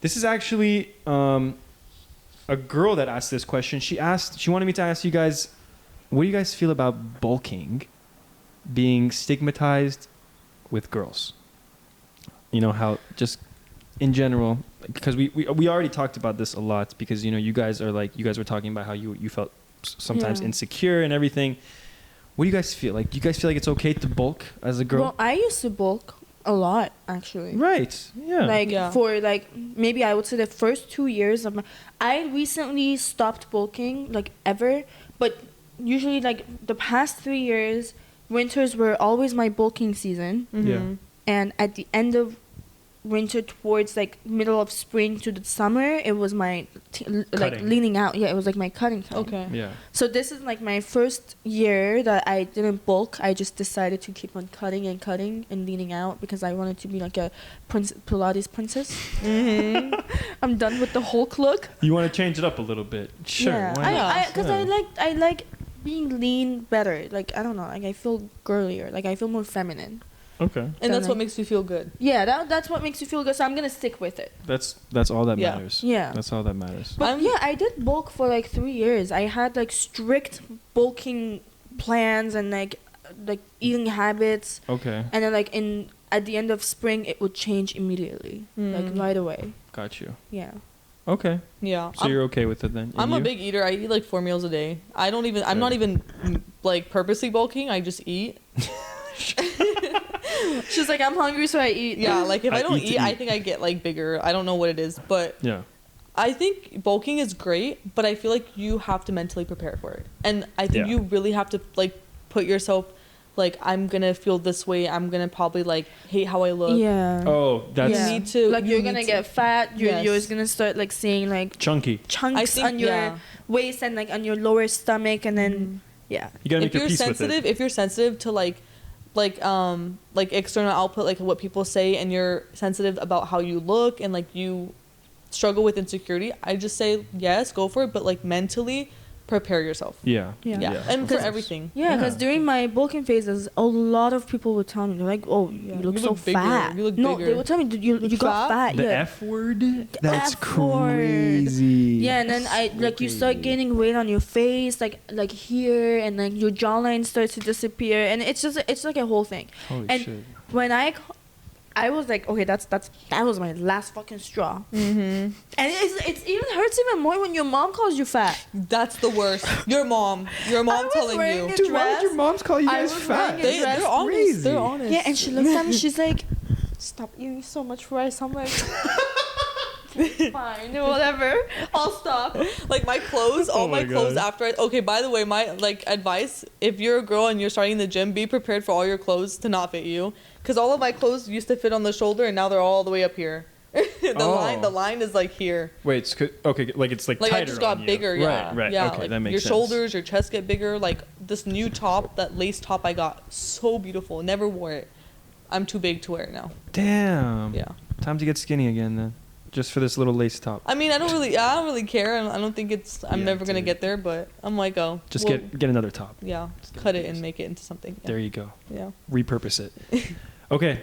This is actually a girl that asked this question. She wanted me to ask you guys, what do you guys feel about bulking being stigmatized with girls? You know, how just in general, because we already talked about this a lot, because, you know, you guys were talking about how you felt sometimes insecure and everything. What do you guys feel like? Do you guys feel like it's okay to bulk as a girl? Well, I used to bulk a lot, actually. Right. Yeah. For like maybe I would say the first 2 years of my. I recently stopped bulking like ever, but usually like the past 3 years, winters were always my bulking season. Mm-hmm. Yeah. And at the end of winter towards like middle of spring to the summer, it was my like Cutting. leaning out. Yeah, it was like my cutting time. Okay. Yeah. So this is like my first year that I didn't bulk. I just decided to keep on cutting and leaning out because I wanted to be like a Pilates princess. Mm-hmm. I'm done with the Hulk look. You want to change it up a little bit? Sure. Yeah, Why not? because I like being lean better. Like I don't know, like I feel girlier. Like I feel more feminine. Okay. And that's Like- what makes you feel good. Yeah, that's what makes you feel good. So I'm gonna stick with it. That's all that Yeah. matters. Yeah. That's all that matters. But yeah, I did bulk for like 3 years. I had like strict bulking plans and like eating habits, Okay. and then like at the end of spring it would change immediately, like right away. Got you. Yeah. Okay. Yeah. So you're okay with it then? I'm And a you? big eater. I eat like 4 meals a day. I'm not even like purposely bulking. I just eat. She's like, I'm hungry, so I eat. Yeah, like if I I don't eat to eat, I eat. think I get like bigger. I don't know what it is, but Yeah. I think bulking is great, but I feel like you have to mentally prepare for it. And I think Yeah. you really have to like put yourself like, I'm gonna feel this way. I'm gonna probably like hate how I look. Yeah. Oh, that's You need to like you you're need gonna to- get fat. You're Yes. just gonna start like seeing like chunky. chunks I think, on your yeah. waist and like on your lower stomach, and then yeah. You gotta If make your you're peace with sensitive, it. if you're sensitive to like external output, like what people say, and you're sensitive about how you look and like you struggle with insecurity, I just say yes, go for it, but like mentally prepare yourself. Yeah. Yeah. And for everything. Yeah, because during my bulking phases, a lot of people would tell me, they're like, "Oh, you look so bigger. fat." You look no, bigger. they would tell me, "You got fat." The F word? That's F word. crazy. Yeah, and then you start gaining weight on your face, like here, and like your jawline starts to disappear, and it's like a whole thing. Holy and shit. when I was like, okay, that was my last fucking straw. And it even hurts even more when your mom calls you fat. That's the worst. Your mom telling you. Dude, why would your moms call you guys fat? They're honest. Crazy. They're honest. Yeah, and she looks at me, she's like, stop eating so much rice. I'm like, fine, whatever, I'll stop. Like my clothes, all my clothes God. after okay, by the way, my like advice, if you're a girl and you're starting the gym, be prepared for all your clothes to not fit you. Because all of my clothes used to fit on the shoulder and now they're all the way up here. The line is like here. Wait, okay, like it's like tighter I just got on you. bigger, yeah. Right, yeah, okay, like that makes your sense. shoulders, your chest get bigger. Like this new top, that lace top I got, so beautiful. Never wore it. I'm too big to wear it now. Damn. Yeah. Time to get skinny again then. Just for this little lace top. I mean, I don't really care. I don't think I'm never gonna get there, but I'm like, oh, just get another top. Yeah, cut it and make it into something. Yeah. There you go. Yeah. Repurpose it. Okay,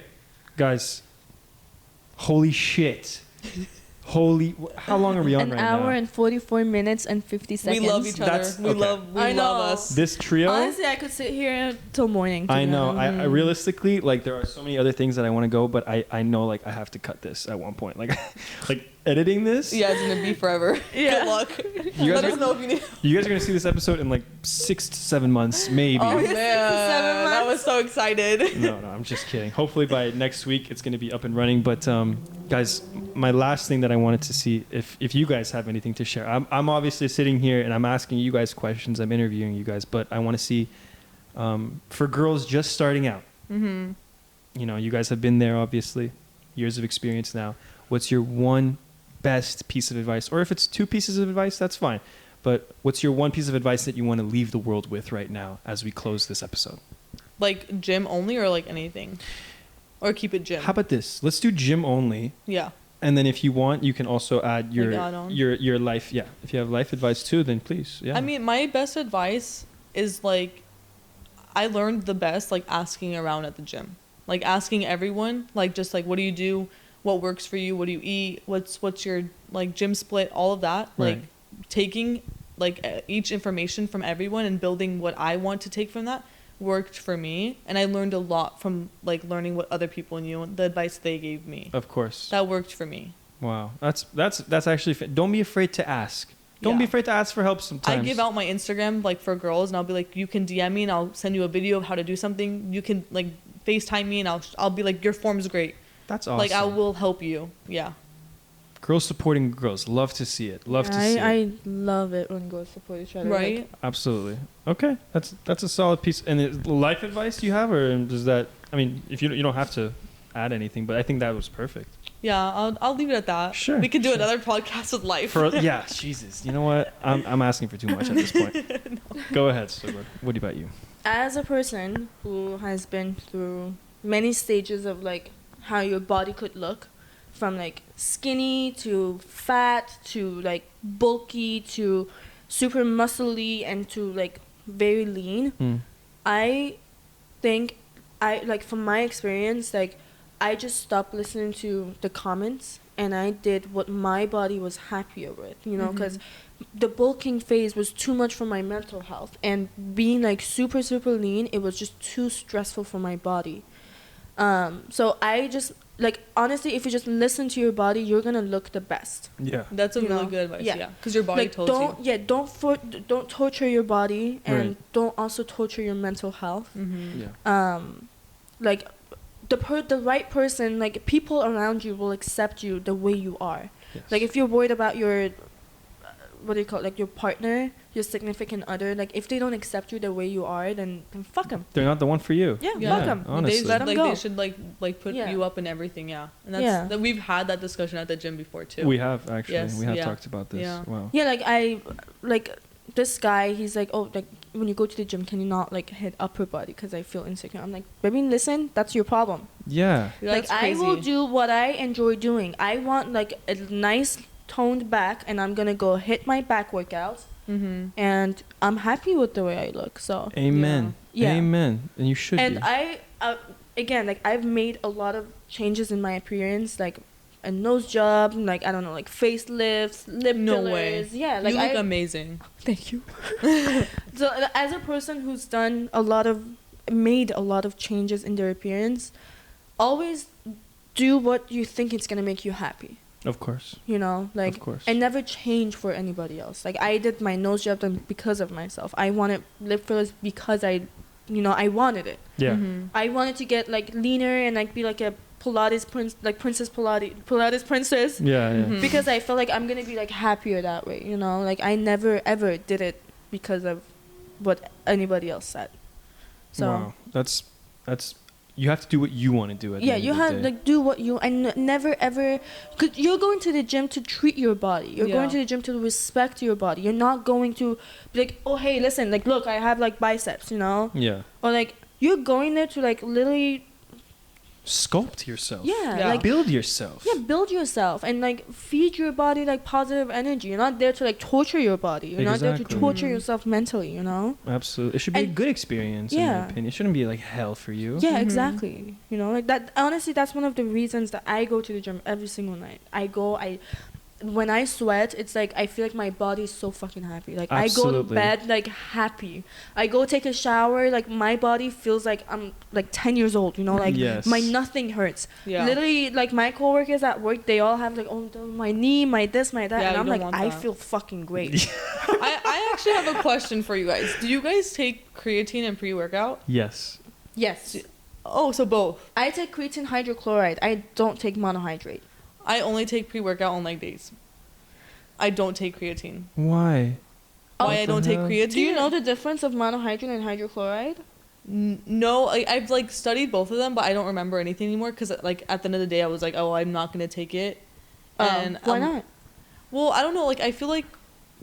guys. Holy shit. How long are we on An right hour now? and 44 minutes and 50 seconds. We love each other. That's- We okay. love I know. us. This trio. Honestly, I could sit here till morning. I know. I realistically, like, there are so many other things that I want to go, but I know, like, I have to cut this at one point. Like editing this. Yeah, it's gonna be forever. Yeah. Good luck. You Let guys us know if you need. You guys are gonna see this episode in like 6 to 7 months, maybe. Oh man, 7 I months. was so excited. No, I'm just kidding. Hopefully by next week it's gonna be up and running. But guys, my last thing that I wanted to see if you guys have anything to share. I'm obviously sitting here and I'm asking you guys questions. I'm interviewing you guys, but I want to see for girls just starting out. Mm-hmm. You know, you guys have been there, obviously, years of experience now. What's your one best piece of advice? Or if it's 2 pieces of advice, that's fine. But what's your one piece of advice that you want to leave the world with right now as we close this episode? Like gym only or like anything? Or keep it gym? How about this? Let's do gym only. Yeah. And then if you want, you can also add your Like add on? your life. Yeah. If you have life advice too, then please. Yeah. I mean, my best advice is like, I learned the best like asking around at the gym. Like asking everyone, like just like, what do you do? What works for you? What do you eat? What's your like gym split? All of that. Right. Like taking like each information from everyone and building what I want to take from that worked for me. And I learned a lot from like learning what other people knew and the advice they gave me. Of course. That worked for me. Wow. That's actually. Don't be afraid to ask. Don't be afraid to ask for help sometimes. I give out my Instagram like for girls, and I'll be like, you can DM me, and I'll send you a video of how to do something. You can like FaceTime me, and I'll be like, your form's great. That's awesome. Like I will help you. Yeah. Girls supporting girls. Love to see it. Love to see it. I love it when girls support each other. Right. Like, Absolutely. Okay. That's a solid piece. And life advice you have, or does that? I mean, if you don't have to add anything, but I think that was perfect. Yeah, I'll leave it at that. Sure. We could do another podcast with life. Yeah. Jesus. You know what? I'm asking for too much at this point. No. Go ahead, Sogol. What about you? as a person who has been through many stages of like how your body could look, from like skinny to fat to like bulky to super muscly and to like very lean, I think from my experience, like I just stopped listening to the comments and I did what my body was happier with, you know, because the bulking phase was too much for my mental health, and being like super lean, it was just too stressful for my body. So I just like, honestly, if you just listen to your body, you're gonna look the best. Yeah, that's a you really know? good advice. Yeah. Yeah, because your body Like, tells you. Don't torture your body, and Right. don't also torture your mental health. yeah. Like the right person, like people around you will accept you the way you are. Yes. Like if you're worried about your what do you call it, like your partner, your significant other, like if they don't accept you the way you are, then fuck them. They're not the one for you. Yeah, Yeah. fuck them. Honestly. They, Let 'em like, go. They should like put Yeah. you up and everything. Yeah, and that's Yeah. that we've had that discussion at the gym before too. We have actually. Yes, We have yeah. talked about this. Yeah. Wow. Yeah, like this guy, he's like, oh, like when you go to the gym, can you not like hit upper body because I feel insecure? I'm like, baby, listen, that's your problem. Yeah. That's like crazy. I will do what I enjoy doing. I want like a nice toned back, and I'm gonna go hit my back workouts. and I'm happy with the way I look. So Amen. Yeah. Amen. And you should and be. I again, like, I've made a lot of changes in my appearance, like a nose job, like, I don't know, like facelifts, lip No fillers. way. Yeah, like you look amazing. Thank you. So as a person who's made a lot of changes in their appearance, always do what you think it's gonna make you happy. Of course. You know, like, Of course. I never change for anybody else. Like, I did my nose job done because of myself. I wanted lip fillers because I wanted it. Yeah. I wanted to get like leaner and like be like a Pilates Princess princess. Yeah. Because I felt like I'm gonna be like happier that way. You know, like, I never ever did it because of what anybody else said. So Wow. That's you have to do what you want to do at the yeah, end you of the have day. like do what you and never ever, cause you're going to the gym to treat your body. You're going to the gym to respect your body. You're not going to be like, oh hey, listen, like, look, I have like biceps, you know, Yeah. or like you're going there to like literally Sculpt yourself. Yeah. like Build yourself. yeah, build yourself and like feed your body like positive energy. You're not there to like torture your body. You're not there to Exactly. torture yourself mentally, you know. Absolutely. It should be a And- good experience in my yeah. opinion. It shouldn't be like hell for you. Yeah, exactly. You know, like that. Honestly, that's one of the reasons that I go to the gym every single night. When I sweat, it's like I feel like my body is so fucking happy. Like, I go to Absolutely. bed like happy. I go take a shower, like my body feels like I'm like 10 years old. You know, like Yes. my nothing hurts. Yeah. Literally, like my coworkers at work, they all have like, oh, my knee, my this, my that, Yeah, and you I'm don't like, want I that. feel fucking great. I actually have a question for you guys. Do you guys take creatine and pre-workout? Yes. Yes, Oh, so both. I take creatine hydrochloride. I don't take monohydrate. I only take pre-workout on leg days. I don't take creatine. Why? Why I don't take hell? creatine? Do you know the difference of monohydrate and hydrochloride? No, I've like studied both of them, but I don't remember anything anymore because like at the end of the day, I was like, oh, I'm not gonna take it. And Why not? Well, I don't know. Like I feel like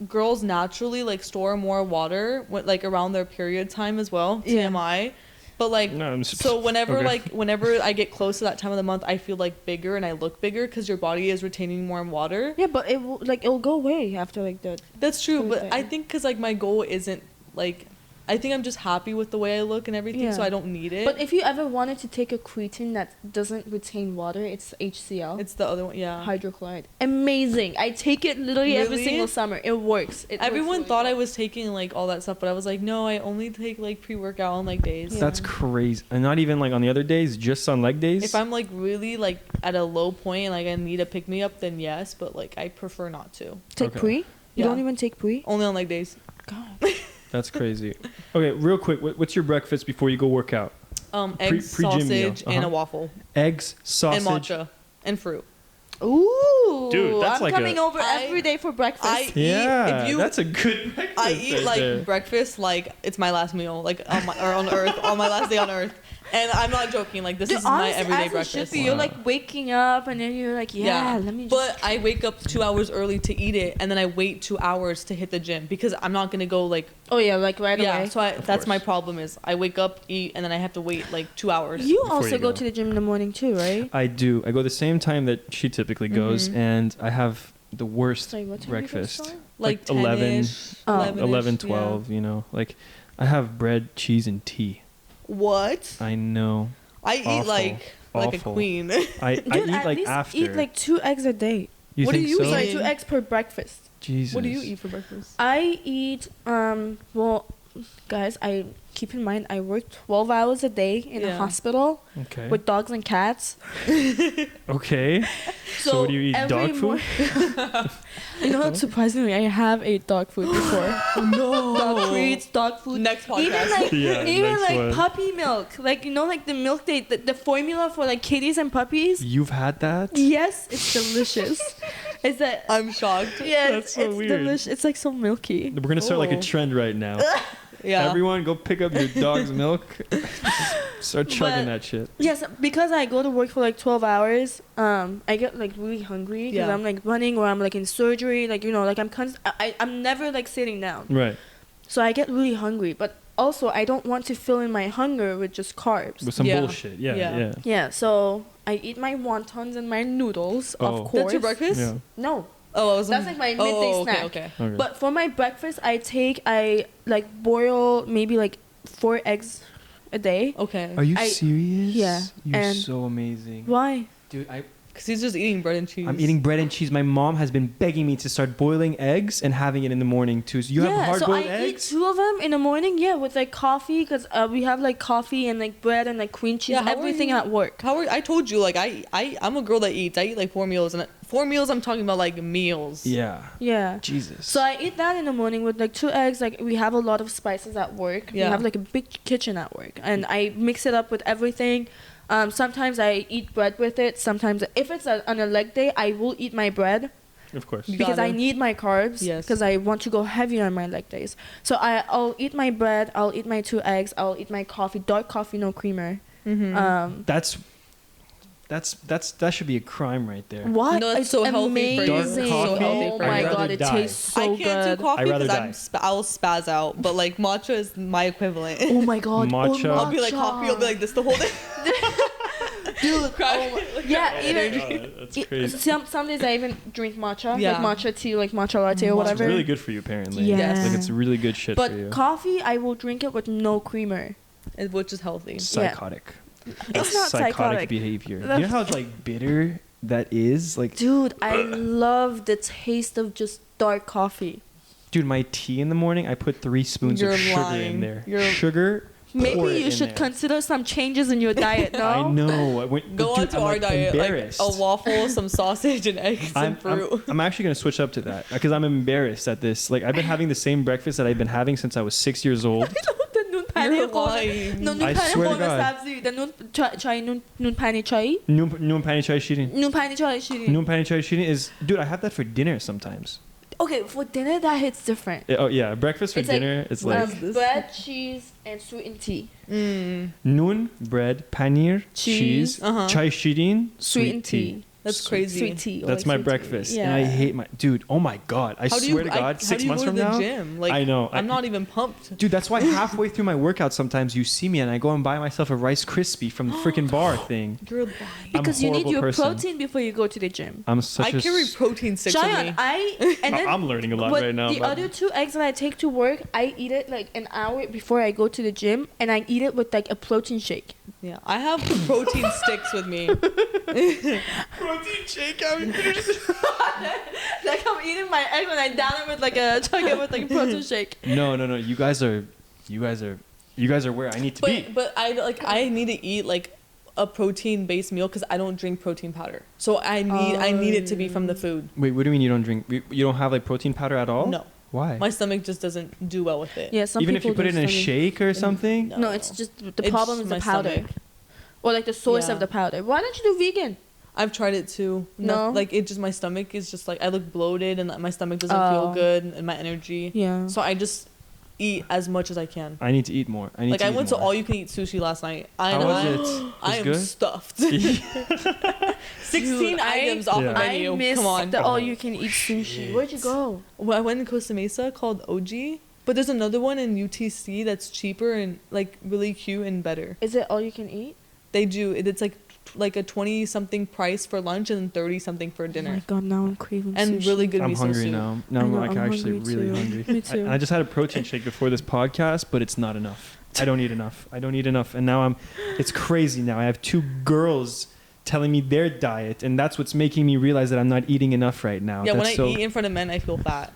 girls naturally like store more water like around their period time as well. Yeah. TMI. But like No, I'm so whenever okay. whenever I get close to that time of the month, I feel like bigger and I look bigger because your body is retaining more water. Yeah, but it'll go away after like that. That's true, but Okay. I think because like my goal isn't like I think I'm just happy with the way I look and everything, so Yeah. I don't need it. But if you ever wanted to take a creatine that doesn't retain water, it's HCl. It's the other one, yeah. hydrochloride. Amazing. I take it literally every Really? single summer. It works. Everyone thought I was taking like all that stuff, but I was like, no, I only take like pre-workout on like days. Yeah. That's crazy. And not even like on the other days, just on leg days? If I'm like really like at a low point and like I need a pick me up, then yes, but like I prefer not to. Take Okay. pre? You Yeah. don't even take pre? Only on like days. God. That's crazy. Okay, real quick, what's your breakfast before you go work out? Eggs, Pre-gym meal. sausage, and a Uh-huh. waffle, Eggs, sausage. and matcha, and fruit. Ooh. Dude, that's I'm like coming over I- every day for breakfast. I Yeah, eat, if you, that's a good breakfast. I eat right like there. breakfast like it's my last meal, like on my or on Earth, on my last day on Earth. And I'm not joking. Like this Dude, is my honestly, everyday as it breakfast. should be. You're Wow. like waking up and then you're like, yeah, let me just. But I wake up 2 hours early to eat it, and then I wait 2 hours to hit the gym because I'm not gonna go like oh yeah, like right yeah. away. So Of that's my course. problem is I wake up, eat, and then I have to wait like 2 hours. You Before also you go go. to the gym in the morning too, right? I do. I go the same time that she typically goes, Mhm. and I have the worst Sorry, what time do you go breakfast. start? like 11, 10-ish, Oh. 11-ish, 11, yeah. 12, you know. Like, I have bread, cheese, and tea. What? I know. I eat Awful. like a Awful. queen. I Dude, eat at like least after. eat like 2 eggs a day. you What do think you so? eat? Sorry, 2 eggs per breakfast. Jesus. What do you eat for breakfast? I eat well, guys, I keep in mind I work 12 hours a day in a Yeah. hospital Okay. with dogs and cats. Okay. So what do you eat? every Dog food? You know what? Surprisingly, I have ate dog food before. No. Dog treats, dog food. Next podcast. Even like Yeah, even next like one. puppy milk, like you know, like the milk the formula for like kitties and puppies. You've had that? Yes, it's delicious. It's that I'm shocked. yeah, That's so it's weird. delicious. It's like so milky. We're gonna start like a Oh. trend right now. Yeah. Everyone, go pick up your dog's milk. Start chugging But- that shit. Yes, because I go to work for like 12 hours, I get like really hungry because Yeah. I'm like running or I'm like in surgery, like you know, like I'm never like sitting down. Right. So I get really hungry, but also I don't want to fill in my hunger with just carbs. With some Yeah. bullshit. Yeah, Yeah. yeah. Yeah, so I eat my wontons and my noodles, Oh. of course. That's your breakfast? Yeah. No, Oh, I was. That's like my midday snack. Okay. But for my breakfast, I like boil maybe like 4 eggs a day. Okay. Are you serious? Yeah. You're And so amazing. why? Dude, Because he's just eating bread and cheese. I'm eating bread and cheese. My mom has been begging me to start boiling eggs and having it in the morning too. So you have hard-boiled so I eat eggs? 2 of them in the morning, with like coffee, because we have like coffee and like bread and like cream cheese, everything at work. I told you, like, I'm a girl that eats. I eat like 4 meals. And 4 meals, I'm talking about like meals. Yeah. Yeah. Jesus. So I eat that in the morning with like 2 eggs. Like we have a lot of spices at work. Yeah. We have like a big kitchen at work. And I mix it up with everything. Sometimes I eat bread with it. Sometimes, if it's on a leg day, I will eat my bread. Of course. Because I need my carbs. Yes. Because I want to go heavier on my leg days. So I'll eat my bread. I'll eat my 2 eggs. I'll eat my coffee. Dark coffee, no creamer. Mm-hmm. That should be a crime right there. What? No, it's so healthy for you. amazing. Dark coffee, Oh my I'd rather god, it die. tastes so I can't good. do coffee I'd rather because I'll spaz out. But like matcha is my equivalent. Oh my god. Matcha. Oh, I'll be like coffee. I'll be like this the whole day. dude. Yeah, even That's crazy. some days I even drink matcha, Yeah. like matcha tea, like matcha latte or Matcha's It's whatever. really good for you, apparently. Yes. Like, it's really good shit But for you. coffee, I will drink it with no creamer. Which is healthy. Psychotic. It's not psychotic. behavior. You know how like bitter that is? Like, Dude, I love the taste of just dark coffee. dude, my tea in the morning, I put 3 spoons You're of sugar lying. in there. You're- Sugar. pour Maybe it you in should there. consider some changes in your diet, no? I know. Go on to I'm, our like, diet, embarrassed. like a waffle, some sausage, and eggs and fruit. I'm actually gonna switch up to that because I'm embarrassed at this. Like, I've been having the same breakfast that I've been having since I was 6 years old. The noon pani You're ko. lying. No, I noon pani swear ko to God. na sabzi. The noon pani chai. Noon pani chai shirin. Noon pani chai shirin. Noon pani chai shirin is, dude, I have that for dinner sometimes. Okay, for dinner that hits different. Oh yeah, breakfast for It's like, dinner. It's like bread, cheese, and sweetened tea. noon, bread, paneer, cheese, Uh-huh. chai shirin, Sweetened tea. That's crazy. Sweet tea. That's like my sweet tea. breakfast, Yeah. and I hate my dude. Oh my god, I swear to God, 6 months from now, Gym? Like, I know. I'm not even pumped. Dude, that's why halfway through my workout, sometimes you see me and I go and buy myself a Rice Krispie from the freaking bar thing. You're lying. I'm a Because you need horrible your person. protein before you go to the gym. I'm such I a. carry protein sticks with Cheyenne, me. and then I'm learning a lot with right now. the but- other 2 eggs that I take to work, I eat it like an hour before I go to the gym, and I eat it with like a protein shake. Yeah, I have protein sticks with me. protein shake. Like I'm eating my egg when I down it with like a chug it with like a protein shake. No. You guys are where I need to be. But I need to eat like a protein based meal because I don't drink protein powder. So I need it to be from the food. Wait, what do you mean you don't drink? You don't have like protein powder at all? No, Why? my stomach just doesn't do well with it. Yeah, some Even if you people put it in a don't- shake or something? No, it's just the It's problem is the my powder. stomach. Or like the source Yeah. of the powder. Why don't you do vegan? I've tried it too. No? Like it just my stomach is just like I look bloated and my stomach doesn't feel Oh. good and my energy. Yeah. So I just eat as much as I can. I need to eat more. I Like I went to all you can eat sushi last night. I How was know. it? I Was am good? stuffed. 16 Dude, items off the Yeah. menu. I miss Come on. the all you can eat sushi. Where'd you go? Well, I went in Costa Mesa called OG, but there's another one in UTC that's cheaper and like really cute and better. Is it all you can eat? They do it. It's like a 20 something price for lunch and 30 something for Oh my dinner, god, now I'm craving and sushi. really good I'm miso hungry soup. now. Now I I'm know, like I'm actually hungry really too. hungry. Me too. I just had a protein shake before this podcast, but it's not enough. I don't eat enough. And now it's crazy now. I have 2 girls telling me their diet, and that's what's making me realize that I'm not eating enough right now. Yeah, when That's I eat in front of men, I feel fat.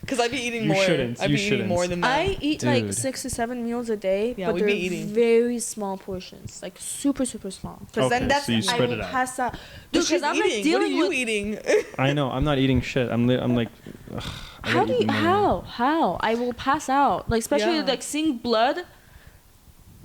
Because I be eating You more. shouldn't. I be You eating shouldn't. more than them. I eat like Dude. 6 to 7 meals a day, Yeah, but we they're be eating. very small portions, like super small. Because Okay, then that's so you I spread will it out. pass out. Dude, Dude, she's because I'm eating. like What are dealing you with. eating? I know. I'm not eating shit. I'm like. Ugh, I How gotta do eat you more. how I will pass out, like especially Yeah. like seeing blood.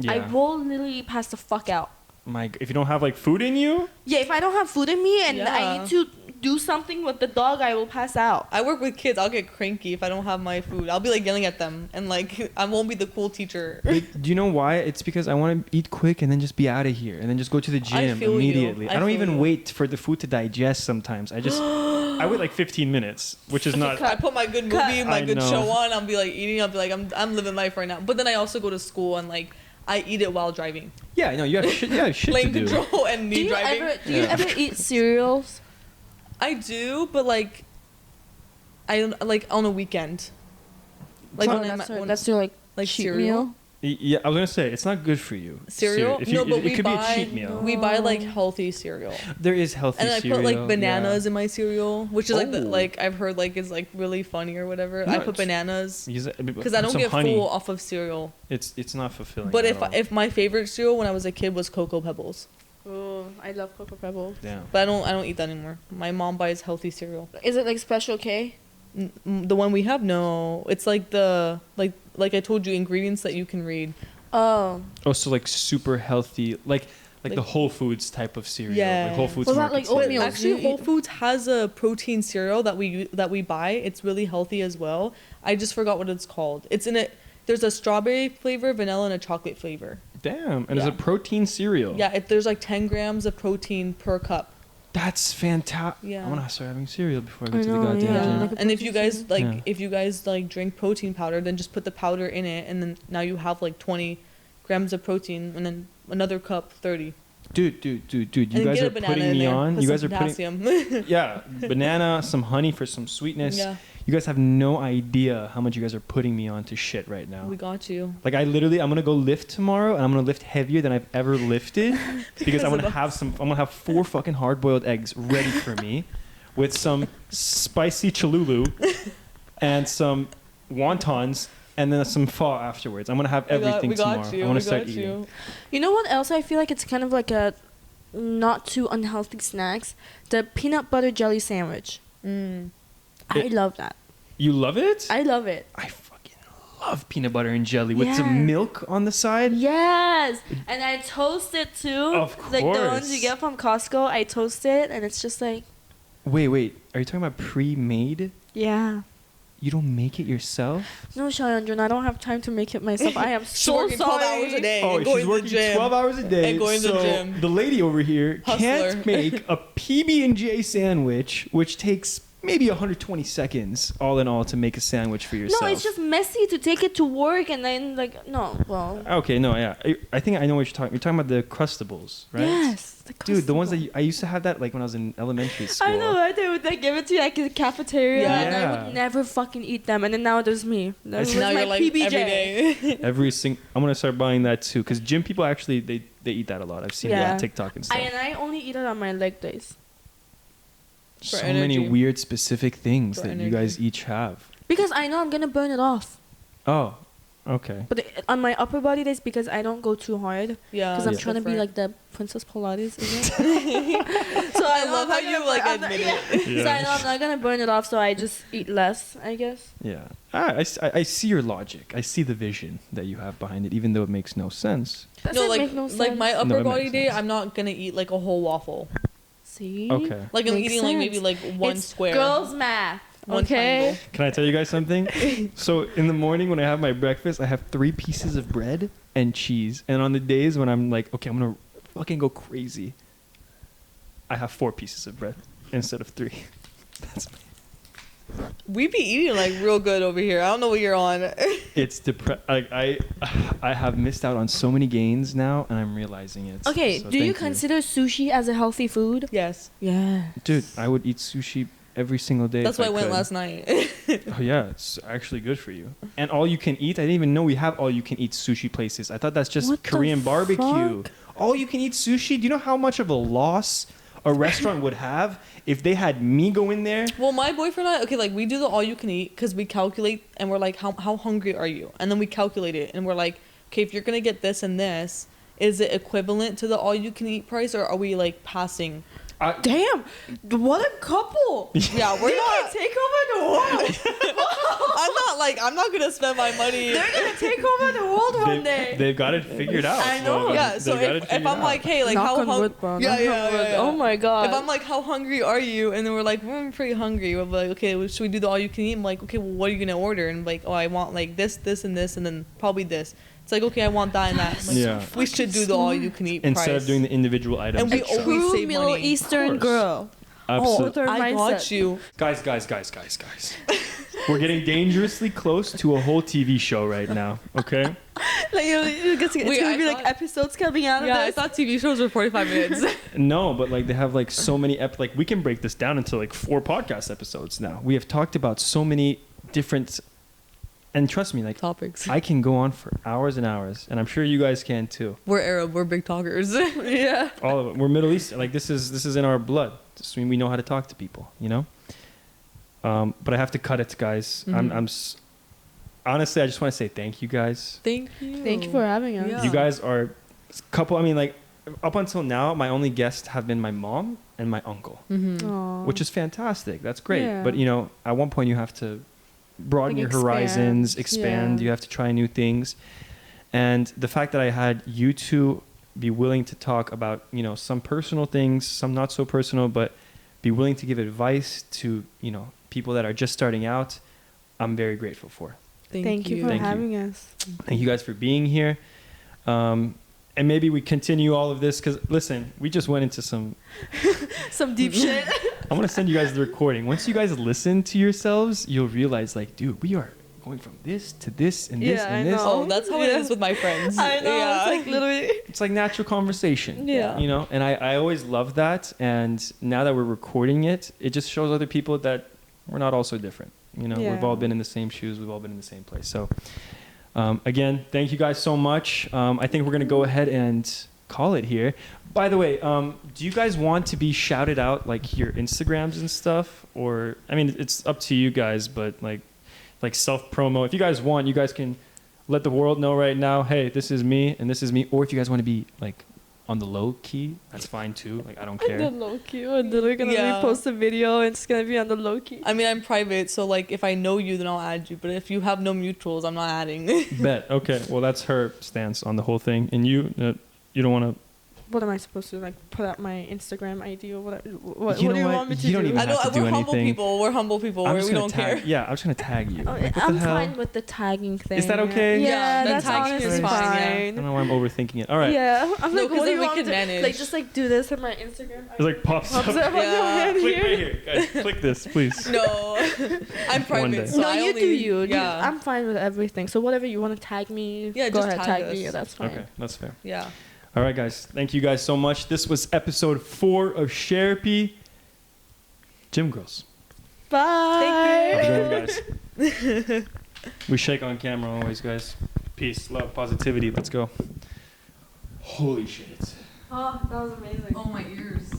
I Yeah. will literally pass the fuck out. If you don't have like food in you, Yeah, if I don't have food in me and I Yeah. need to do something with the dog, I will pass out. I work with kids. I'll get cranky if I don't have my food. I'll be like yelling at them, and like I won't be the cool teacher. like, do you know why? It's because I want to eat quick and then just be out of here and then just go to the gym feel you. immediately. I I don't feel even you. wait for the food to digest sometimes. I wait like 15 minutes, which is not. I put my good movie, my I good know. show on. I'll be like eating. I'll be like I'm living life right now. But then I also go to school and like I eat it while driving. Yeah, no, you have shit. You have shit to Lane do. control and Do me you driving. ever eat cereals? I do, but like, I don't like on a weekend. Like that's your like cheat cereal. meal. Yeah, I was gonna say it's not good for you. Cereal? If you, No, but it we could buy be a cheat meal. we buy like healthy cereal. There is healthy And then cereal. I put like bananas in my cereal, which is Oh. like I've heard like is like really funny or whatever. No, I put it's- bananas Because because I don't get full off of cereal. It's not fulfilling. But at if my favorite cereal when I was a kid was Cocoa Pebbles, Oh, I love Cocoa Pebbles. Damn. but I don't eat that anymore. My mom buys healthy cereal. Is it like Special K? The one we have, no, it's like the like I told you, ingredients that you can read. Oh. Oh, so like super healthy, like the Whole Foods type of cereal. Yeah. Like Whole Foods What about, market like, cereal. oatmeal? Actually, Do you Whole Foods has a protein cereal that we buy. It's really healthy as well. I just forgot what it's called. It's in it. There's a strawberry flavor, vanilla, and a chocolate flavor. Damn, and it's Yeah. a protein cereal. Yeah, there's like 10 grams of protein per cup. That's fantastic. Yeah. I want to start having cereal before I go I to the know, goddamn yeah. gym. Like a And if you guys protein Yeah. if you guys like drink protein powder, then just put the powder in it, and then now you have like 20 grams of protein, and then another cup 30. Dude, you And guys get are a banana putting in me there, on. put You guys some are putting potassium. yeah, banana, some honey for some sweetness. Yeah, You guys have no idea how much you guys are putting me on to shit right now. we got you. Like I'm gonna go lift tomorrow, and I'm gonna lift heavier than I've ever lifted because I'm of gonna have 4 fucking hard-boiled eggs ready for me, with some spicy cholulu and some wontons, and then some pho afterwards. I'm gonna have everything we got tomorrow. you. I want We to start got eating. you. You know what else I feel like it's kind of like a not too unhealthy snacks? The peanut butter jelly sandwich. Mm. I love that. You love it? I love it. I fucking love peanut butter and jelly with Yeah. some milk on the side. Yes, and I toast it too. Of Like the ones course. you get from Costco, I toast it, and it's just like, Wait. Are you talking about pre-made? yeah. You don't make it yourself? No, Shayan, I don't have time to make it myself. I am She's so working 12 sorry. hours a day. Oh, and she's going to the working gym. 12 hours a day. And going to the so gym. the lady over here Hustler. can't make a PB&J sandwich, which takes maybe 120 seconds all in all to make a sandwich for yourself. No, it's just messy to take it to work and then Okay, no, yeah. I think I know what you're talking. You're talking about the Crustables, right? Yes, Dude, the ones that Costco. I used to have that like when I was in elementary school. I know, right? They would like give it to you like in the cafeteria, and I Yeah. would never fucking eat them. And then now there's me. There's Now my you're like PBJ. every day. I'm gonna start buying that too, because gym people actually they eat that a lot. I've seen it Yeah. on TikTok and stuff. I only eat it on my leg days So For many energy. weird specific things For that you energy. guys each have. because I know I'm gonna burn it off. Oh, okay. But on my upper body days, because I don't go too hard, Yeah. because I'm Yeah. trying to be different. like the Princess Pilates, is it? So I know love I'm how not you gonna like burn- I'm not- admit yeah. it. So I know I'm not gonna burn it off, so I just eat less, I guess. Yeah. I see your logic. I see the vision that you have behind it, even though it makes no sense. Does No, it like make no like my sense? upper No, it body makes day, sense. I'm not gonna eat like a whole waffle. See? Okay. Like I'm Makes eating like maybe sense. like one It's square. Girls' math. One Okay. triangle. Can I tell you guys something? So in the morning when I have my breakfast, I have 3 pieces of bread and cheese. And on the days when I'm like, okay, I'm gonna fucking go crazy, I have 4 pieces of bread instead of 3. That's We be eating like real good over here. I don't know what you're on. it's like I have missed out on so many gains now, and I'm realizing it. Okay, So do you thank consider sushi as a healthy food? Yes. Yeah. Dude, I would eat sushi every single day. That's if why I went could. last night. Oh yeah, it's actually good for you. And all you can eat. I didn't even know we have all you can eat sushi places. I thought that's just What the Korean barbecue. fuck? All you can eat sushi. Do you know how much of a loss a restaurant would have if they had me go in there? Well, my boyfriend and I, okay, like we do the all you can eat because we calculate and we're like, how hungry are you? And then we calculate it and we're like, okay, if you're gonna get this and this, is it equivalent to the all you can eat price, or are we like passing? Damn, what a couple! Yeah, we're They not. can take over the world. I'm not gonna spend my money. They're gonna take over the world one day. They've got it figured out. I know. Well, Yeah, so they've got it if figured I'm out. like, hey, like Knock how on hungry? wood, bro. Yeah, Knock on yeah, wood. yeah. Oh my god. If I'm like, how hungry are you? And then we're like, I'm pretty hungry. We're like, okay, well, should we do the all you can eat? I'm like, okay, well, what are you gonna order? And like, oh, I want like this, and this, and then probably this. It's like, okay, I want that and that. I'm like, Yeah. we should do the all you can eat Instead price. of doing the individual items. And we a always true save Middle money. Eastern Of course. girl. Absolutely. Their I mindset. got you. Guys. We're getting dangerously close to a whole TV show right now. Okay. Like it's Wait, gonna I be like thought- episodes coming out Yeah, I of this. thought TV shows were 45 minutes. No, but like they have like so many like we can break this down into like 4 podcast episodes now. We have talked about so many different, and trust me, like Topics. I can go on for hours and hours, and I'm sure you guys can too. We're Arab. We're big talkers. Yeah. All of it. We're Middle Eastern. Like this is in our blood. Just, we know how to talk to people, you know. But I have to cut it, guys. Mhm. Honestly, I just want to say thank you guys. Thank you. Thank you for having us. Yeah. You guys are a couple. I mean, like up until now, my only guests have been my mom and my uncle, Mm-hmm. Aw. which is fantastic. That's great. Yeah. But you know, at one point you have to broaden Like your expand. horizons, expand. Yeah. You have to try new things. And the fact that I had you two be willing to talk about, you know, some personal things, some not so personal, but be willing to give advice to, you know, people that are just starting out, I'm very grateful for. Thank you for Thank you. having us. Thank you guys for being here. And maybe we continue all of this because, listen, we just went into some... Some deep shit. I want to send you guys the recording. Once you guys listen to yourselves, you'll realize, like, dude, we are going from this to this and this Yeah, and I this. know. Oh, that's how it Yeah. is with my friends. I know. Yeah. It's like literally. It's like natural conversation. Yeah. You know, and I always love that. And now that we're recording it, it just shows other people that we're not all so different. You know, we've Yeah. all been in the same shoes. We've all been in the same place. So, again, thank you guys so much. I think we're going to go ahead and call it here. By the way, do you guys want to be shouted out, like your Instagrams and stuff? Or, I mean, it's up to you guys, but like self promo. If you guys want, you guys can let the world know right now, hey, this is me and this is me. Or if you guys want to be like on the low key, that's fine too. Like, I don't On care. the low key. We're literally gonna Yeah. repost a video and it's gonna be on the low key. I mean, I'm private, so like if I know you, then I'll add you. But if you have no mutuals, I'm not adding. Bet. Okay. Well, that's her stance on the whole thing. And you don't want to. What am I supposed to like put out my Instagram ID or whatever? What You do know you what? want me to You don't do? even I have to don't. do We're humble anything. people. We're humble people. I'm We just don't gonna care. tag. Yeah, I'm just gonna tag you. Oh, Like, what I'm the hell? fine with the tagging thing. Is that okay? Yeah, Yeah, that's the tagging honestly is fine. fine, yeah. I don't know why I'm overthinking it. All right. Yeah, I'm No, like, 'cause what do then you we want me can to manage. like? Just like do this on my Instagram. It like pops up. Pops up on your Yeah. hand Click here. right here, guys. Click this, please. No, I'm day. private. So No, I you only, do you. Yeah. I'm fine with everything. So whatever you want to tag me, Yeah, go just ahead, tag tag me. us. Yeah, that's fine. Okay, that's fair. Yeah. All right, guys. Thank you guys so much. This was episode 4 of Sherapy. Gym Girls. Bye. Have a good one, guys. We shake on camera always, guys. Peace, love, positivity. Let's go. Holy shit. Oh, that was amazing. Oh, my ears.